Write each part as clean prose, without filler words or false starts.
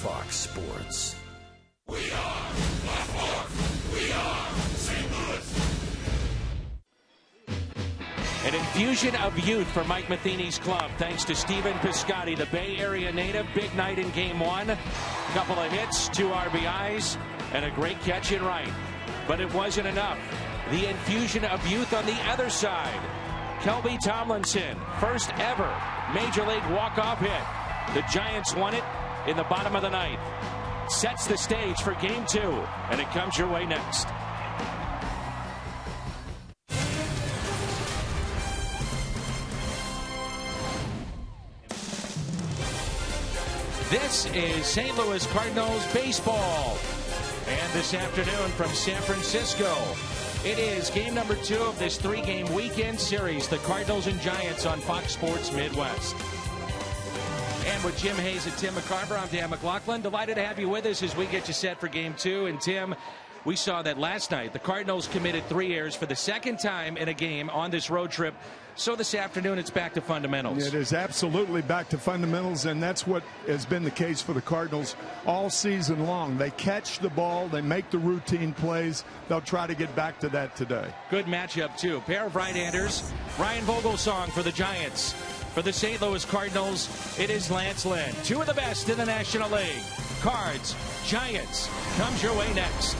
Fox Sports. We are Baltimore. We are St. Louis. An infusion of youth for Mike Matheny's club, thanks to Stephen Piscotty, the Bay Area native. Big night in Game 1. Couple of hits, 2 RBIs, and a great catch in right. But it wasn't enough. The infusion of youth on the other side. Kelby Tomlinson, first ever Major League walk-off hit. The Giants won it in the bottom of the ninth. Sets the stage for Game 2, and it comes your way next. This is St. Louis Cardinals baseball. And this afternoon from San Francisco, it is game number 2 of this 3-game weekend series, the Cardinals and Giants on Fox Sports Midwest. And with Jim Hayes and Tim McCarver, I'm Dan McLaughlin. Delighted to have you with us as we get you set for Game 2. And Tim, we saw that last night. The Cardinals committed 3 errors for the second time in a game on this road trip. So this afternoon, it's back to fundamentals. It is absolutely back to fundamentals, and that's what has been the case for the Cardinals all season long. They catch the ball, they make the routine plays. They'll try to get back to that today. Good matchup, too. Pair of right-handers. Ryan Vogelsong for the Giants. For the St. Louis Cardinals, it is Lance Lynn. 2 of the best in the National League. Cards, Giants, comes your way next.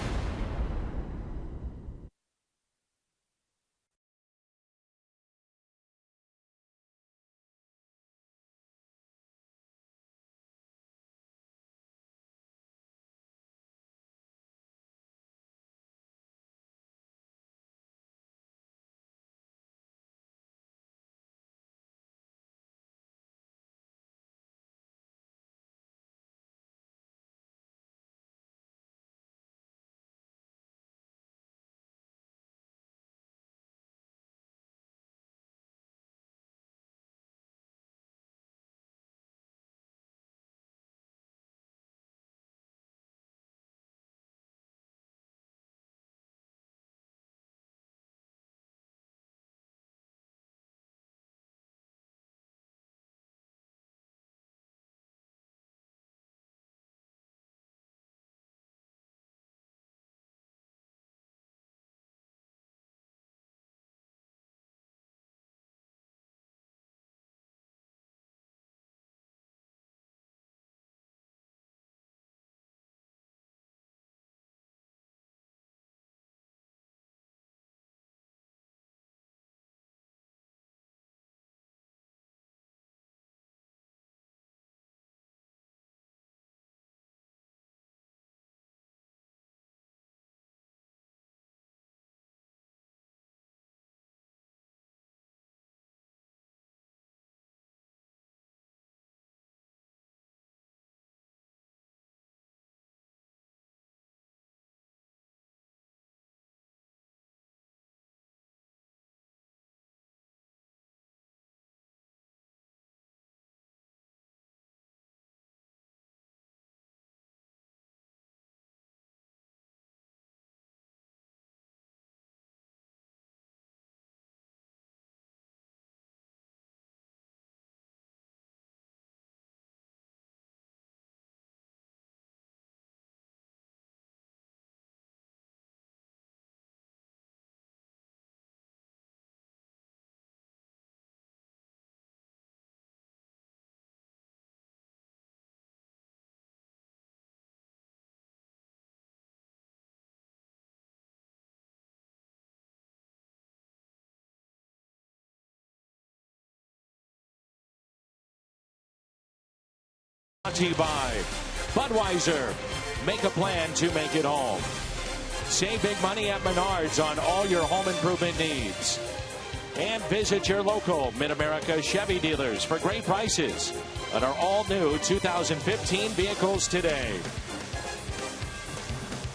Brought to you by Budweiser. Make a plan to make it home. Save big money at Menards on all your home improvement needs. And visit your local Mid-America Chevy dealers for great prices on our all-new 2015 vehicles today.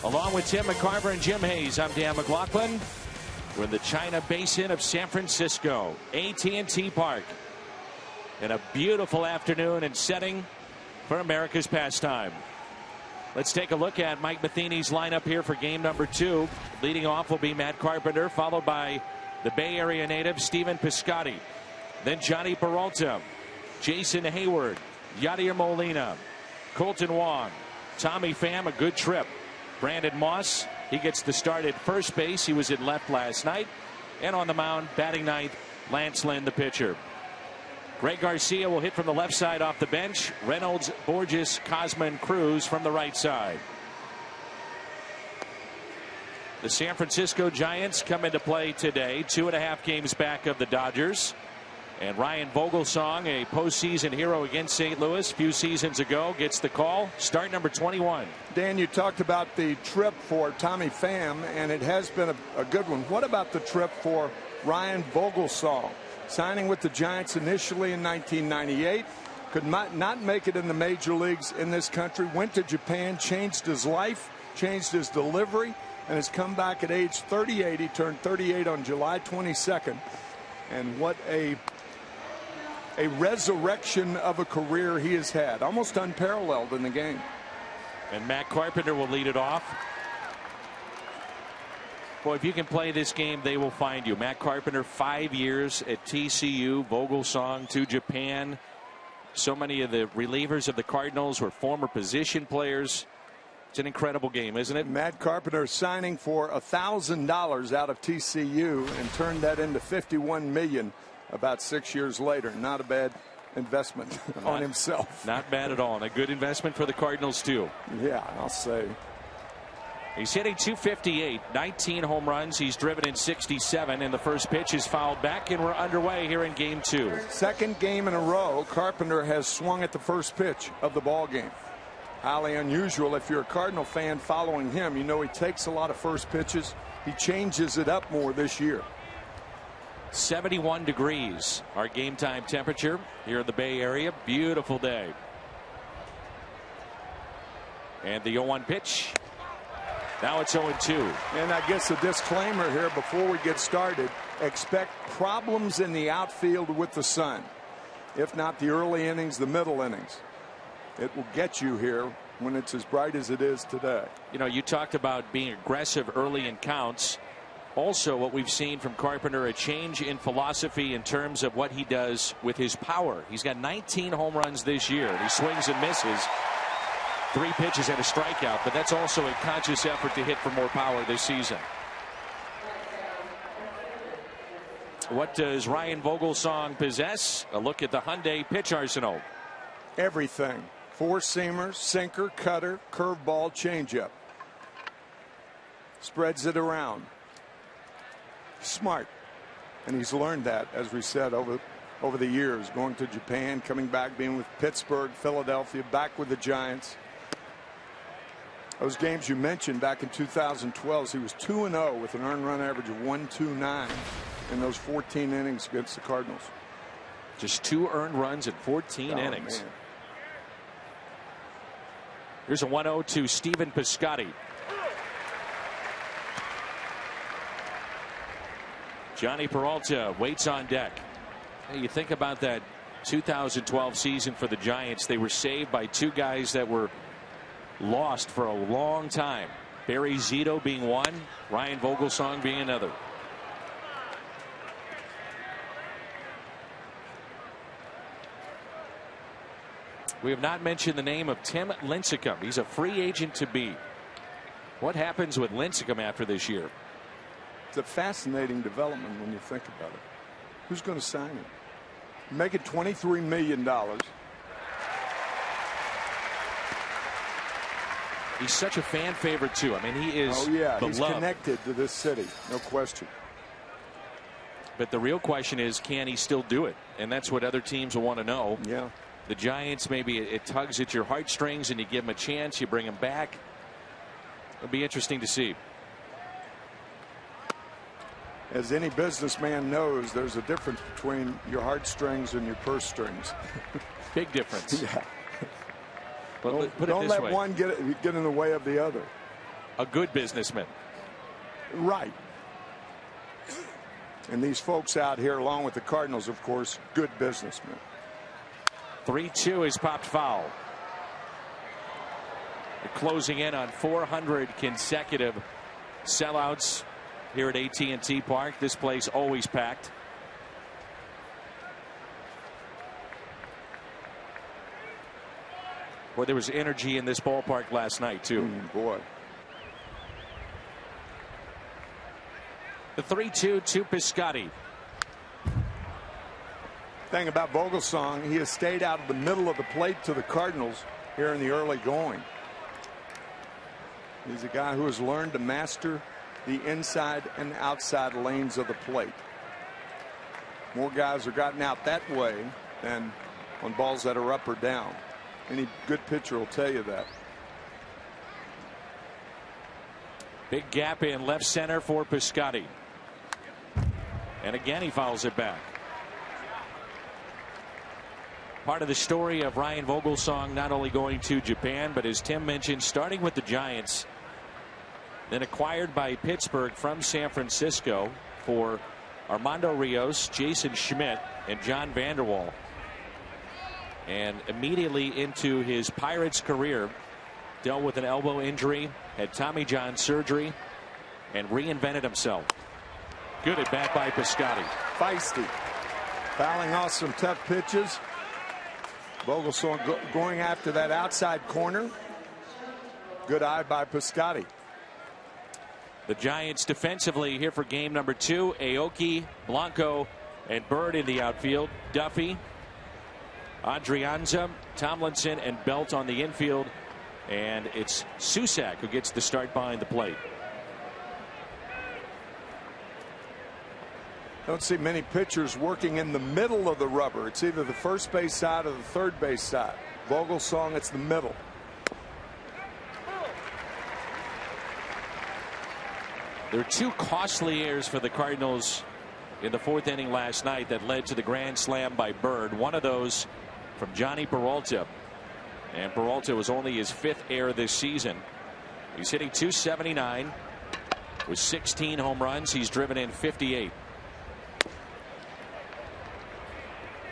Along with Tim McCarver and Jim Hayes, I'm Dan McLaughlin. We're in the China Basin of San Francisco, AT&T Park. And a beautiful afternoon and setting for America's pastime. Let's take a look at Mike Matheny's lineup here for game number 2. Leading off will be Matt Carpenter, followed by the Bay Area native Stephen Piscotty. Then Johnny Peralta, Jason Hayward, Yadier Molina, Colton Wong. Tommy Pham, a good trip. Brandon Moss, he gets the start at first base. He was in left last night. And on the mound, batting ninth, Lance Lynn, the pitcher. Greg Garcia will hit from the left side off the bench. Reynolds, Borges, Cosman, Cruz from the right side. The San Francisco Giants come into play today, 2.5 games back of the Dodgers. And Ryan Vogelsong, a postseason hero against St. Louis a few seasons ago, gets the call. Start number 21. Dan, you talked about the trip for Tommy Pham, and it has been a good one. What about the trip for Ryan Vogelsong? Signing with the Giants initially in 1998, could not make it in the major leagues in this country, went to Japan, changed his life, changed his delivery, and has come back at age 38. He turned 38 on July 22nd. And what a resurrection of a career he has had, almost unparalleled in the game. And Matt Carpenter will lead it off. Boy, if you can play this game, they will find you. Matt Carpenter, 5 years at TCU. Vogelsong to Japan. So many of the relievers of the Cardinals were former position players. It's an incredible game, isn't it? Matt Carpenter signing for $1,000 out of TCU and turned that into $51 million about 6 years later. Not a bad investment on himself. Not bad at all. And a good investment for the Cardinals, too. Yeah, I'll say. He's hitting .258, 19 home runs. He's driven in 67, and the first pitch is fouled back, and we're underway here in game 2. Second game in a row, Carpenter has swung at the first pitch of the ball game. Highly unusual. If you're a Cardinal fan following him, you know he takes a lot of first pitches. He changes it up more this year. 71 degrees, our game time temperature here in the Bay Area. Beautiful day. And the 0-1 pitch. Now it's 0-2. And I guess a disclaimer here before we get started. Expect problems in the outfield with the sun. If not the early innings, the middle innings. It will get you here when it's as bright as it is today. You know, you talked about being aggressive early in counts. Also, what we've seen from Carpenter, a change in philosophy in terms of what he does with his power. He's got 19 home runs this year. He swings and misses. 3 pitches and a strikeout, but that's also a conscious effort to hit for more power this season. What does Ryan Vogelsong possess? A look at the Hyundai pitch arsenal. Everything. Four-seamer, sinker, cutter, curveball, changeup. Spreads it around. Smart. And he's learned that, as we said, over the years, going to Japan, coming back, being with Pittsburgh, Philadelphia, back with the Giants. Those games you mentioned back in 2012, he was 2-0 with an earned run average of 1.29 in those 14 innings against the Cardinals. Just 2 earned runs in 14 innings. Man. Here's a 1-0 to Stephen Piscotty. Johnny Peralta waits on deck. Hey, you think about that 2012 season for the Giants. They were saved by 2 guys that were lost for a long time. Barry Zito being one, Ryan Vogelsong being another. We have not mentioned the name of Tim Lincecum. He's a free agent to be. What happens with Lincecum after this year? It's a fascinating development when you think about it. Who's going to sign him? Making $23 million. He's such a fan favorite, too. I mean, he is beloved. He's connected to this city, no question. But the real question is, can he still do it? And that's what other teams will want to know. Yeah. The Giants, maybe it tugs at your heartstrings and you give him a chance, you bring him back. It'll be interesting to see. As any businessman knows, there's a difference between your heartstrings and your purse strings. Big difference. Yeah. But don't let one get in the way of the other. A good businessman. Right. And these folks out here, along with the Cardinals, of course, good businessmen. 3-2 is popped foul. They're closing in on 400 consecutive sellouts here at AT&T Park. This place always packed. Boy, there was energy in this ballpark last night, too. Boy. The 3-2 to Piscotty. Thing about Vogelsong, he has stayed out of the middle of the plate to the Cardinals here in the early going. He's a guy who has learned to master the inside and outside lanes of the plate. More guys are gotten out that way than on balls that are up or down. Any good pitcher will tell you that. Big gap in left center for Piscotty. And again, he fouls it back. Part of the story of Ryan Vogelsong not only going to Japan, but as Tim mentioned, starting with the Giants, then acquired by Pittsburgh from San Francisco for Armando Rios, Jason Schmidt, and John Vanderwall. And immediately into his Pirates career, dealt with an elbow injury, had Tommy John surgery, and reinvented himself. Good at bat by Piscotty. Feisty. Fouling off some tough pitches. Vogelsong going after that outside corner. Good eye by Piscotty. The Giants defensively here for game number 2. Aoki, Blanco, and Bird in the outfield. Duffy, Adrianza, Tomlinson, and Belt on the infield. And it's Susak who gets the start behind the plate. Don't see many pitchers working in the middle of the rubber. It's either the first base side or the third base side. Vogelsong, it's the middle. There are 2 costly errors for the Cardinals in the 4th inning last night that led to the grand slam by Bird. One of those from Johnny Peralta. And Peralta was only his 5th error this season. He's hitting .279 with 16 home runs. He's driven in 58.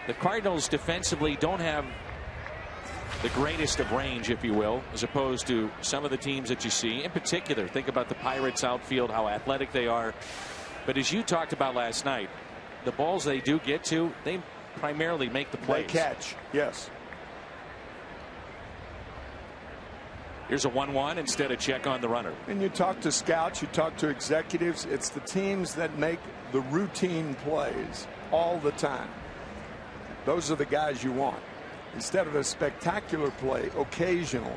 The Cardinals defensively don't have the greatest of range, if you will, as opposed to some of the teams that you see. In particular, think about the Pirates outfield, how athletic they are. But as you talked about last night, the balls they do get to, they primarily make the plays. They catch, yes. Here's a 1-1 instead of check on the runner. And you talk to scouts, you talk to executives. It's the teams that make the routine plays all the time. Those are the guys you want instead of a spectacular play occasionally.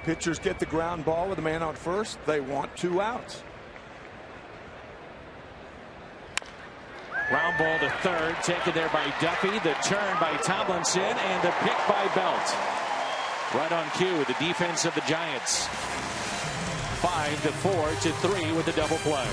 Pitchers get the ground ball with a man on first. They want 2 outs. Ground ball to third, taken there by Duffy. The turn by Tomlinson and the pick by Belt. Right on cue, the defense of the Giants. 5-4-3 with a double play.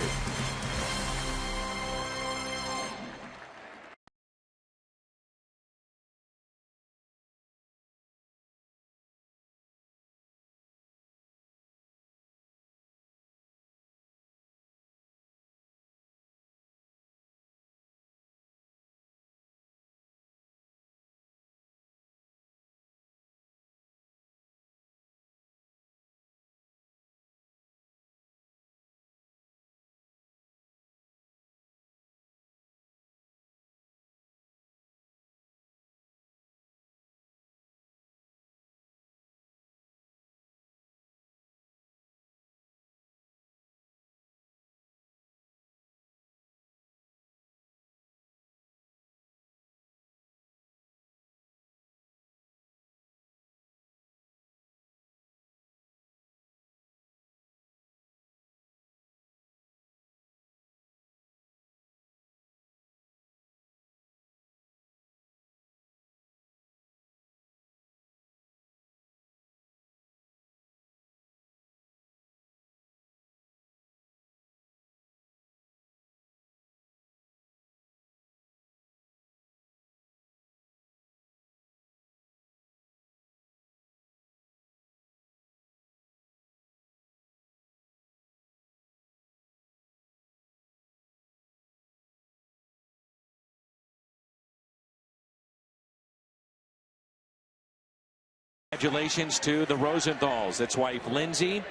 Congratulations to the Rosenthals. That's wife Lindsay,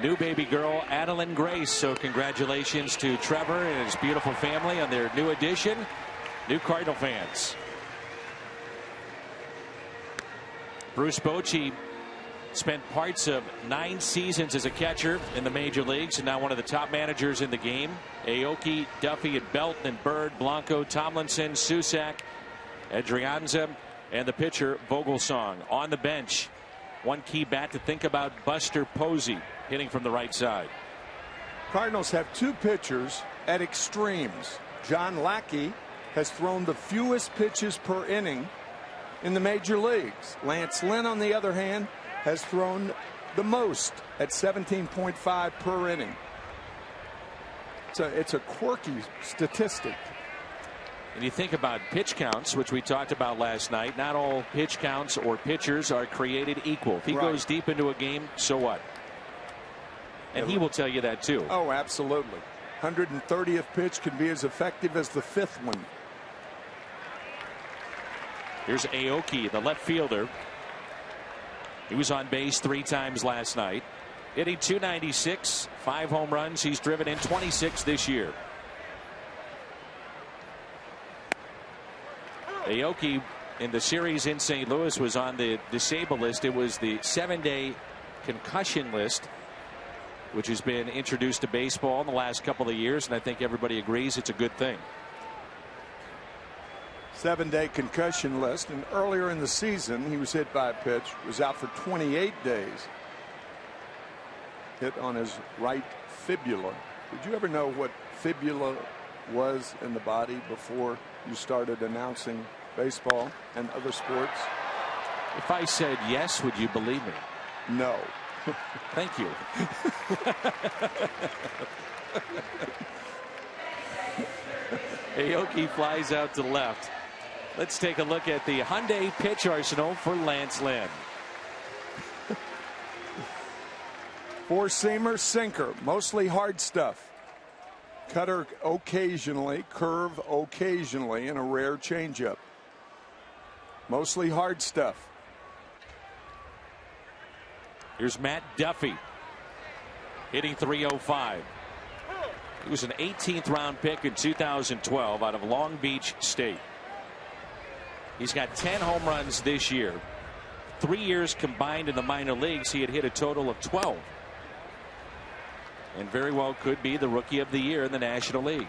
new baby girl Adeline Grace. So congratulations to Trevor and his beautiful family on their new addition. New Cardinal fans. Bruce Bochy spent parts of 9 seasons as a catcher in the major leagues and now one of the top managers in the game. Aoki, Duffy, and Belton, and Bird, Blanco, Tomlinson, Susak, Adrianza, and the pitcher Vogelsong. On the bench, one key bat to think about, Buster Posey, hitting from the right side. Cardinals have 2 pitchers at extremes. John Lackey has thrown the fewest pitches per inning in the major leagues. Lance Lynn, on the other hand, has thrown the most at 17.5 per inning. It's a quirky statistic. And you think about pitch counts, which we talked about last night. Not all pitch counts or pitchers are created equal. If he goes deep into a game, so what? And he will tell you that too. Oh, absolutely. 130th pitch can be as effective as the 5th one. Here's Aoki, the left fielder. He was on base 3 times last night. Hitting .296, 5 home runs. He's driven in 26 this year. Aoki in the series in St. Louis was on the disabled list. It was the 7-day concussion list, which has been introduced to baseball in the last couple of years, and I think everybody agrees it's a good thing. 7-day concussion list, and earlier in the season he was hit by a pitch, was out for 28 days. Hit on his right fibula. Did you ever know what fibula was in the body before you started announcing baseball and other sports? If I said yes, would you believe me? No. Thank you. Aoki flies out to left. Let's take a look at the Hyundai pitch arsenal for Lance Lynn. 4-seamer, sinker, mostly hard stuff. Cutter occasionally, curve occasionally, and a rare changeup. Mostly hard stuff. Here's Matt Duffy, hitting .305. He was an 18th round pick in 2012 out of Long Beach State. He's got 10 home runs this year. 3 years combined in the minor leagues, he had hit a total of 12. And very well could be the Rookie of the Year in the National League.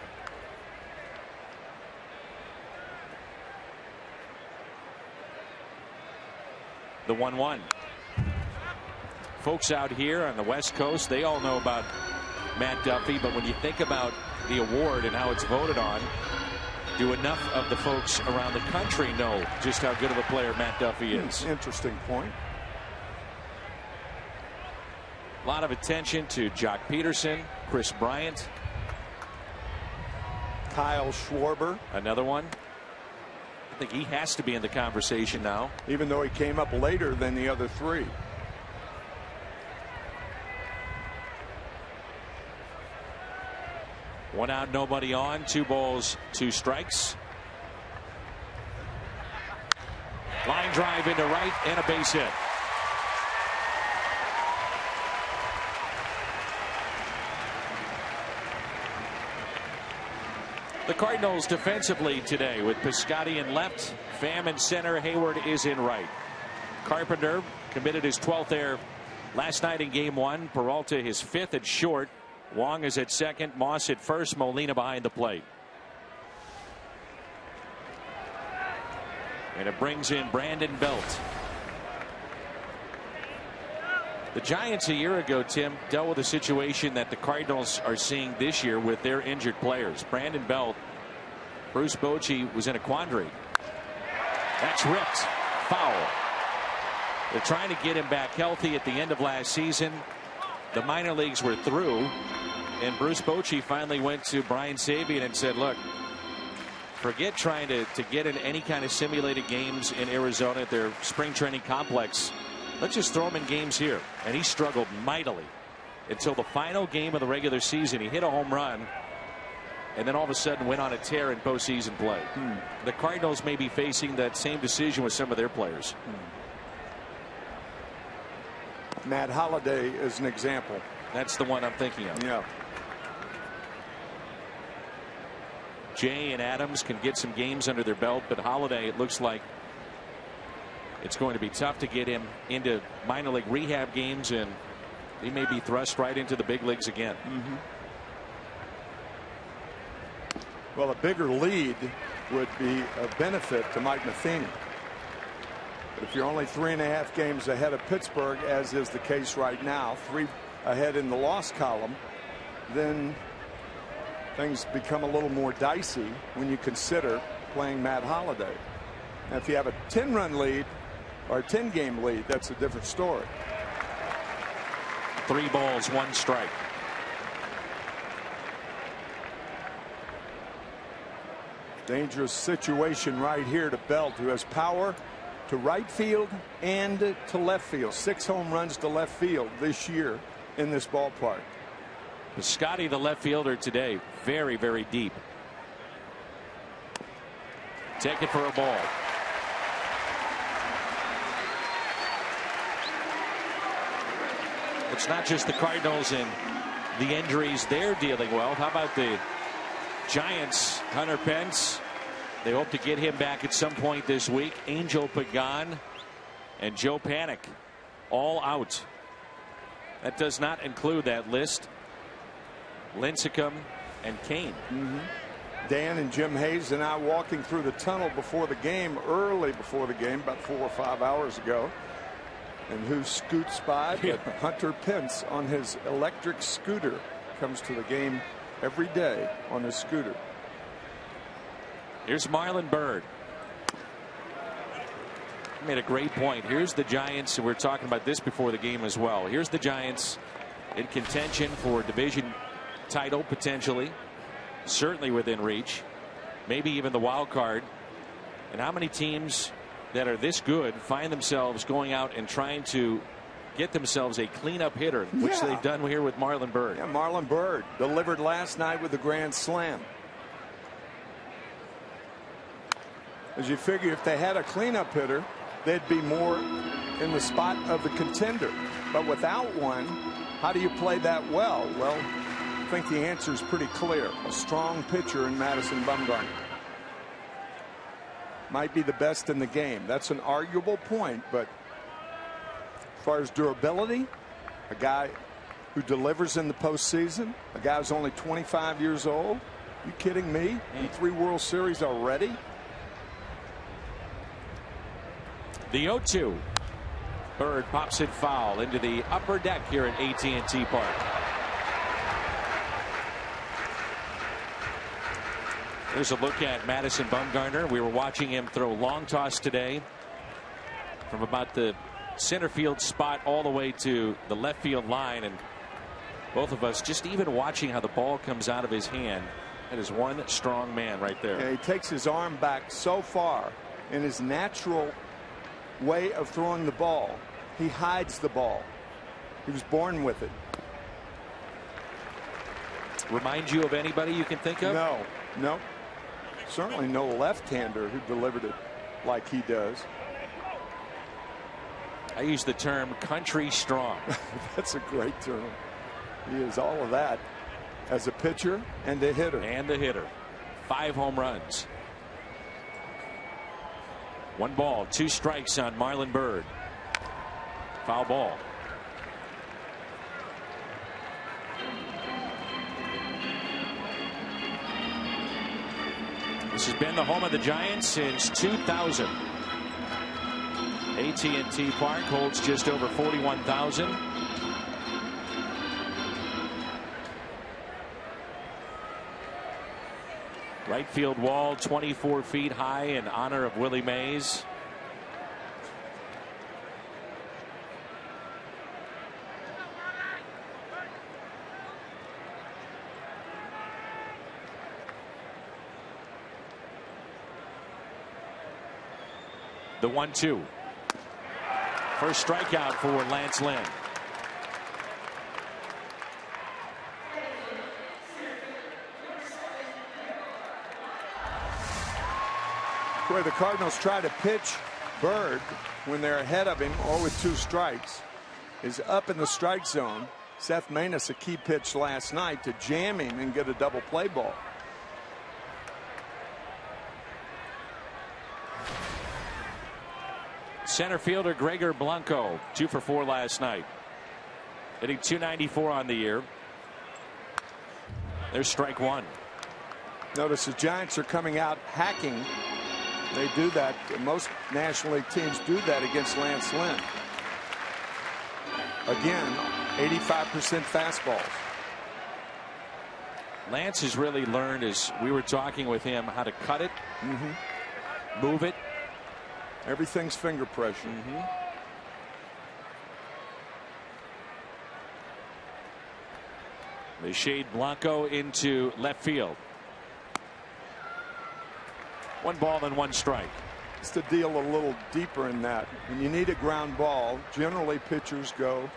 The 1-1. Folks out here on the West Coast, they all know about Matt Duffy, but when you think about the award and how it's voted on, do enough of the folks around the country know just how good of a player Matt Duffy is? Interesting point. A lot of attention to Jock Peterson, Chris Bryant, Kyle Schwarber. Another one. I think he has to be in the conversation now, even though he came up later than the other 3. One out, nobody on, 2 balls, 2 strikes. Line drive into right and a base hit. The Cardinals defensively today with Piscotty in left, Pham in center, Hayward is in right. Carpenter committed his 12th error last night in game 1. Peralta his 5th at short. Wong is at second, Moss at first, Molina behind the plate. And it brings in Brandon Belt. The Giants a year ago, Tim, dealt with a situation that the Cardinals are seeing this year with their injured players. Brandon Belt, Bruce Bochy was in a quandary. That's ripped. Foul. They're trying to get him back healthy at the end of last season. The minor leagues were through, and Bruce Bochy finally went to Brian Sabean and said, look, forget trying to get in any kind of simulated games in Arizona at their spring training complex. Let's just throw him in games here. And he struggled mightily until the final game of the regular season. He hit a home run and then all of a sudden went on a tear in postseason play. The Cardinals may be facing that same decision with some of their players. Matt Holliday is an example. That's the one I'm thinking of. Yeah. Jay and Adams can get some games under their belt, but Holliday, it looks like, it's going to be tough to get him into minor league rehab games, and he may be thrust right into the big leagues again. Well, a bigger lead would be a benefit to Mike Matheny. But if you're only 3.5 games ahead of Pittsburgh, as is the case right now, 3 ahead in the loss column, then things become a little more dicey when you consider playing Matt Holliday. Now, if you have a 10-run lead or a 10-game lead, that's a different story. 3 balls, 1 strike. Dangerous situation right here to Belt, who has power to right field and to left field. 6 home runs to left field this year in this ballpark. Scotty, the left fielder today, very, very deep. Take it for a ball. It's not just the Cardinals and the injuries they're dealing with. How about the Giants? Hunter Pence, they hope to get him back at some point this week. Angel Pagan and Joe Panik all out. That does not include that list Lincecum and Kane. Dan and Jim Hayes and I walking through the tunnel before the game, early before the game, about 4 or 5 hours ago. And who scoots by? But Hunter Pence on his electric scooter. Comes to the game every day on his scooter. Here's Marlon Byrd. Made a great point. Here's the Giants, and we're talking about this before the game as well. Here's the Giants in contention for division title, potentially, certainly within reach, maybe even the wild card. And how many teams that are this good find themselves going out and trying to get themselves a cleanup hitter, which they've done here with Marlon Byrd. Yeah, Marlon Byrd delivered last night with a grand slam. As you figure, if they had a cleanup hitter, they'd be more in the spot of the contender. But without one, how do you play that well? Well, I think the answer is pretty clear. A strong pitcher in Madison Bumgarner. Might be the best in the game. That's an arguable point, but as far as durability, a guy who delivers in the postseason, a guy who's only 25 years old. You kidding me? 3 World Series already? The 0-2. Byrd pops it foul into the upper deck here at AT&T Park. There's a look at Madison Bumgarner. We were watching him throw long toss today from about the center field spot all the way to the left field line, and both of us just even watching how the ball comes out of his hand. That is one strong man right there. Yeah, he takes his arm back so far in his natural way of throwing the ball. He hides the ball. He was born with it. Remind you of anybody you can think of? No. Certainly no left-hander who delivered it like he does. I use the term country strong. That's a great term. He is all of that as a pitcher and a hitter. 5 home runs. 1 ball, 2 strikes on Marlon Byrd. Foul ball. This has been the home of the Giants since 2000. AT&T Park holds just over 41,000. Right field wall 24 feet high in honor of Willie Mays. The 1-2. First strikeout for Lance Lynn. The way the Cardinals try to pitch Byrd when they're ahead of him or with 2 strikes is up in the strike zone. Seth Maness, a key pitch last night to jam him and get a double play ball. Center fielder Gregor Blanco, 2 for 4 last night, hitting .294 on the year. There's strike one. Notice the Giants are coming out hacking. They do that. Most National League teams do that against Lance Lynn. Again, 85% fastballs. Lance has really learned, as we were talking with him, how to cut it, move it. Everything's finger pressure. They shade Blanco into left field. 1 ball and 1 strike. Just to deal a little deeper in that, when you need a ground ball, generally pitchers go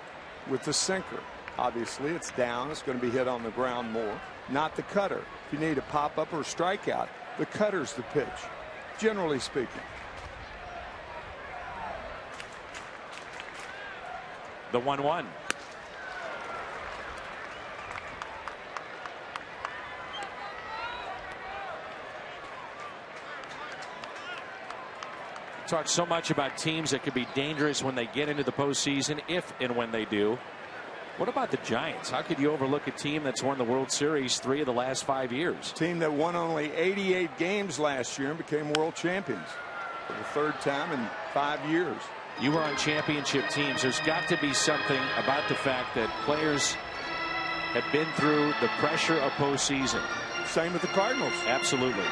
with the sinker. Obviously, it's down. It's going to be hit on the ground more, not the cutter. If you need a pop-up or a strikeout, the cutter's the pitch, generally speaking. The 1-1. Talk so much about teams that could be dangerous when they get into the postseason, if and when they do. What about the Giants? How could you overlook a team that's won the World Series 3 of the last 5 years? Team that won only 88 games last year and became world champions for the 3rd time in 5 years. You were on championship teams. There's got to be something about the fact that players have been through the pressure of postseason. Same with the Cardinals. Absolutely.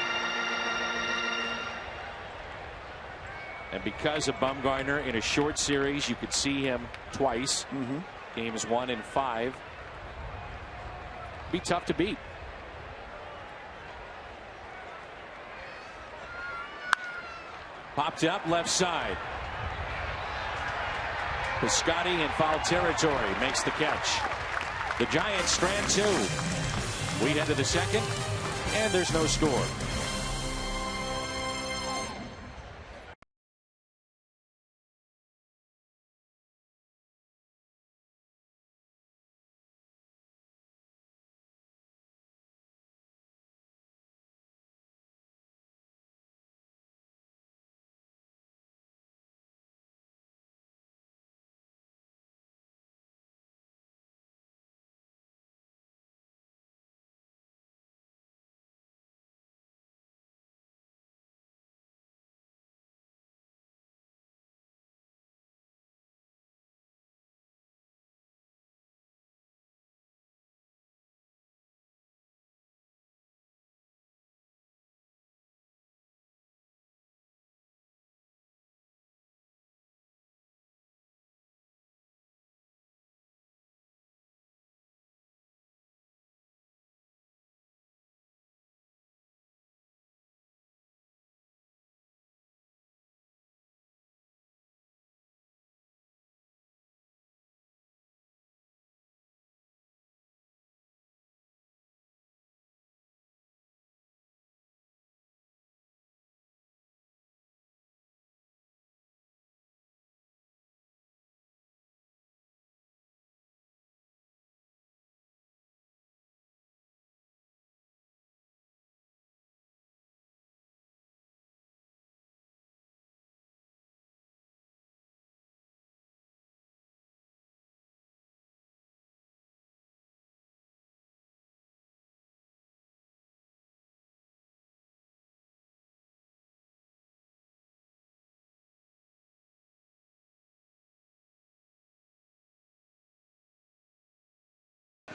And because of Bumgarner, in a short series, you could see him twice. Games 1 and 5. Be tough to beat. Popped up left side. Piscotty in foul territory makes the catch. The Giants strand 2. We head to the 2nd, and there's no score.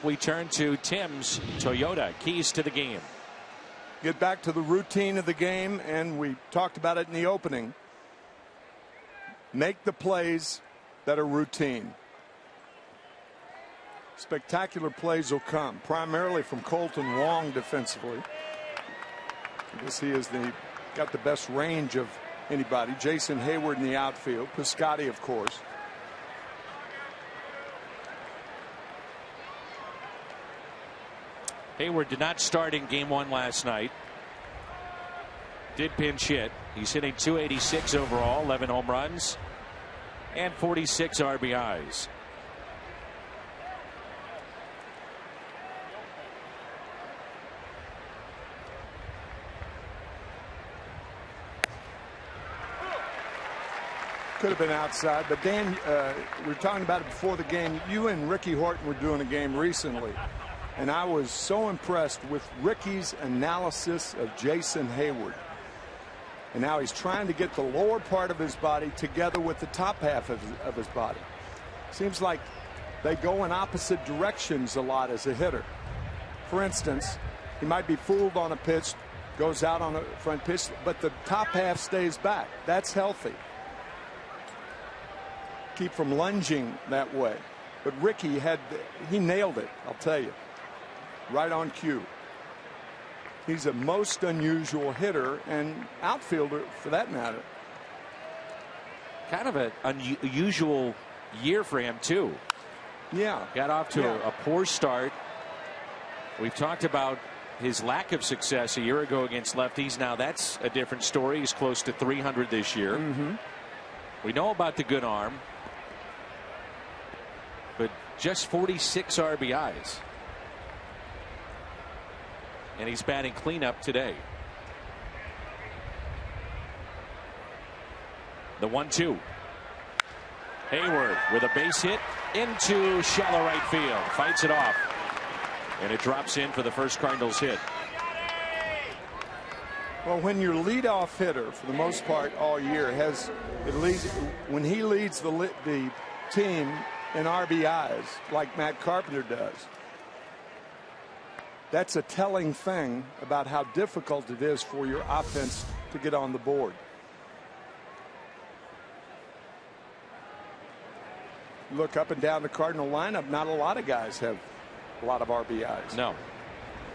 We turn to Tim's Toyota, keys to the game. Get back to the routine of the game, and we talked about it in the opening. Make the plays that are routine. Spectacular plays will come, primarily from Colton Wong defensively, because he is got the best range of anybody. Jason Hayward in the outfield, Piscotty, of course. Hayward did not start in game 1 last night. Did pinch hit. He's hitting .286 overall, 11 home runs, and 46 RBIs. Could have been outside, but Dan, we were talking about it before the game. You and Ricky Horton were doing a game recently, and I was so impressed with Ricky's analysis of Jason Hayward. And now he's trying to get the lower part of his body together with the top half of his body. Seems like they go in opposite directions a lot as a hitter. For instance, he might be fooled on a pitch, goes out on a front pitch, but the top half stays back. That's healthy. Keep from lunging that way. But Ricky he nailed it, I'll tell you. Right on cue. He's a most unusual hitter and outfielder for that matter. Kind of an unusual year for him too. Yeah. Got off to a poor start. We've talked about his lack of success a year ago against lefties. Now that's a different story. He's close to 300 this year. We know about the good arm, but just 46 RBIs. And he's batting cleanup today. The 1-2. Hayward with a base hit into shallow right field. Fights it off. And it drops in for the first Cardinals hit. Well, when your leadoff hitter, for the most part all year, when he leads the team in RBIs like Matt Carpenter does, that's a telling thing about how difficult it is for your offense to get on the board. Look up and down the Cardinal lineup, not a lot of guys have a lot of RBIs. No.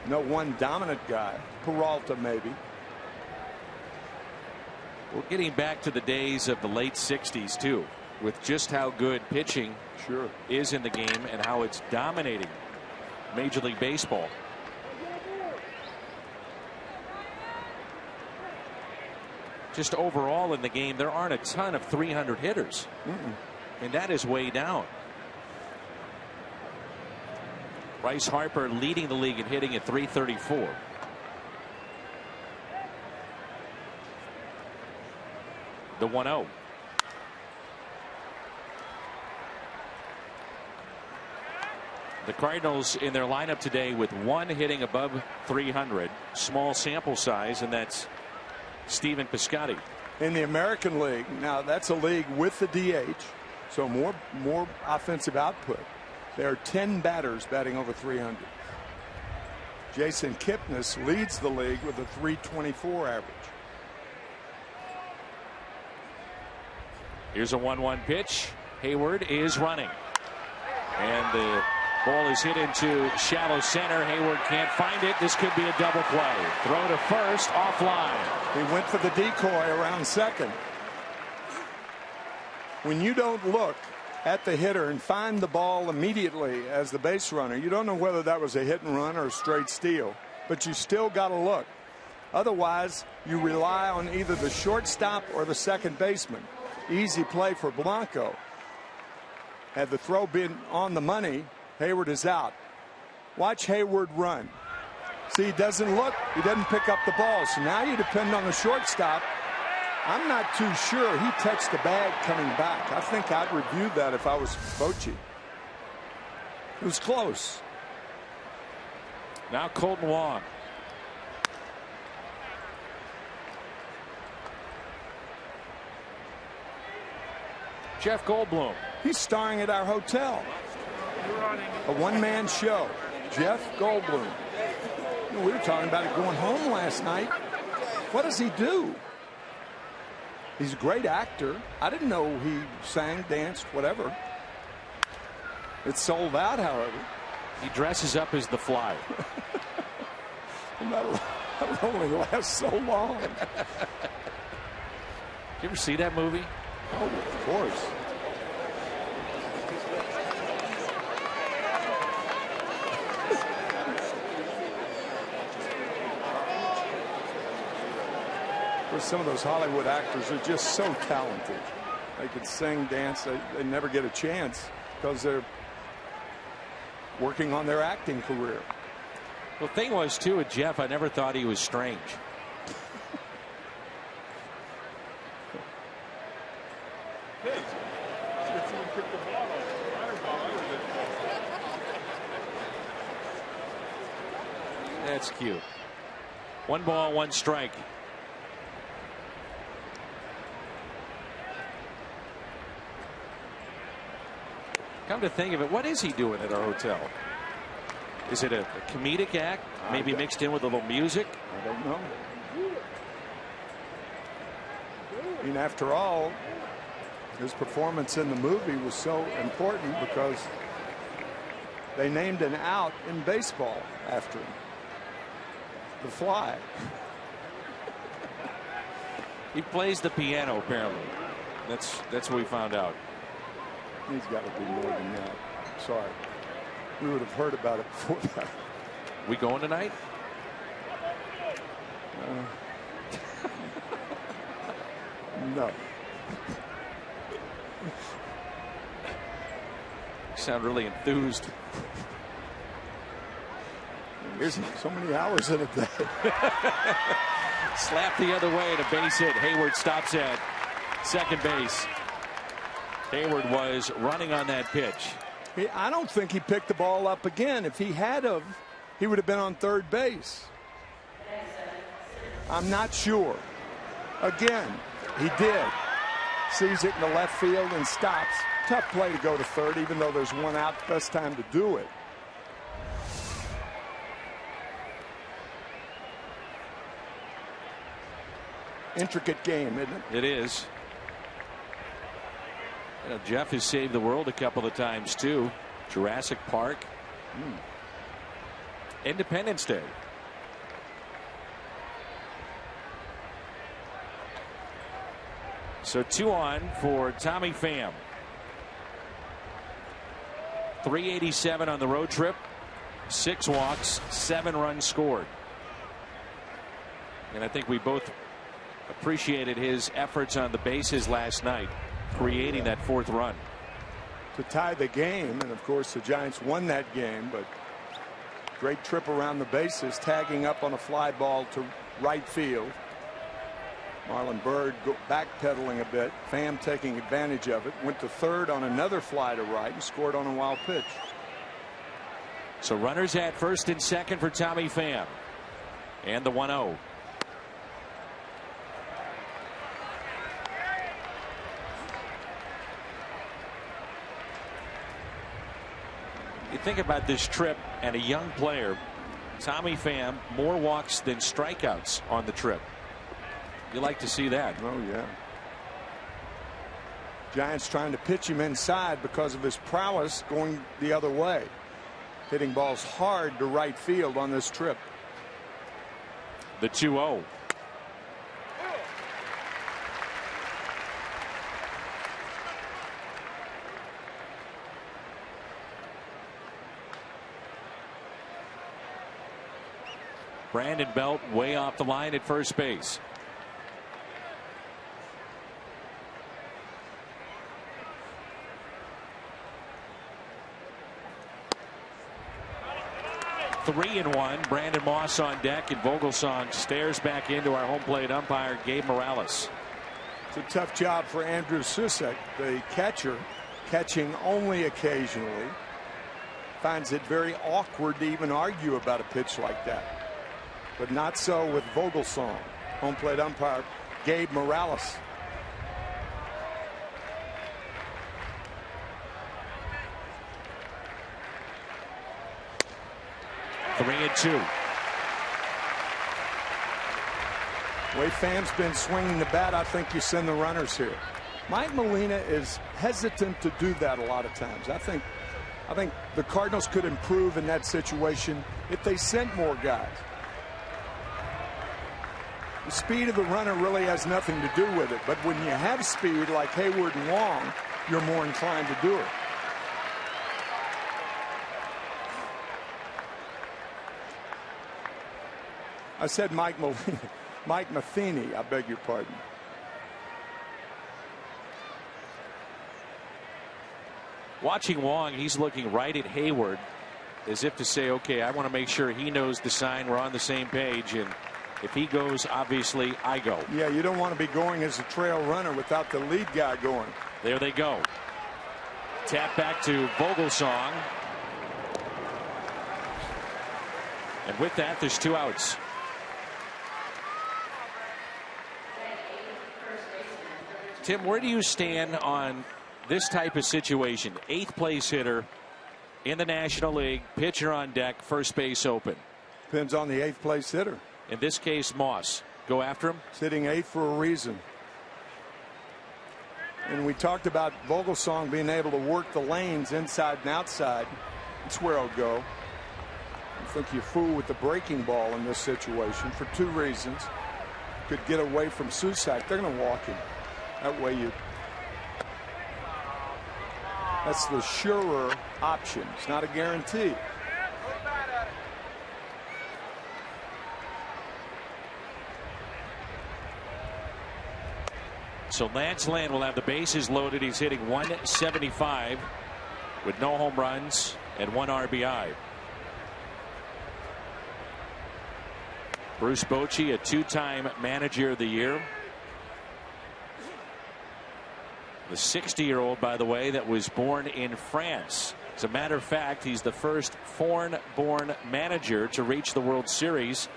No one dominant guy. Peralta maybe. We're getting back to the days of the late 60s too, with just how good pitching is in the game and how it's dominating Major League Baseball. Just overall in the game, there aren't a ton of 300 hitters. And that is way down. Bryce Harper leading the league in hitting at 334. The 1-0. The Cardinals in their lineup today with one hitting above 300. Small sample size, and that's Stephen Piscotty. In the American League, now that's a league with the DH, so more offensive output. There are 10 batters batting over 300. Jason Kipnis leads the league with a 324 average. Here's a 1-1 pitch. Hayward is running. And the ball is hit into shallow center. Hayward can't find it. This could be a double play. Throw to first, offline. He went for the decoy around second. When you don't look at the hitter and find the ball immediately as the base runner, you don't know whether that was a hit and run or a straight steal, but you still got to look. Otherwise, you rely on either the shortstop or the second baseman. Easy play for Blanco. Had the throw been on the money, Hayward is out. Watch Hayward run. See, he doesn't look. He doesn't pick up the ball. So now you depend on the shortstop. I'm not too sure he touched the bag coming back. I think I'd review that if I was Bochy. It was close. Now Colton Wong. Jeff Goldblum. He's starring at our hotel. A one-man show. Jeff Goldblum. We were talking about it going home last night. What does he do? He's a great actor. I didn't know he sang, danced, whatever. It's sold out, however. He dresses up as the Fly. That'll only last so long. Did you ever see that movie? Oh, of course. Some of those Hollywood actors are just so talented. They can sing, dance. They never get a chance because they're working on their acting career. Well, the thing was, too, with Jeff, I never thought he was strange. pitch. If you pick the ball That's cute. 1 ball, 1 strike. Come to think of it, what is he doing at our hotel? Is it a comedic act, maybe mixed in with a little music? I don't know. I mean, after all, his performance in the movie was so important because they named an out in baseball after him. The Fly. He plays the piano, apparently. That's what we found out. He's got to be more than that. Sorry. We would have heard about it before that. We going tonight? No. You sound really enthused. There's so many hours in a day. Slap the other way and a base hit. Hayward stops at second base. Hayward was running on that pitch. I don't think he picked the ball up again. If he had of, he would have been on third base. I'm not sure. Again, he did. Sees it in the left field and stops. Tough play to go to third, even though there's 1 out. Best time to do it. Intricate game, isn't it? It is. You know, Jeff has saved the world a couple of times too. Jurassic Park. Independence Day. So 2 on for Tommy Pham. 387 on the road trip. 6 walks, 7 runs scored. And I think we both appreciated his efforts on the bases last night, creating that 4th run to tie the game. And of course the Giants won that game, but great trip around the bases, tagging up on a fly ball to right field. Marlon Byrd backpedaling a bit. Pham taking advantage of it. Went to third on another fly to right and scored on a wild pitch. So runners at first and second for Tommy Pham. And the 1-0. You think about this trip and a young player, Tommy Pham, more walks than strikeouts on the trip. You like to see that. Oh, yeah. Giants trying to pitch him inside because of his prowess going the other way. Hitting balls hard to right field on this trip. The 2-0. Brandon Belt way off the line at first base. Three and 1. Brandon Moss on deck, and Vogelsong stares back into our home plate umpire Gabe Morales. It's a tough job for Andrew Susek, the catcher, catching only occasionally. Finds it very awkward to even argue about a pitch like that. But not so with Vogelsong. Home plate umpire Gabe Morales. Three and 2. Way Pham's been swinging the bat, I think you send the runners here. Mike Molina is hesitant to do that a lot of times. I think the Cardinals could improve in that situation if they sent more guys. The speed of the runner really has nothing to do with it, but when you have speed like Hayward and Long, you're more inclined to do it. I said Mike Molina. Mike Matheny, I beg your pardon. Watching Wong, he's looking right at Hayward as if to say, okay, I want to make sure he knows the sign, we're on the same page, and if he goes, obviously I go. Yeah, you don't want to be going as a trail runner without the lead guy going. There they go. Tap back to Vogelsong. And with that, there's 2 outs. Tim, where do you stand on this type of situation? 8th place hitter in the National League, pitcher on deck, first base open. Depends on the 8th place hitter. In this case, Moss. Go after him? Sitting 8th for a reason. And we talked about Vogelsong being able to work the lanes inside and outside. That's where I'll go. I think you fool with the breaking ball in this situation for 2 reasons. Could get away from Susac. They're going to walk him. That way that's the surer option. It's not a guarantee. So Lance Lynn will have the bases loaded. He's hitting .175 with no home runs and 1 RBI. Bruce Bochy, a 2-time manager of the year. The 60-year-old, by the way, that was born in France. As a matter of fact, he's the first foreign-born manager to reach the World Series.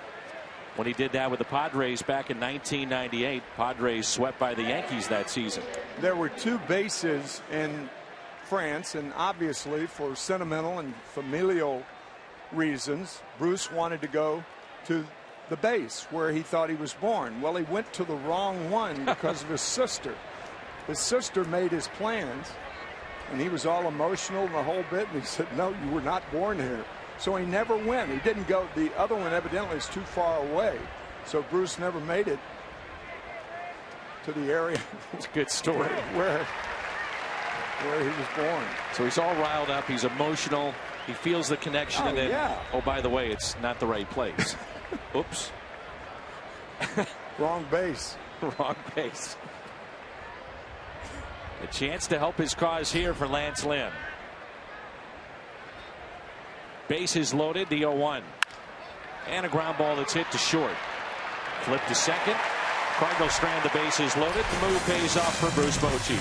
When he did that with the Padres back in 1998, Padres swept by the Yankees that season. There were 2 bases in France, and obviously for sentimental and familial reasons, Bruce wanted to go to the base where he thought he was born. Well, he went to the wrong one because of his sister. His sister made his plans, and he was all emotional and the whole bit, and he said, no, you were not born here. So he never went. He didn't go. The other one evidently is too far away. So Bruce never made it to the area. It's a good story. Where he was born. So he's all riled up. He's emotional. He feels the connection. And then, yeah. Oh, by the way, it's not the right place. Oops. Wrong base. Wrong base. A chance to help his cause here for Lance Lynn. Bases loaded, the 0-1. And a ground ball that's hit to short. Flip to second. Cardinals strand the bases loaded. The move pays off for Bruce Bochy.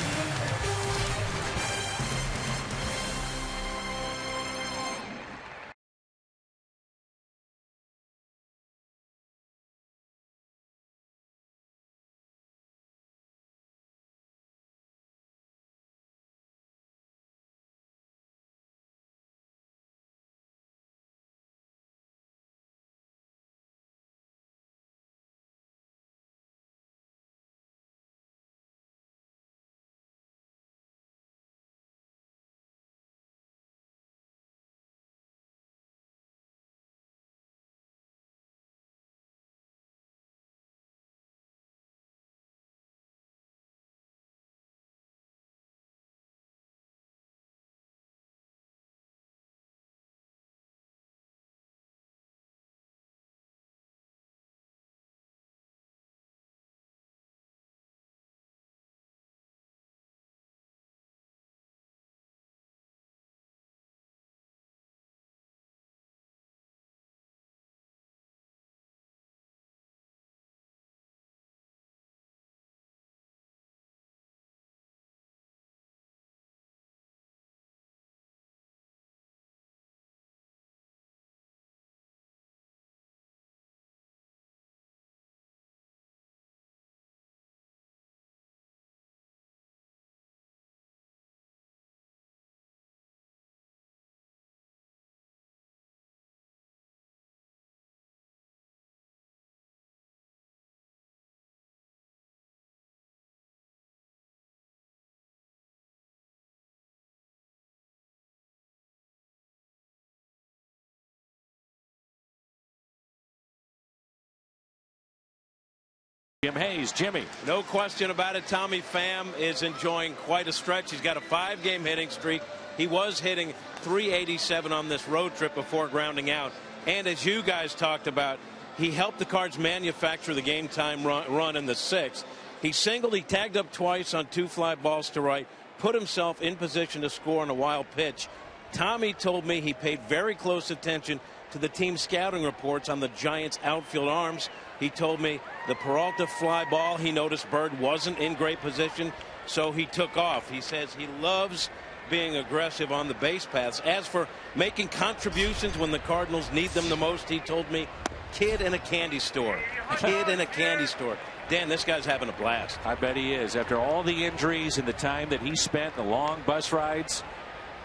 Jim Hayes. Jimmy. No question about it. Tommy Pham is enjoying quite a stretch. He's got a 5-game hitting streak. He was hitting .387 on this road trip before grounding out. And as you guys talked about, he helped the Cards manufacture the game time run in the 6th. He singled, he tagged up twice on 2 fly balls to right, put himself in position to score on a wild pitch. Tommy told me he paid very close attention to the team scouting reports on the Giants outfield arms. He told me the Peralta fly ball, he noticed Bird wasn't in great position. so he took off. He says he loves being aggressive on the base paths. As for making contributions when the Cardinals need them the most, he told me, kid in a candy store. Kid in a candy store. Dan, this guy's having a blast. I bet he is. After all the injuries and the time that he spent, the long bus rides,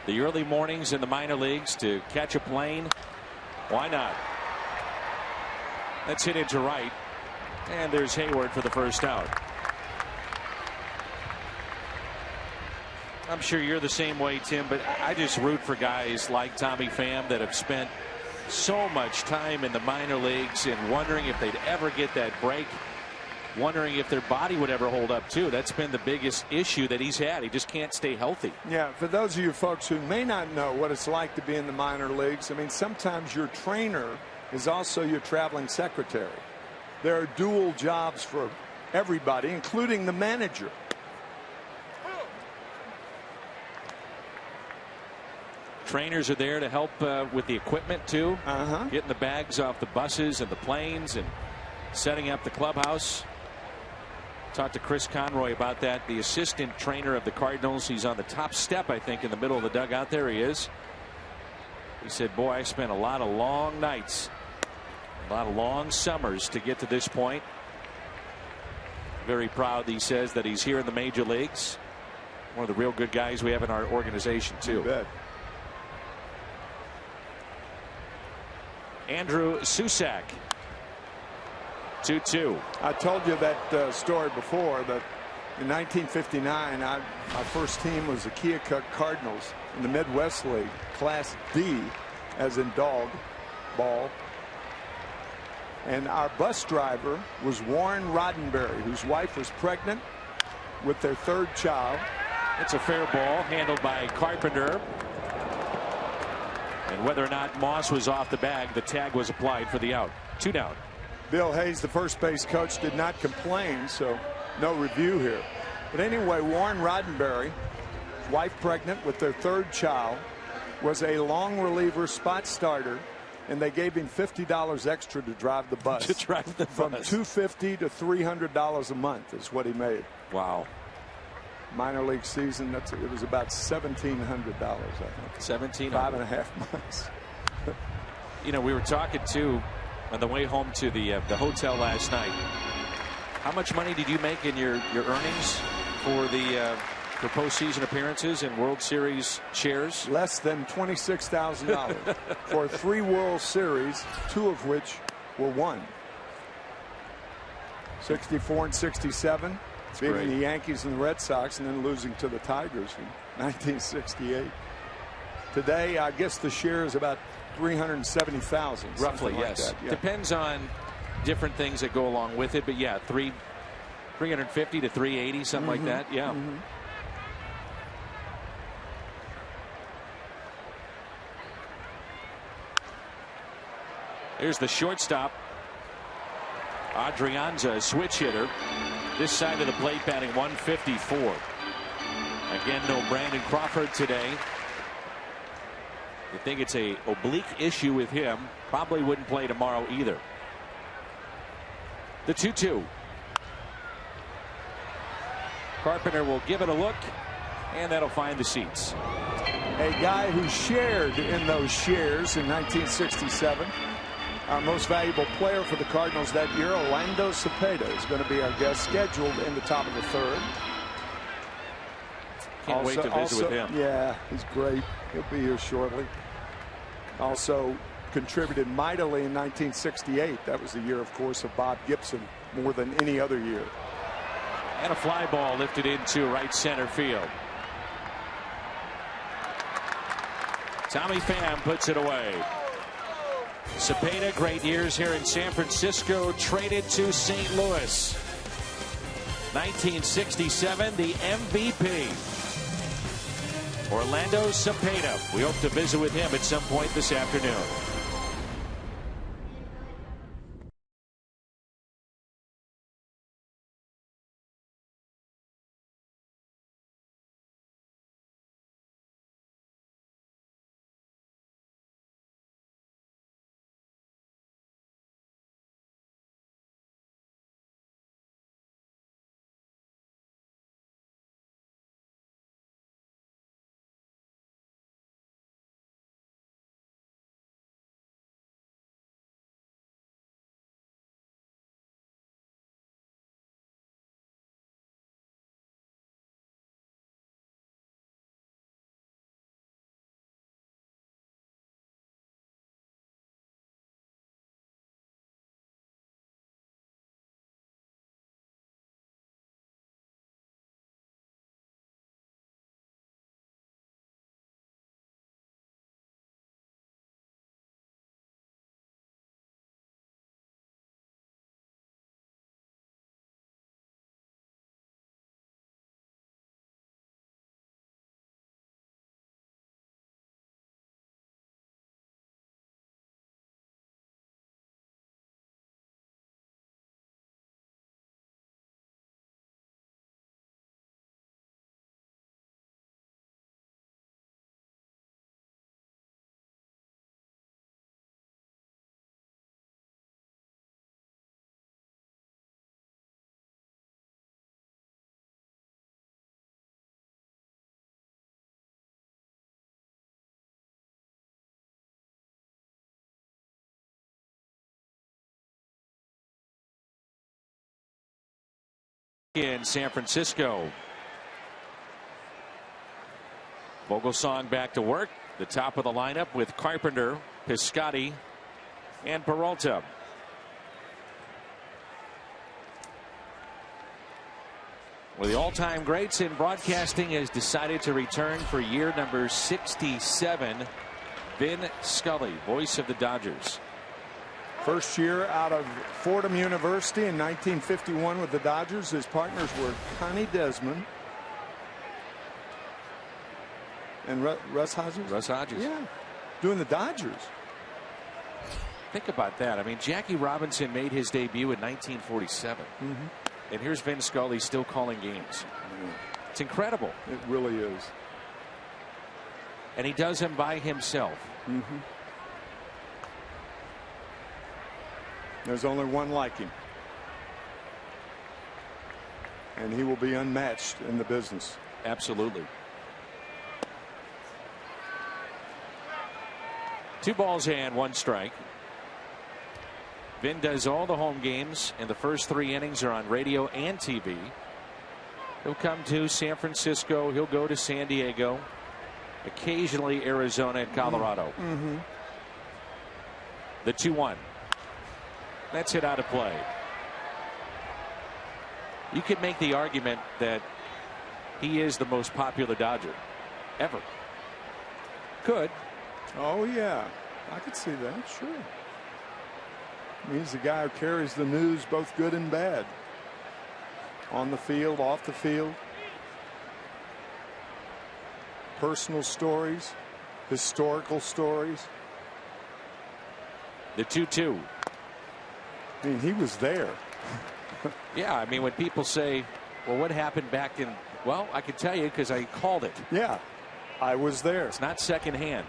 the early mornings in the minor leagues to catch a plane, why not? That's hit into right. And there's Hayward for the first out. I'm sure you're the same way, Tim, but I just root for guys like Tommy Pham that have spent so much time in the minor leagues and wondering if they'd ever get that break, wondering if their body would ever hold up too. That's been the biggest issue that he's had. He just can't stay healthy. Yeah, for those of you folks who may not know what it's like to be in the minor leagues, I mean, sometimes your trainer is also your traveling secretary. There are dual jobs for everybody, including the manager. Trainers are there to help with the equipment too, getting the bags off the buses and the planes and setting up the clubhouse. Talked to Chris Conroy about that, the assistant trainer of the Cardinals. He's on the top step, I think, in the middle of the dugout. There he is. He said, boy, I spent a lot of long nights, a lot of long summers to get to this point. Very proud, he says, that he's here in the major leagues. One of the real good guys we have in our organization too. You bet. Andrew Susac, 2-2. I told you that story before, that in 1959 my first team was the Keokuk Cardinals in the Midwest League, Class D, as in dog ball, and our bus driver was Warren Roddenberry, whose wife was pregnant with their third child. It's a fair ball handled by Carpenter. And whether or not Moss was off the bag, the tag was applied for the out. 2 down. Bill Hayes, the first base coach, did not complain, so no review here. But anyway, Warren Roddenberry, wife pregnant with their third child, was a long reliever spot starter, and they gave him $50 extra to drive the bus. To drive the From bus. $250 to $300 a month is what he made. Wow. Minor league season, it was about $1,700, I think. $1,700. 5.5 months. You know, we were talking to on the way home to the hotel last night. How much money did you make in your earnings for the for postseason appearances and World Series shares? Less than $26,000 for 3 World Series, 2 of which were won. 64 and 67. Beating great. the Yankees and the Red Sox, and then losing to the Tigers in 1968. Today, I guess the share is about 370,000. Roughly, like yes. that. Yeah. Depends on different things that go along with it, but yeah, 350 to 380, something like that. Yeah. Here's the shortstop, Adrianza, switch hitter. This side of the plate, batting 154. Again, no Brandon Crawford today. You think it's a oblique issue with him. Probably wouldn't play tomorrow either. The 2-2. Carpenter will give it a look, and that'll find the seats. A guy who shared in those shares in 1967. Our most valuable player for the Cardinals that year, Orlando Cepeda, is going to be our guest, scheduled in the top of the 3rd. Can't wait to visit with him. Yeah, he's great. He'll be here shortly. Also contributed mightily in 1968. That was the year, of course, of Bob Gibson more than any other year. And a fly ball lifted into right center field. Tommy Pham puts it away. Cepeda, great years here in San Francisco, traded to St. Louis. 1967, the MVP. Orlando Cepeda. We hope to visit with him at some point this afternoon. in San Francisco. Vogelsong back to work. The top of the lineup with Carpenter, Piscotty, and Peralta. Well, the all-time greats in broadcasting has decided to return for year number 67. Vin Scully, voice of the Dodgers. First year out of Fordham University in 1951 with the Dodgers. His partners were Connie Desmond and Russ Hodges. Russ Hodges. Yeah, doing the Dodgers. Think about that. I mean, Jackie Robinson made his debut in 1947. And here's Vin Scully still calling games. It's incredible. It really is. And he does them by himself. There's only one like him. And he will be unmatched in the business. Absolutely. 2 balls and 1 strike. Vin does all the home games, and the first 3 innings are on radio and TV. He'll come to San Francisco. He'll go to San Diego. Occasionally Arizona and Colorado. The 2-1. That's hit out of play. You could make the argument that he is the most popular Dodger ever. Could. Oh, yeah. I could see that. Sure. He's the guy who carries the news, both good and bad. On the field, off the field. Personal stories, historical stories. The 2-2. I mean, he was there. Yeah, I mean, when people say, well, what happened back in, well, I can tell you because I called it. Yeah, I was there. It's not secondhand.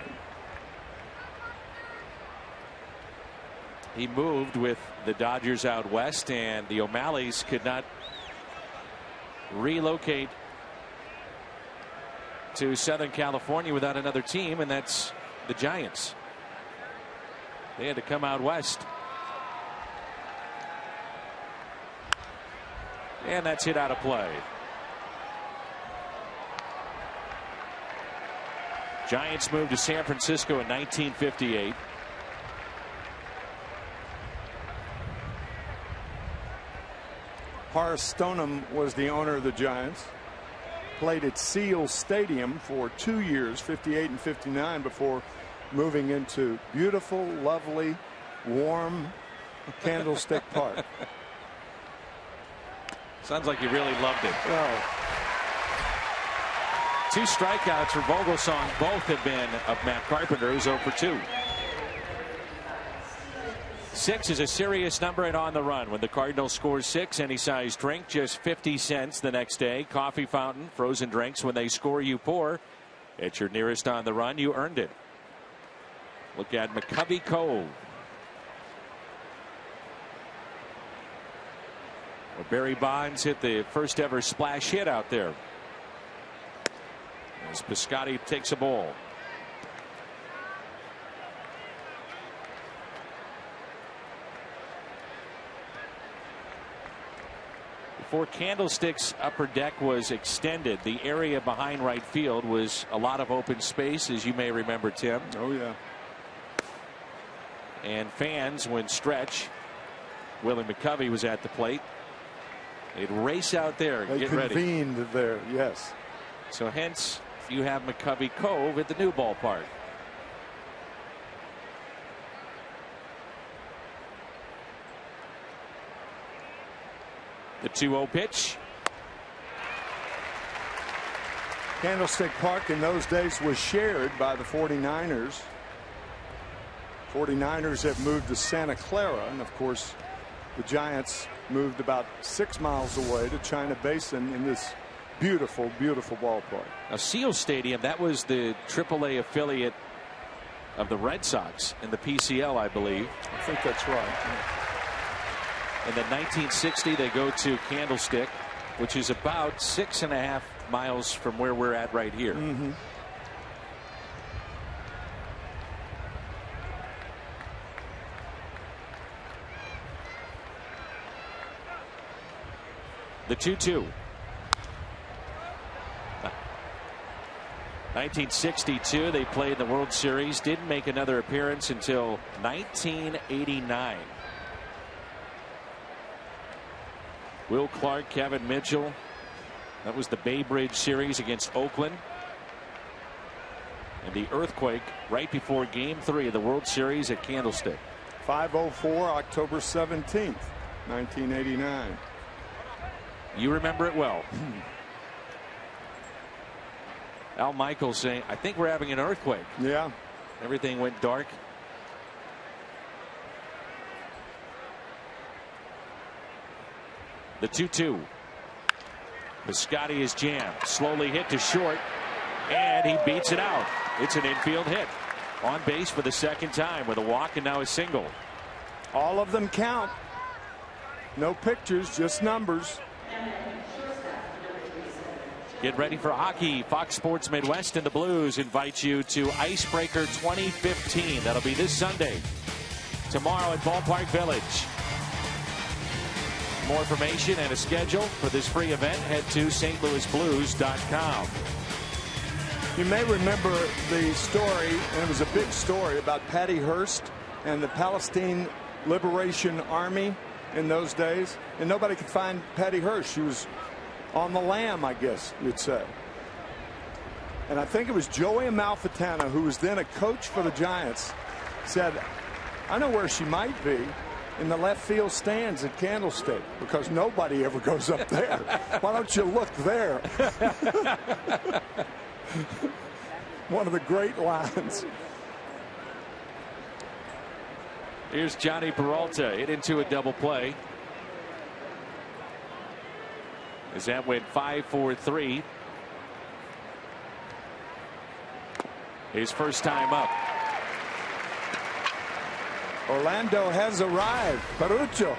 He moved with the Dodgers out west, and the O'Malleys could not relocate to Southern California without another team, and that's the Giants. They had to come out west. And that's hit out of play. Giants moved to San Francisco in 1958. Horace Stoneham was the owner of the Giants. Played at Seal Stadium for 2 years, 58 and 59, before moving into beautiful, lovely, warm Candlestick Park. Sounds like you really loved it. Oh. 2 strikeouts for Vogelsong. Both have been of Matt Carpenter, who's 0 for 2. 6 is a serious number and on the run. When the Cardinals score 6, any size drink, just 50 cents the next day. Coffee fountain, frozen drinks. When they score, you pour. At your nearest on the run, you earned it. Look at McCovey Cove. Well, Barry Bonds hit the first ever splash hit out there. As Piscotty takes a ball. Before Candlestick's upper deck was extended, the area behind right field was a lot of open space, as you may remember, Tim. Oh, yeah. And fans, when Stretch, Willie McCovey, was at the plate, they'd race out there and get ready. They convened there, yes. So hence, you have McCovey Cove at the new ballpark. The 2-0 pitch. Candlestick Park in those days was shared by the 49ers. 49ers have moved to Santa Clara, and of course the Giants moved about 6 miles away to China Basin in this beautiful, beautiful ballpark. Now, Seal Stadium, that was the AAA affiliate of the Red Sox in the PCL, I believe. I think that's right. And then 1960 they go to Candlestick, which is about 6.5 miles from where we're at right here. The 2-2. 1962, they played the World Series. Didn't make another appearance until 1989. Will Clark, Kevin Mitchell. That was the Bay Bridge series against Oakland. And the earthquake right before Game 3 of the World Series at Candlestick. 5:04, October 17th, 1989. You remember it well. Al Michaels saying, I think we're having an earthquake. Yeah. Everything went dark. The 2-2. Piscotty is jammed. Slowly hit to short. And he beats it out. It's an infield hit. On base for the second time with a walk and now a single. All of them count. No pictures, just numbers. Get ready for hockey. Fox Sports Midwest and the Blues invite you to Icebreaker 2015. That'll be this Sunday. Tomorrow at Ballpark Village. More information and a schedule for this free event, head to stlouisblues.com. You may remember the story, and it was a big story, about Patty Hearst and the Palestine Liberation Army in those days. And nobody could find Patty Hearst. She was on the lam, I guess you'd say. And I think it was Joey Amalfitano, who was then a coach for the Giants, said, I know where she might be, in the left field stands at Candlestick, because nobody ever goes up there. Why don't you look there? One of the great lines. Here's Johnny Peralta hit into a double play. As that went 5-4-3. His first time up. Orlando has arrived. Parucho.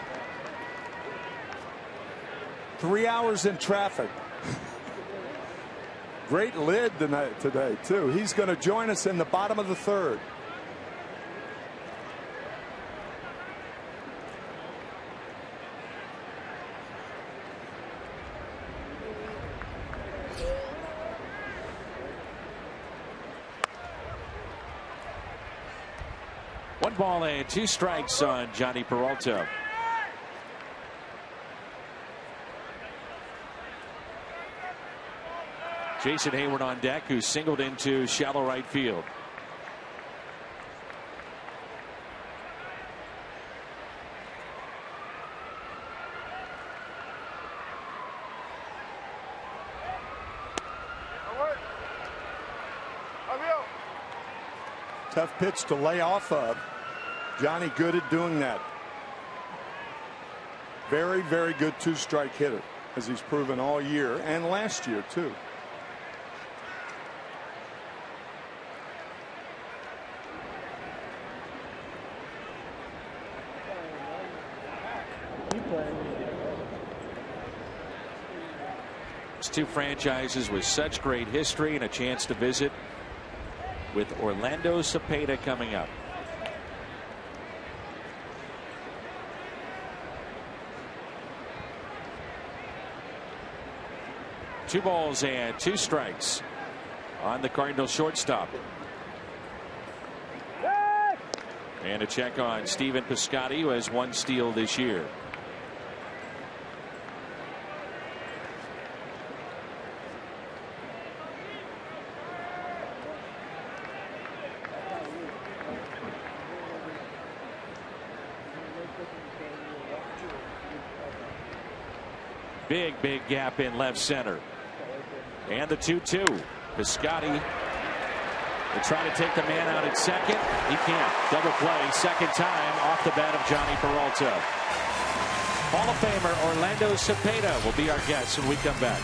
3 hours in traffic. Great lid today, too. He's going to join us in the bottom of the third. One ball and 2 strikes on Johnny Peralta. Jason Hayward on deck, who singled into shallow right field. Tough pitch to lay off of. Johnny good at doing that. Very, very good 2-strike hitter, as he's proven all year and last year, too. It's 2 franchises with such great history and a chance to visit, with Orlando Cepeda coming up. Two balls and 2 strikes on the Cardinals shortstop. And a check on Stephen Piscotty, who has 1 steal this year. Big gap in left center. And the 2-2. Piscotty will try to take the man out at second. He can't. Double play, second time off the bat of Johnny Peralta. Hall of Famer Orlando Cepeda will be our guest when we come back.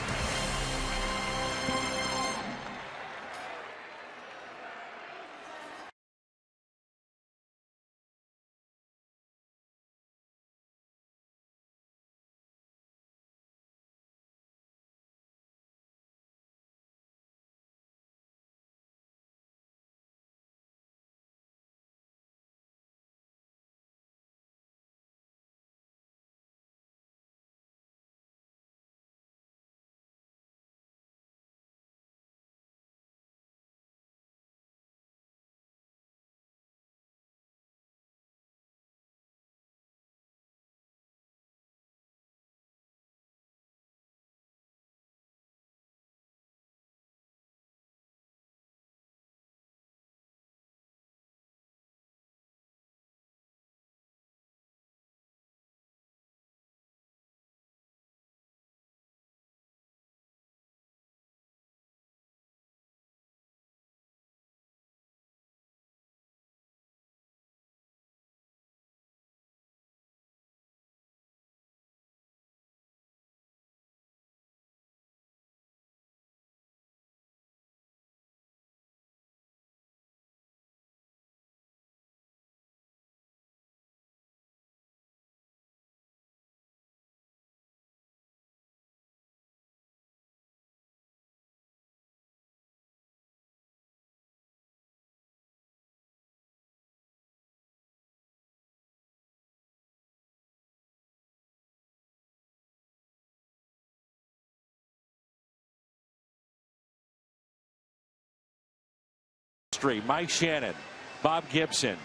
Mike Shannon, Bob Gibson,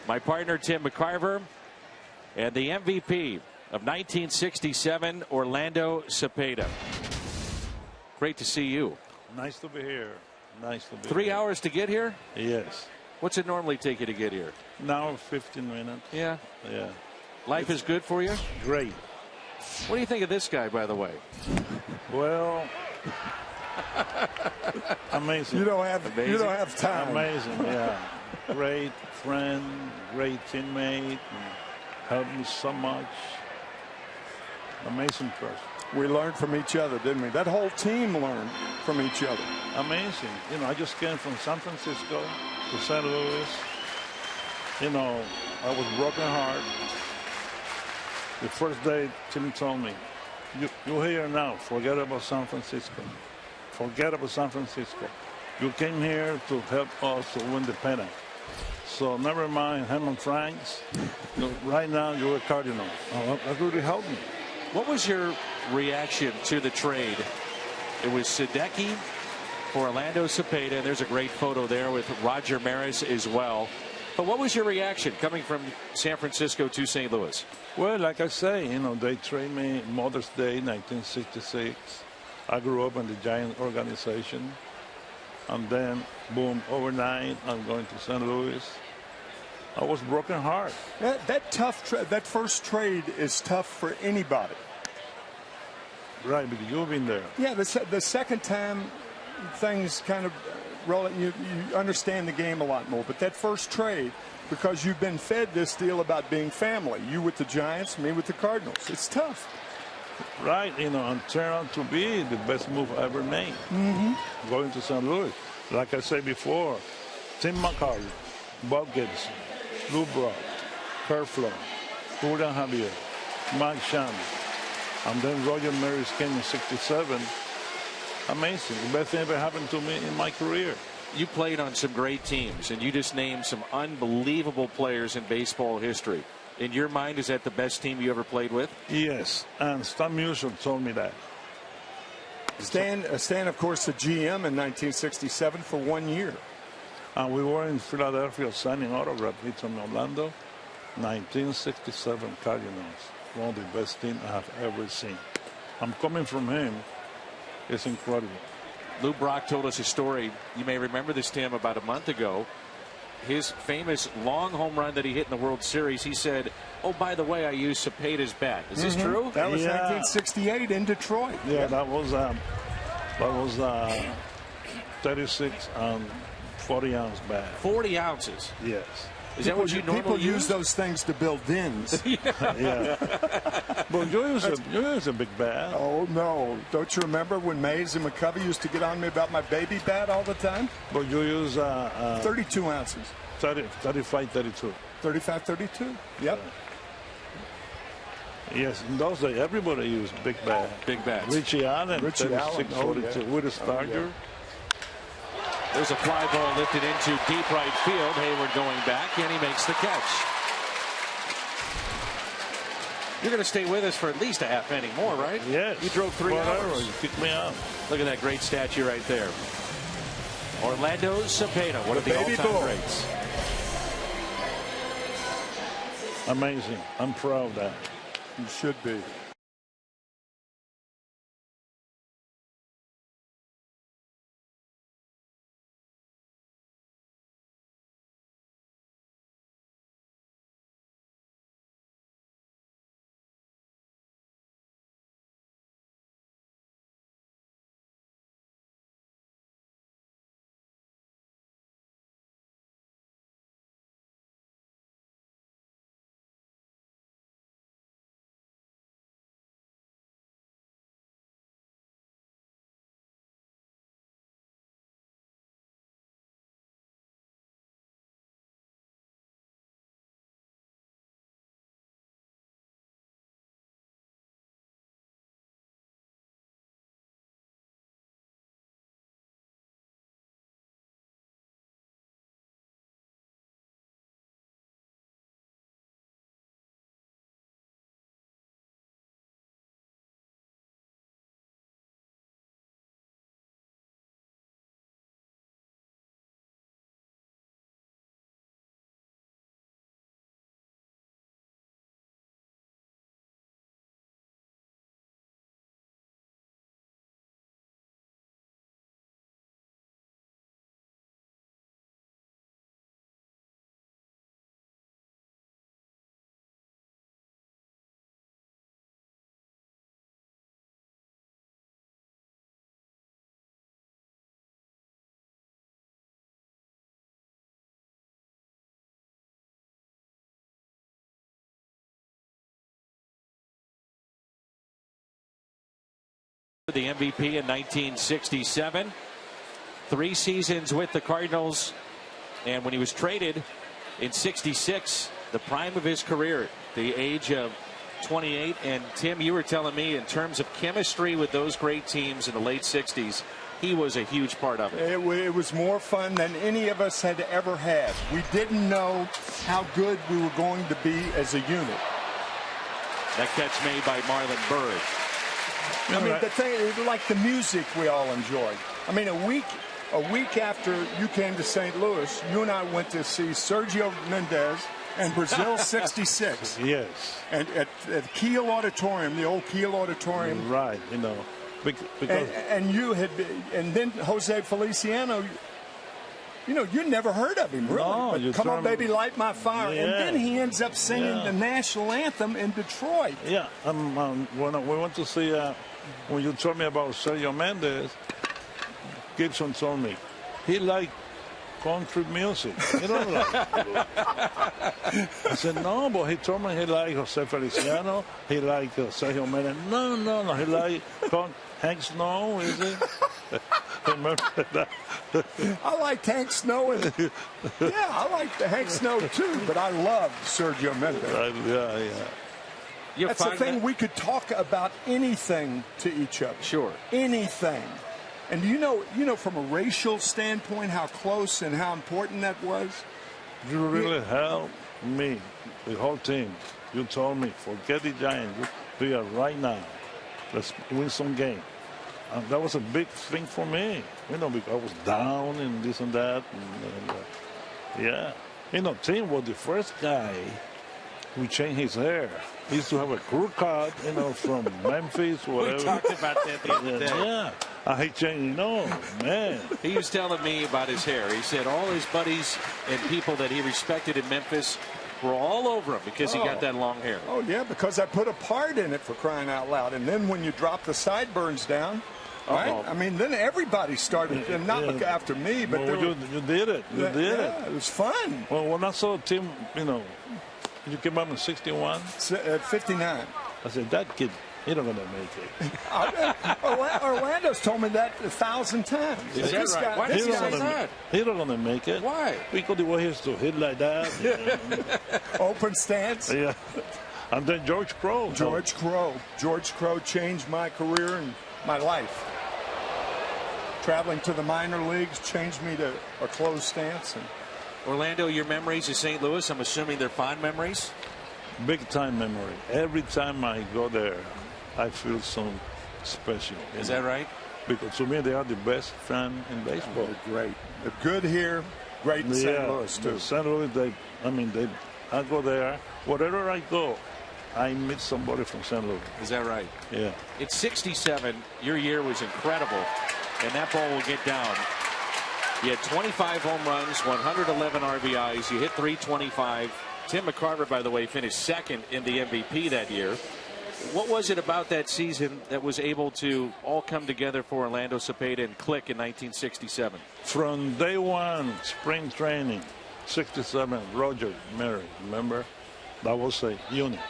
my partner Tim McCarver, and the MVP of 1967, Orlando Cepeda. Great to see you. Nice to be here. Nice to be 3 here. hours to get here? Yes. What's it normally take you to get here? An hour, 15 minutes. Yeah. Yeah. Life is good for you? Great. What do you think of this guy, by the way? Well, amazing. You don't have time. Amazing, yeah. Great friend, great teammate, helped me so much. Amazing person. We learned from each other, didn't we? That whole team learned from each other. Amazing. You know, I just came from San Francisco to St. Louis. You know, I was broken heart. The first day, Tim told me, you're here now. Forget about San Francisco. Forget about San Francisco. You came here to help us to win the pennant. So never mind Herman Franks. Right now, you're a Cardinal. Oh, that really helped me. What was your reaction to the trade? It was Sadecki for Orlando Cepeda, and there's a great photo there with Roger Maris as well. But what was your reaction coming from San Francisco to St. Louis? Well, like I say, you know, they traded me Mother's Day, 1966. I grew up in the Giant organization. And then, boom, overnight, I'm going to St. Louis. I was broken heart. That first trade is tough for anybody. Right, because you've been there. Yeah, the second time things kind of roll. You understand the game a lot more. But that first trade, because you've been fed this deal about being family. You with the Giants, me with the Cardinals. It's tough. Right, you know, and turned out to be the best move I ever made. Going to St. Louis. Like I said before, Tim McCarver, Bob Gibson, Lou Brock, Kurt Flo, Julian Javier, Mike Shannon, and then Roger Maris came in '67. Amazing. The best thing ever happened to me in my career. You played on some great teams, and you just named some unbelievable players in baseball history. In your mind, is that the best team you ever played with? Yes, and Stan Musial told me that. Stan, of course, the GM in 1967 for 1 year. And we were in Philadelphia signing autograph hits on Orlando. 1967 Cardinals. One of the best teams I have ever seen. I'm coming from him. It's incredible. Lou Brock told us a story. You may remember this, Tim, about a month ago. His famous long home run that he hit in the World Series, he said, oh, by the way, I used Cepeda's bat. Is this true? That was 1968 in Detroit. Yeah, that was 36 and 40 ounce bat. 40 ounces. Yes. Is that what you normally People use those things to build dens. Yeah. But you use a big bat. Oh, no. Don't you remember when Mays and McCovey used to get on me about my baby bat all the time? But you use 32 ounces. 35, 32. 35, 32. Yep. Yes, in those days, everybody used big bats. Big bats. Richie Allen, 36, 42, with a starter. There's a fly ball lifted into deep right field. Hayward going back, and he makes the catch. You're going to stay with us for at least a half inning more, right? Yes. You drove 3 hours. You picked me up. Look at that great statue right there. Orlando Cepeda, one of the all-time greats. Amazing. I'm proud of that. You should be. The MVP in 1967. 3 seasons with the Cardinals. And when he was traded in 66, the prime of his career, the age of 28. And Tim, you were telling me in terms of chemistry with those great teams in the late 60s, he was a huge part of it. It was more fun than any of us had ever had. We didn't know how good we were going to be as a unit. That catch made by Marlon Bird. I mean, the thing, like the music we all enjoyed. I mean, a week after you came to St. Louis, you and I went to see Sergio Mendes and Brazil '66. Yes. And at Kiel Auditorium, the old Kiel Auditorium. Right, you know. Because and you had been, and then Jose Feliciano, you know, you never heard of him, really. No, Come on, baby, light my fire. Yeah. And then he ends up singing the national anthem in Detroit. Yeah, when we went to see, when you told me about Sergio Mendes, Gibson told me he liked country music. You know, I said, no, but he told me he liked Jose Feliciano, he liked Sergio Mendes. No, he liked Hank Snow, is it? Remember that? I liked Hank Snow, and yeah, I liked Hank Snow too, but I loved Sergio Mendes. Yeah. That's the thing, we could talk about anything to each other. Sure. Anything. And you know from a racial standpoint how close and how important that was? You really helped me, the whole team. You told me, forget the Giants. We are right now. Let's win some game. And that was a big thing for me. You know, because I was down and this and that. Yeah. You know, Tim was the first guy who changed his hair. He used to have a crew cut, you know, from Memphis, whatever. We talked about that the other day. Yeah. And he changed, no, man. He was telling me about his hair. He said all his buddies and people that he respected in Memphis were all over him because he got that long hair. Oh, yeah, because I put a part in it, for crying out loud. And then when you drop the sideburns down, right? I mean, then everybody started, and not look after me, but you did it. You did it. It was fun. Well, when I saw Tim, you know, you came up in 61? 59. I said, that kid, he's not going to make it. Orlando's told me that 1,000 times. Is that right? Why did he say that? He's not going to make it. Why? Because the way he used to hit like that. Open stance. Yeah. And then George Crowe. George Crowe changed my career and my life. Traveling to the minor leagues changed me to a closed stance. And Orlando, your memories of St. Louis, I'm assuming they're fond memories? Big time memory. Every time I go there, I feel so special. Is that right? Because to me, they are the best fan in baseball. They're great. They're good here, great in St. Louis, too. St. Louis, I go there. Wherever I go, I meet somebody from St. Louis. Is that right? Yeah. It's 67. Your year was incredible, and that ball will get down. You had 25 home runs, 111 RBIs. You hit 325. Tim McCarver, by the way, finished second in the MVP that year. What was it about that season that was able to all come together for Orlando Cepeda and click in 1967? From day one, spring training, 67, Roger Mary, remember? That was a unit.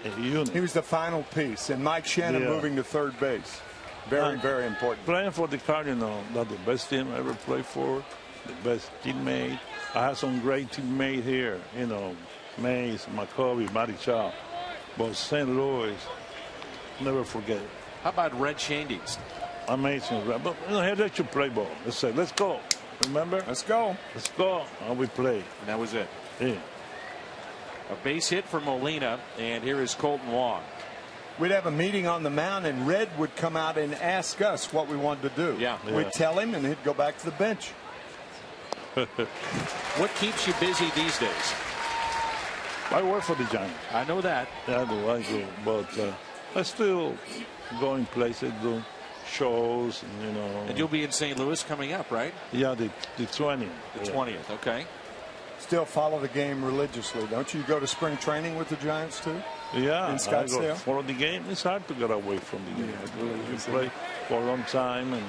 A unit. He was the final piece, and Mike Shannon moving to third base. Very important. Playing for the Cardinals, that's the best team I ever played for, the best teammate. I had some great teammates here, you know, Mays, McCovey, Matty Shaw. But St. Louis, never forget it. How about Red Shandies? Amazing. But you know, he let you play ball. Let's say, let's go. Remember? Let's go. Let's go. And we play. And that was it. Yeah. A base hit for Molina, and here is Colton Wong. We'd have a meeting on the mound, and Red would come out and ask us what we wanted to do. Yeah. We'd tell him, and he'd go back to the bench. What keeps you busy these days? I work for the Giants. I know that. Yeah, I do. But I still go in places, do shows, and, you know. And you'll be in St. Louis coming up, right? Yeah, the 20th. The 20th, okay. Still follow the game religiously, don't you? Go to spring training with the Giants, too? Yeah, in Scottsdale. I go follow the game. It's hard to get away from the game. You play for a long time, and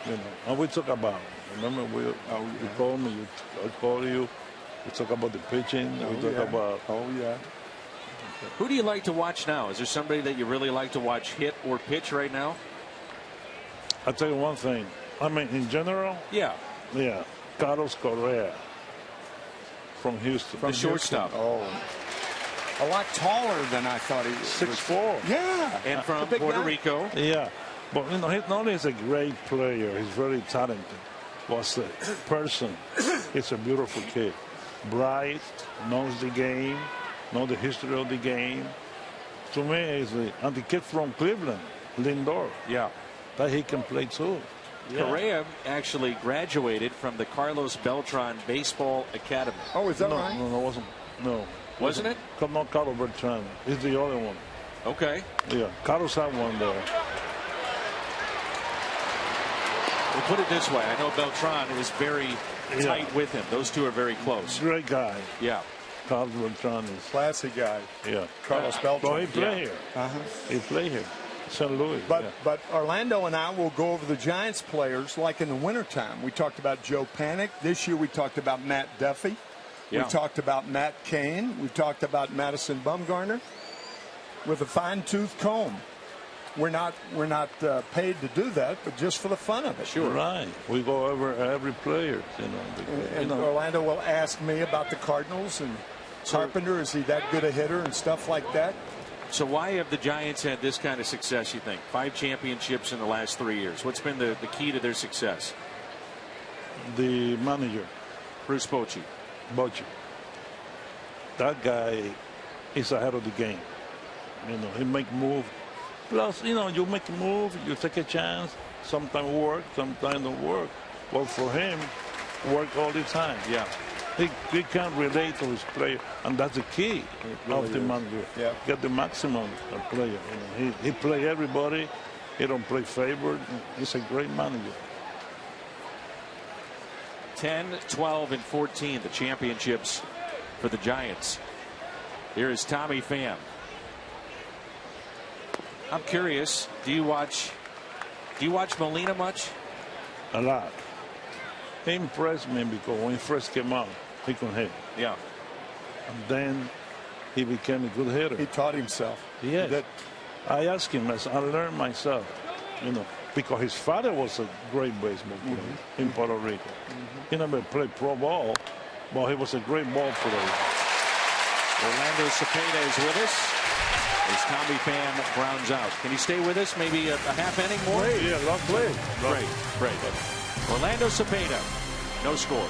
you know. And we talk about it. Remember, you called me. I called you. We talk about the pitching. We talk about Who do you like to watch now? Is there somebody that you really like to watch hit or pitch right now? I'll tell you one thing. I mean, in general, Yeah. Carlos Correa from Houston. The shortstop. Oh, a lot taller than I thought he was. 6'4". Yeah. And from The big Puerto guy. Rico. Yeah, but you know, he not only is a great player, he's very talented. But as a person, he's a beautiful kid. Bright, knows the game, knows the history of the game. To me, and the kid from Cleveland, Lindor. Yeah. That he can play too. Yeah. Correa actually graduated from the Carlos Beltran Baseball Academy. Oh, is that No, right? no, wasn't. No. Wasn't it? Not Carlos Beltran. He's the other one. Okay. Yeah, Carlos had one there. We'll put it this way. I know Beltran is very tight with him. Those two are very close. Great guy. Yeah. Carlos Beltran is. Classy guy. Yeah. Carlos Beltran. Well, he played here. He played here. St. Louis. But Orlando and I will go over the Giants players like in the wintertime. We talked about Joe Panik. This year we talked about Matt Duffy. Yeah. We talked about Matt Cain. We talked about Madison Bumgarner with a fine-tooth comb. We're not paid to do that, but just for the fun of it. Sure. Right. We go over every player. And Orlando will ask me about the Cardinals and Carpenter. Is he that good a hitter and stuff like that? So why have the Giants had this kind of success, you think? 5 championships in the last 3 years. What's been the key to their success? The manager, Bruce Bochy. That guy is ahead of the game. You know, he make move. Plus, you know, you make a move, you take a chance. Sometimes work, sometimes don't work. But for him, work all the time. Yeah. He can relate to his player, and that's the key of the manager. Yeah. Get the maximum of player. You know, he play everybody. He don't play favored. He's a great manager. 10, 12, and 14, the championships for the Giants. Here is Tommy Pham. I'm curious, do you watch Molina much? A lot. He impressed me because when he first came out, he could hit. Yeah. And then he became a good hitter. He taught himself. Yes. That, I asked him, I learned myself, you know, because his father was a great baseball player in Puerto Rico. He never played pro ball, but he was a great ball player. Orlando Cepeda is with us as Tommy Pham grounds out. Can he stay with us maybe a half inning more? Yeah, long play. Great. Orlando Cepeda, no score.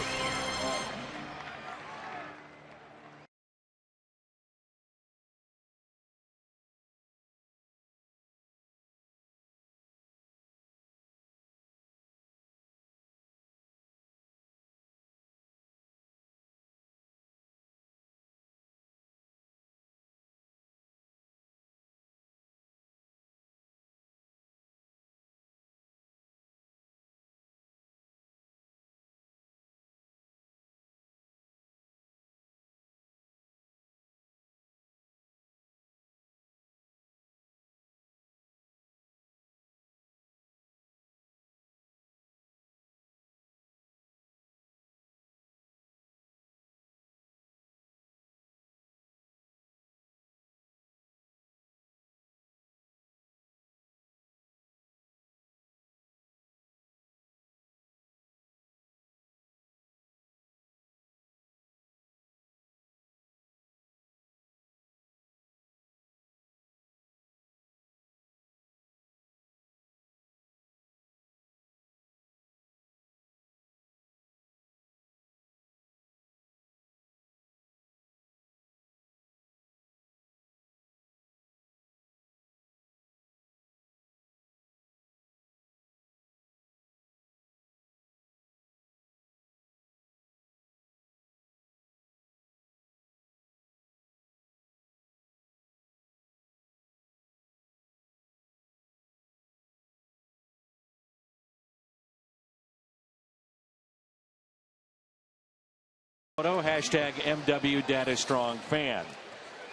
Hashtag MW Data Strong Fan.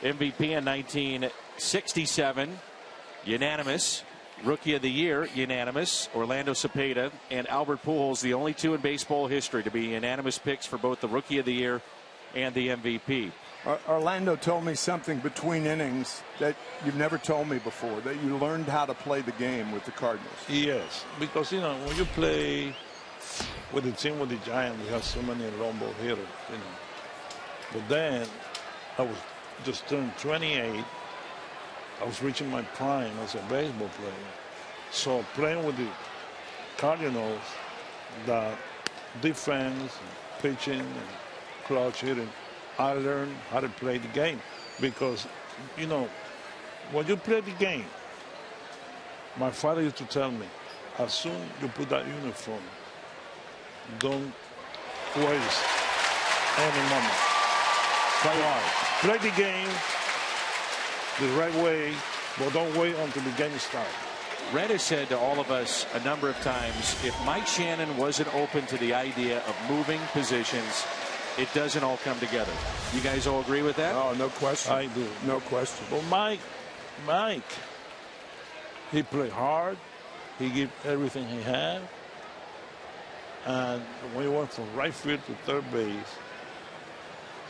MVP in 1967, unanimous. Rookie of the Year, unanimous. Orlando Cepeda and Albert Pujols, the only two in baseball history to be unanimous picks for both the Rookie of the Year and the MVP. Orlando told me something between innings that you've never told me before, that you learned how to play the game with the Cardinals. Yes, because, you know, when you play with the team with the Giants, we have so many long ball hitters, you know. But then I was just turned 28. I was reaching my prime as a baseball player. So playing with the Cardinals, the defense, pitching, and clutch hitting, I learned how to play the game. Because, you know, when you play the game, my father used to tell me, as soon as you put that uniform, don't waste any moment. Play hard. Play the game the right way, but don't wait until the game starts. Red has said to all of us a number of times, if Mike Shannon wasn't open to the idea of moving positions, it doesn't all come together. You guys all agree with that? Oh, no question. I do. No question. But Mike, he played hard. He gave everything he had. And when he went from right field to third base,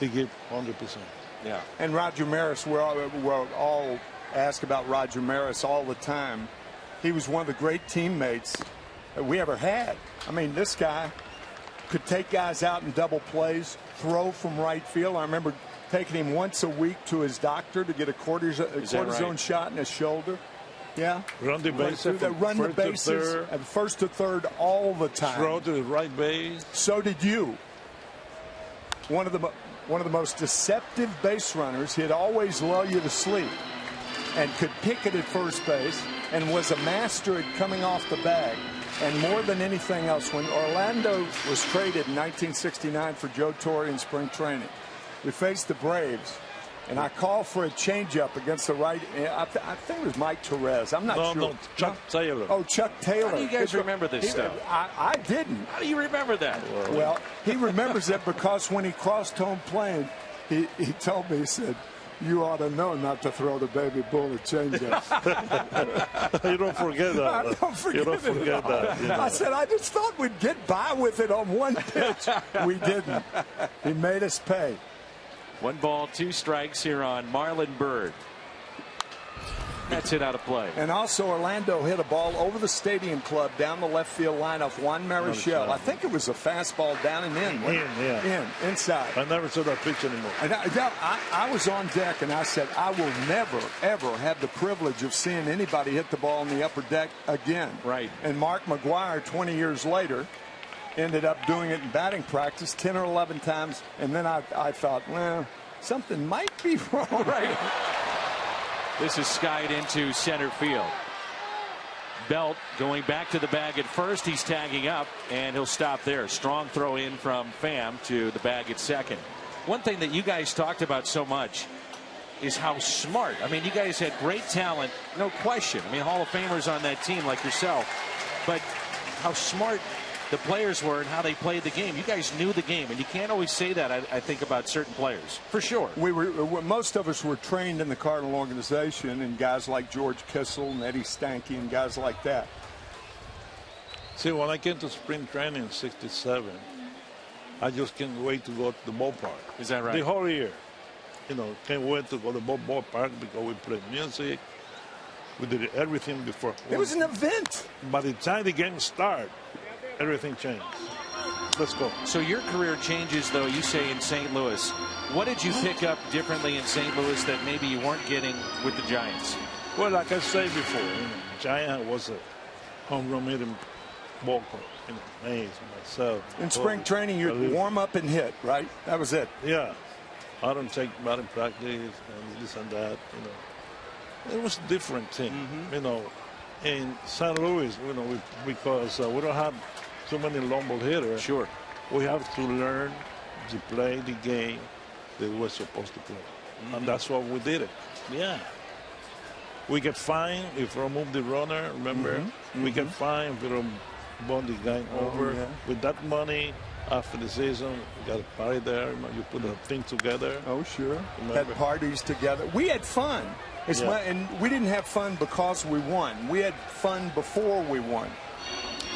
he gave 100%. Yeah. And Roger Maris, we're all ask about Roger Maris all the time. He was one of the great teammates that we ever had. I mean, this guy could take guys out in double plays, throw from right field. I remember taking him once a week to his doctor to get a cortisone shot in his shoulder. Yeah. Run the bases. Run the bases at first to third all the time. Throw to the right base. So did you. One of the most deceptive base runners. He'd always lull you to sleep and could pick it at first base and was a master at coming off the bag. And more than anything else, when Orlando was traded in 1969 for Joe Torre in spring training, we faced the Braves, and I called for a changeup against the right. I think it was Mike Torres. I'm not sure. No, Chuck Taylor. Oh, Chuck Taylor. How do you guys remember this stuff? I didn't. How do you remember that? Well, he remembers it because when he crossed home plane, he told me, he said, "You ought to know not to throw the baby bull at changeups." You don't forget that. I don't forget, you don't forget that. You know. I said, I just thought we'd get by with it on one pitch. We didn't. He made us pay. 1 ball, 2 strikes here on Marlon Byrd. That's it out of play. And also Orlando hit a ball over the Stadium Club down the left field line of Juan Marichal. I think it was a fastball down and in. Inside. I never saw that pitch anymore. And I was on deck and I said, I will never, ever have the privilege of seeing anybody hit the ball on the upper deck again. Right. And Mark McGwire, 20 years later, ended up doing it in batting practice 10 or 11 times. And then I thought, well, something might be wrong. Right. This is skied into center field. Belt going back to the bag at first. He's tagging up, and he'll stop there. Strong throw in from Pham to the bag at second. One thing that you guys talked about so much is how smart. I mean, you guys had great talent, no question. I mean, Hall of Famers on that team like yourself. But how smart the players were and how they played the game. You guys knew the game, and you can't always say that, I think, about certain players, for sure. Most of us were trained in the Cardinal organization, and guys like George Kissel and Eddie Stanky and guys like that. See, when I came to spring training in '67, I just can't wait to go to the ballpark. Is that right? The whole year. You know, can't wait to go to the ballpark because we played music. We did everything before. It was an event. By the time the game started, everything changed. Let's go. So your career changes, though, you say, in St. Louis. What did you pick up differently in St. Louis that maybe you weren't getting with the Giants? Well, like I said before, Giant was a home run hitting ball club. Mays, myself. In spring training, you warm up and hit, right? That was it. Yeah. I don't take batting practice and this and that, you know. It was a different thing, you know. In St. Louis, you know, because we don't have so many long ball hitters. Sure. We have to learn to play the game that we're supposed to play. And that's what we did it. Yeah. We get fined if we remove the runner, remember? We get fined if we don't bond the guy over. Yeah. With that money, after the season, we got a party there. You put a thing together. Oh, sure. Remember? Had parties together. We had fun. And we didn't have fun because we won. We had fun before we won.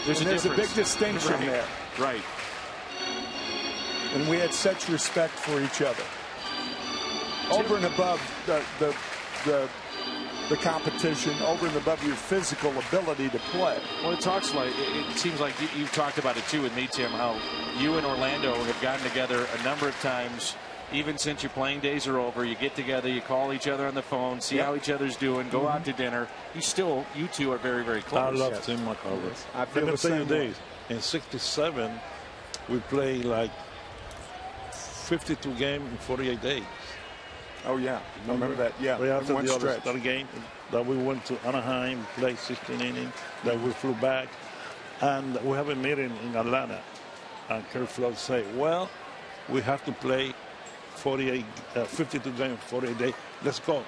There's a big distinction there. Right. And we had such respect for each other. over and above the competition, over and above your physical ability to play. Well, it seems like you've talked about it too with me, Tim, how you and Orlando have gotten together a number of times. Even since your playing days are over, you get together, you call each other on the phone, see how each other's doing, go out to dinner. You two are very, very close. I love Tim McCullough. I feel the same way. In '67, we played like 52 games in 48 days. Oh, yeah. I remember that. Yeah. Right after one the stretch. other game that we went to Anaheim, played 16 innings, that we flew back. And we have a meeting in Atlanta. And Kurt Flood said, well, we have to play 52 games, 48 days. Let's go.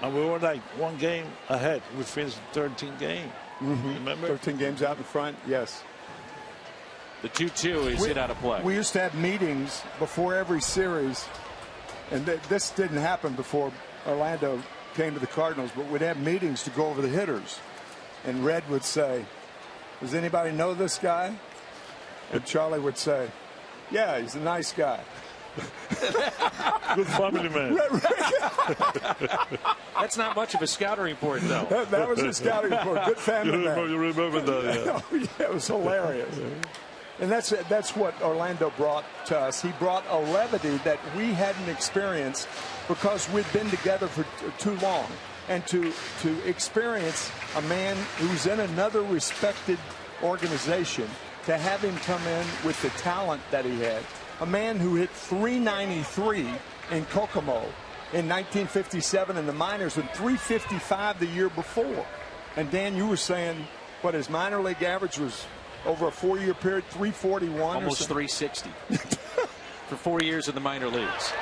And we were like one game ahead. We finished 13 games. Remember? 13 games out in front, yes. The 2-2 is hit out of play. We used to have meetings before every series, and this didn't happen before Orlando came to the Cardinals, but we'd have meetings to go over the hitters. And Red would say, does anybody know this guy? And Charlie would say, yeah, he's a nice guy. Good family man. That's not much of a scouting report, though. That was a scouting report. Good family man. You remember that, yeah. Oh, yeah, it was hilarious. And that's what Orlando brought to us. He brought a levity that we hadn't experienced because we'd been together for too long. And to experience a man who's in another respected organization, to have him come in with the talent that he had, a man who hit .393 in Kokomo in 1957 in the minors and .355 the year before. And Dan, you were saying what his minor league average was over a 4-year period, .341, almost .360 for 4 years in the minor leagues.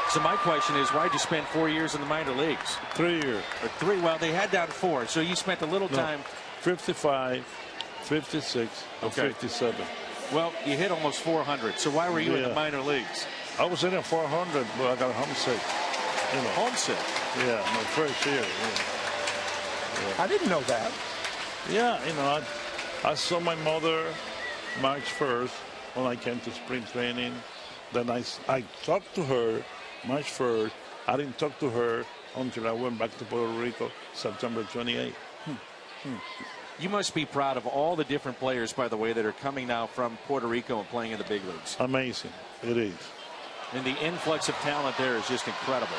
So my question is, why'd you spend 4 years in the minor leagues? 3 years. Or 3? Well, they had down 4, so you spent a little time. 55, 56, and 57. Well, you hit almost 400. So why were you in the minor leagues? I was in at 400, but I got homesick. Homesick? Yeah, my first year. I didn't know that. Yeah, I saw my mother March 1st when I came to spring training. Then I talked to her March 1st. I didn't talk to her until I went back to Puerto Rico September 28th. You must be proud of all the different players, by the way, that are coming now from Puerto Rico and playing in the big leagues. Amazing. It is. And the influx of talent there is just incredible.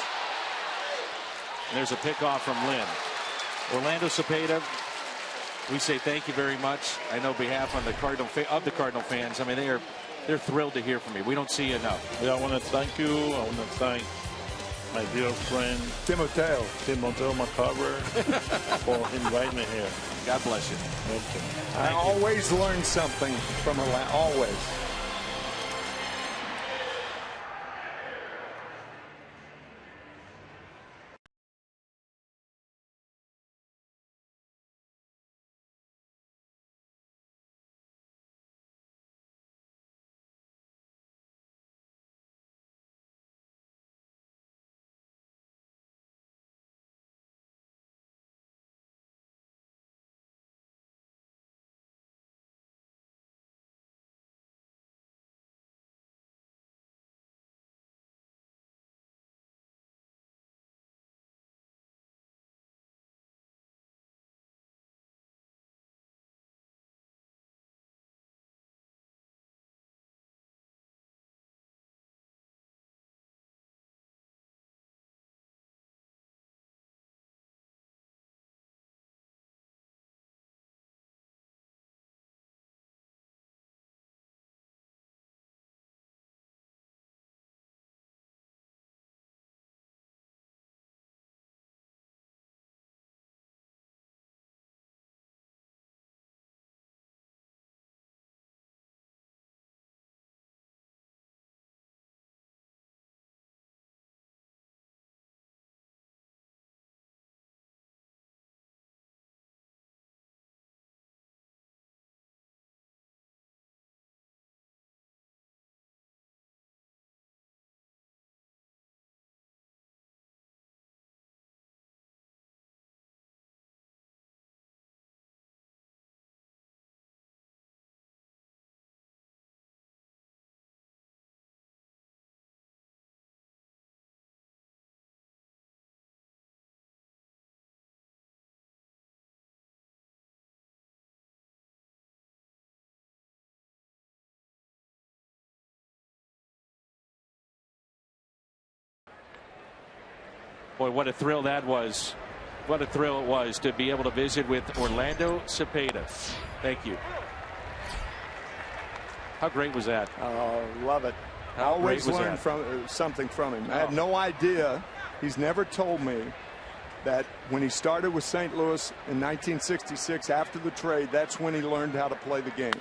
And there's a pickoff from Lynn. Orlando Cepeda, we say thank you very much. I know behalf on the Cardinal fans. I mean, they're thrilled to hear from you. We don't see you enough. Yeah, I want to thank you. I want to thank my dear friend Timoteo McCarver for inviting me here. God bless you. Okay. I always learn something from Orlando. Always. Boy, what a thrill that was. What a thrill it was to be able to visit with Orlando Cepeda. Thank you. How great was that? Oh, love it. I always learn something from him. I had no idea. He's never told me that when he started with St. Louis in 1966 after the trade, that's when he learned how to play the game.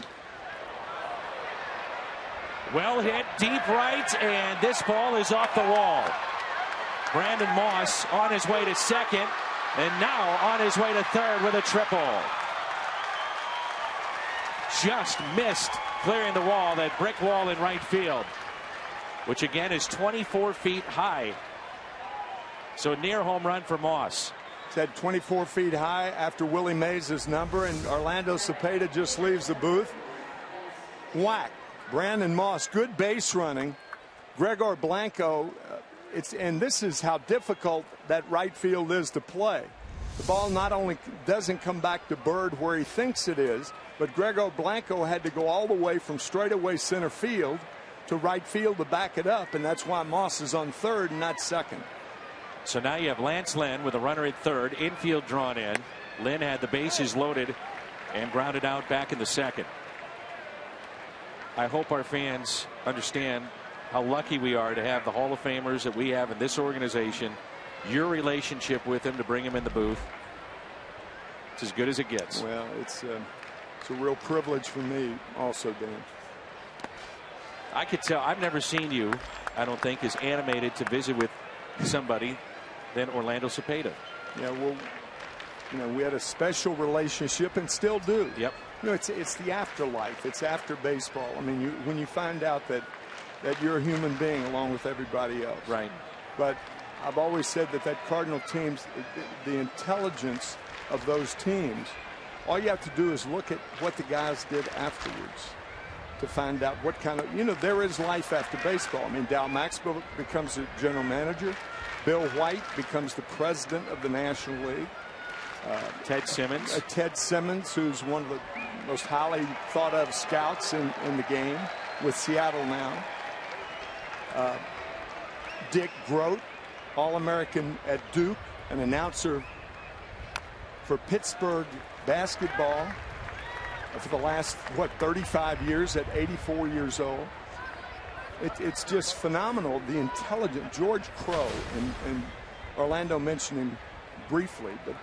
Well hit deep right, and this ball is off the wall. Brandon Moss on his way to second, and now on his way to third with a triple. Just missed clearing the wall, that brick wall in right field, which again is 24 feet high. So near home run for Moss. It's at 24 feet high after Willie Mays' number, and Orlando Cepeda just leaves the booth. Whack. Brandon Moss, good base running. Gregor Blanco, and this is how difficult that right field is to play. The ball not only doesn't come back to Bird where he thinks it is, but Gregor Blanco had to go all the way from straightaway center field to right field to back it up, and that's why Moss is on third and not second. So now you have Lance Lynn with a runner at third, infield drawn in. Lynn had the bases loaded and grounded out back in the second. I hope our fans understand how lucky we are to have the Hall of Famers that we have in this organization. Your relationship with him to bring him in the booth, it's as good as it gets. Well, it's a real privilege for me also, Dan. I could tell. I've never seen you, I don't think, as animated to visit with somebody than Orlando Cepeda. Yeah, well, we had a special relationship and still do. Yep. It's the afterlife. It's after baseball. I mean, when you find out that you're a human being along with everybody else. Right. But I've always said that Cardinal teams, the intelligence of those teams, all you have to do is look at what the guys did afterwards to find out what kind of, there is life after baseball. I mean, Dal Maxwell becomes a general manager. Bill White becomes the president of the National League. Ted Simmons. Ted Simmons, who's one of the most highly thought of scouts in the game with Seattle now. Dick Groat, All-American at Duke, an announcer for Pittsburgh basketball for the last, 35 years at 84 years old. It's just phenomenal, the intelligent George Crow, and Orlando mentioned him briefly, but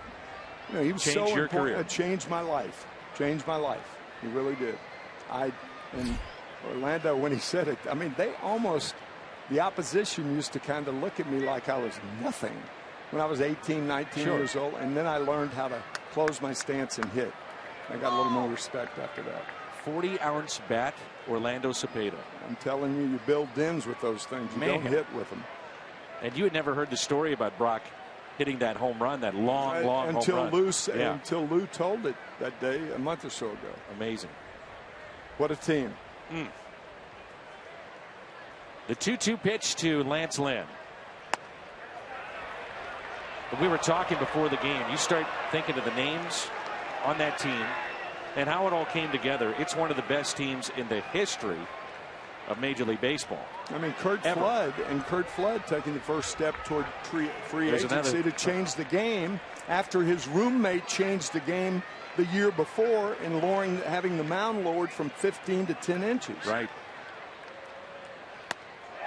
he was so important. It changed my life. Changed my life. He really did. And Orlando, when he said it, I mean, the opposition used to kind of look at me like I was nothing when I was 18, 19 years old, and then I learned how to close my stance and hit. I got a little more respect after that. 40-ounce bat, Orlando Cepeda. I'm telling you, you build dens with those things. You don't hit with them. And you had never heard the story about Brock hitting that home run, that long home run. Until Lou told it that day a month or so ago. Amazing. What a team. The 2-2 pitch to Lance Lynn. We were talking before the game. You start thinking of the names on that team and how it all came together. It's one of the best teams in the history of Major League Baseball. I mean, Curt Flood taking the first step toward free agency to change the game after his roommate changed the game the year before in having the mound lowered from 15 to 10 inches. Right.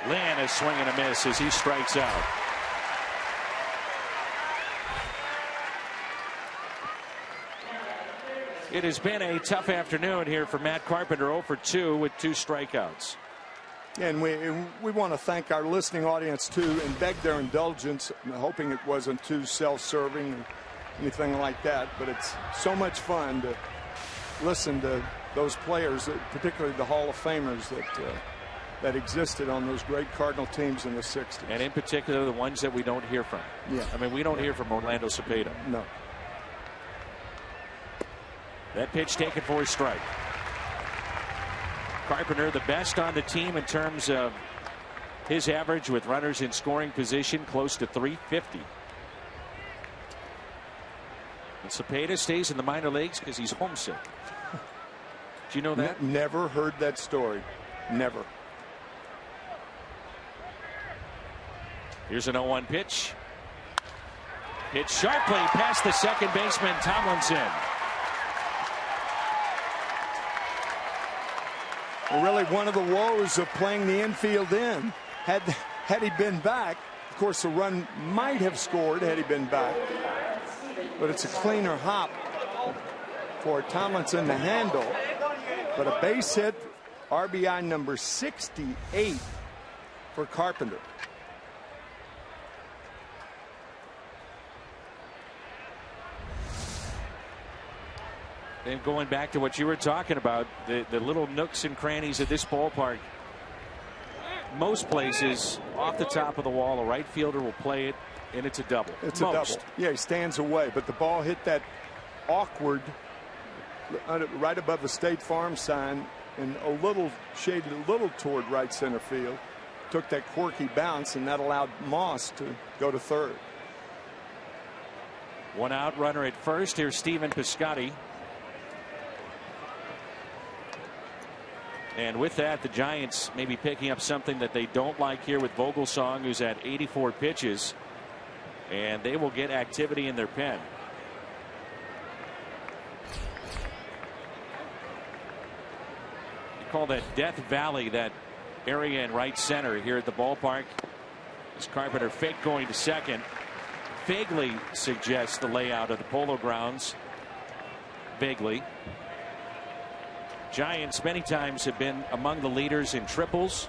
Lynn is swinging a miss as he strikes out. It has been a tough afternoon here for Matt Carpenter, 0 for 2 with 2 strikeouts. And we want to thank our listening audience too and beg their indulgence, hoping it wasn't too self-serving or anything like that. But it's so much fun to listen to those players, particularly the Hall of Famers that existed on those great Cardinal teams in the 60s. And in particular, the ones that we don't hear from. Yeah. I mean, we don't hear from Orlando Cepeda. No. That pitch taken for a strike. Carpenter, the best on the team in terms of his average with runners in scoring position, close to 350. And Cepeda stays in the minor leagues because he's homesick. Do you know that? Never heard that story. Never. Here's an 0-1 pitch. Hit sharply past the second baseman, Tomlinson. Really one of the woes of playing the infield in. Had he been back, of course the run might have scored had he been back. But it's a cleaner hop for Tomlinson to handle. But a base hit, RBI number 68 for Carpenter. And going back to what you were talking about, the little nooks and crannies of this ballpark. Most places, off the top of the wall, a right fielder will play it, and it's a double. It's a double. Yeah, he stands away, but the ball hit that awkward right above the State Farm sign and a little shaded a little toward right center field. Took that quirky bounce, and that allowed Moss to go to third. One out, runner at first. Here's Stephen Piscotty. And with that, the Giants may be picking up something that they don't like here with Vogelsong, who's at 84 pitches. And they will get activity in their pen. You call that Death Valley, that area in right center here at the ballpark. As Carpenter fake going to second. Vaguely suggests the layout of the Polo Grounds. Vaguely. Giants many times have been among the leaders in triples,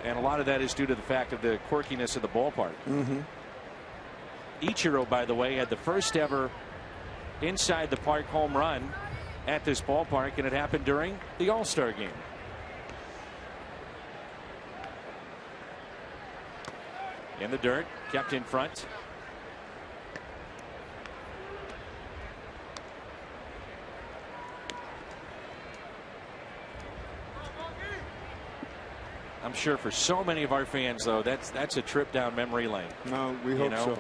and a lot of that is due to the fact of the quirkiness of the ballpark. Ichiro, by the way, had the first ever inside the park home run at this ballpark, and it happened during the All-Star game. In the dirt, kept in front. I'm sure for so many of our fans, though, that's a trip down memory lane. No, we hope so.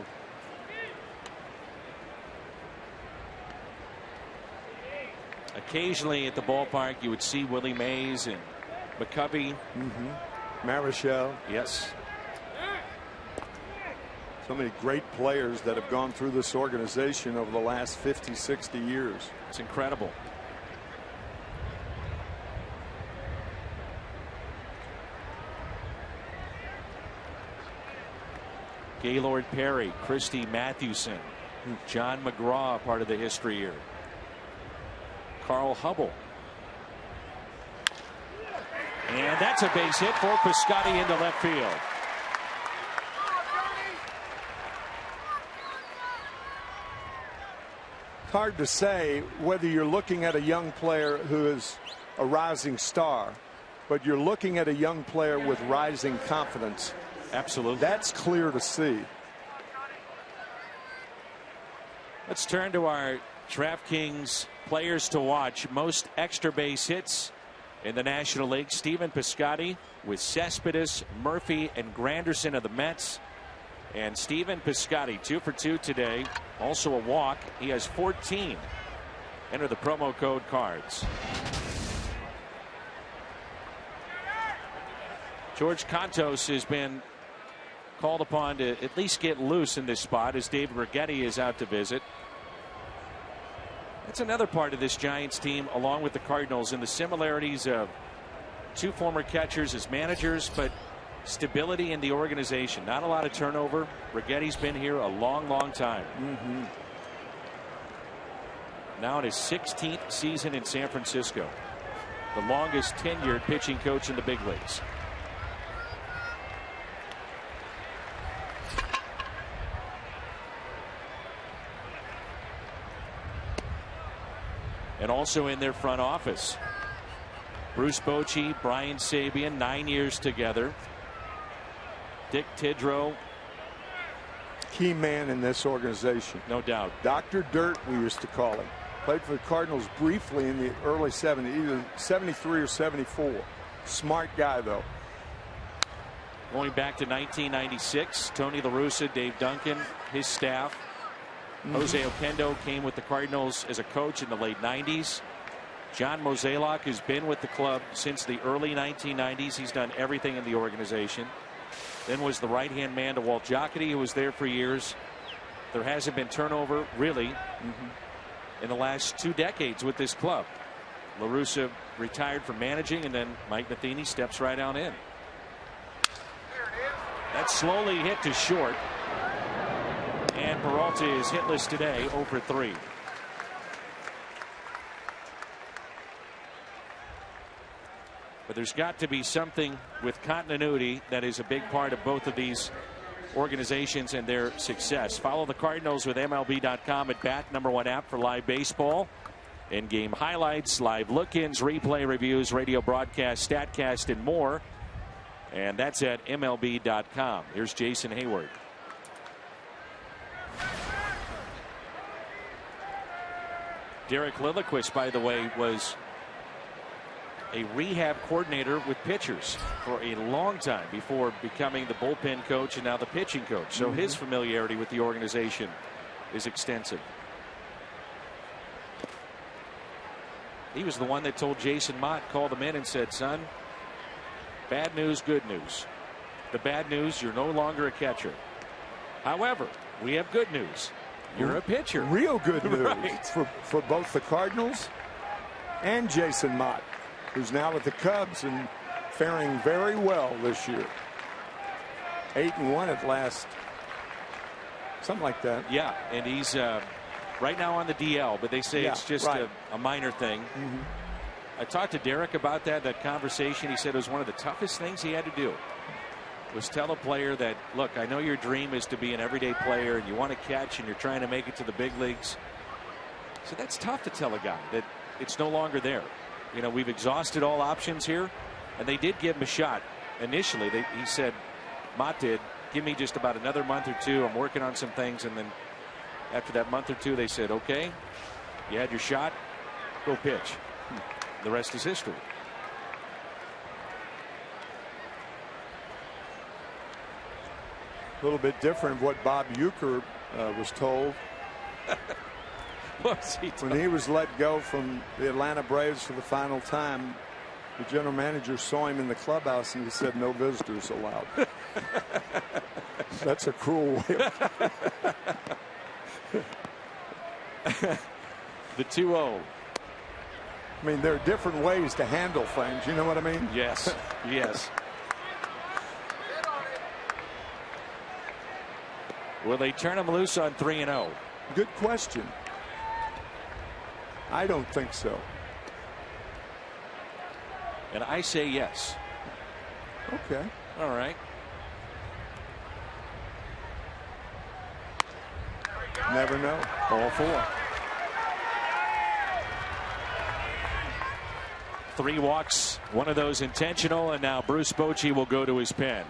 Occasionally at the ballpark, you would see Willie Mays and McCovey. Marichal. Yes. So many great players that have gone through this organization over the last 50, 60 years. It's incredible. Gaylord Perry, Christy Mathewson, John McGraw, part of the history here. Carl Hubble. And that's a base hit for Piscotty into left field. It's hard to say whether you're looking at a young player who is a rising star, but you're looking at a young player with rising confidence. Absolutely. That's clear to see. Let's turn to our DraftKings players to watch. Most extra base hits in the National League. Stephen Piscotty with Cespedes, Murphy, and Granderson of the Mets. And Stephen Piscotty 2 for 2 today. Also a walk. He has 14. Enter the promo code CARDS. George Contos has been called upon to at least get loose in this spot as Dave Righetti is out to visit. That's another part of this Giants team, along with the Cardinals, and the similarities of two former catchers as managers, but stability in the organization. Not a lot of turnover. Righetti's been here a long time. Now in his 16th season in San Francisco. The longest tenured pitching coach in the big leagues. And also in their front office, Bruce Bochy, Brian Sabian, 9 years together. Dick Tidrow. Key man in this organization. No doubt. Dr. Dirt, we used to call him. Played for the Cardinals briefly in the early 70s, either 73 or 74. Smart guy, though. Going back to 1996, Tony La Russa, Dave Duncan, his staff. Jose Oquendo came with the Cardinals as a coach in the late 90s. John Mozeliak has been with the club since the early 1990s. He's done everything in the organization. Then was the right-hand man to Walt Jocketty, who was there for years. There hasn't been turnover really in the last 2 decades with this club. La Russa retired from managing, and then Mike Matheny steps right on in. That's slowly hit to short. And Peralta is hitless today, 0 for 3. But there's got to be something with continuity that is a big part of both of these organizations and their success. Follow the Cardinals with MLB.com at bat, #1 app for live baseball, in-game highlights, live look-ins, replay reviews, radio broadcast, StatCast, and more. And that's at MLB.com. Here's Jason Hayward. Derek Lilliquist, by the way, was a rehab coordinator with pitchers for a long time before becoming the bullpen coach and now the pitching coach. So his familiarity with the organization is extensive. He was the one that told Jason Mott, called him in and said, son, bad news, good news. The bad news, you're no longer a catcher. However, we have good news. You're a pitcher. Real good news right. for both the Cardinals and Jason Mott, who's now with the Cubs and faring very well this year. 8-1 at last. Something like that. Yeah, and he's right now on the DL, but they say it's just a minor thing. I talked to Derek about that conversation. He said it was one of the toughest things he had to do, was tell a player that, look, I know your dream is to be an everyday player and you want to catch and you're trying to make it to the big leagues. So that's tough to tell a guy that it's no longer there. You know, we've exhausted all options here, and they did give him a shot initially. He said, Mott did, give me just about another month or two. I'm working on some things. And then after that month or two, they said, okay, you had your shot, go pitch. The rest is history. A little bit different of what Bob Uecker was told. When he was let go from the Atlanta Braves for the final time, the general manager saw him in the clubhouse and he said, no visitors allowed. That's a cruel way The 2-0. I mean, there are different ways to handle things. You know what I mean? Yes. Yes. Will they turn him loose on 3-0? Good question. I don't think so. And I say yes. Okay. All right. Never know. All 4. 3 walks, one of those intentional, and now Bruce Bochy will go to his pen.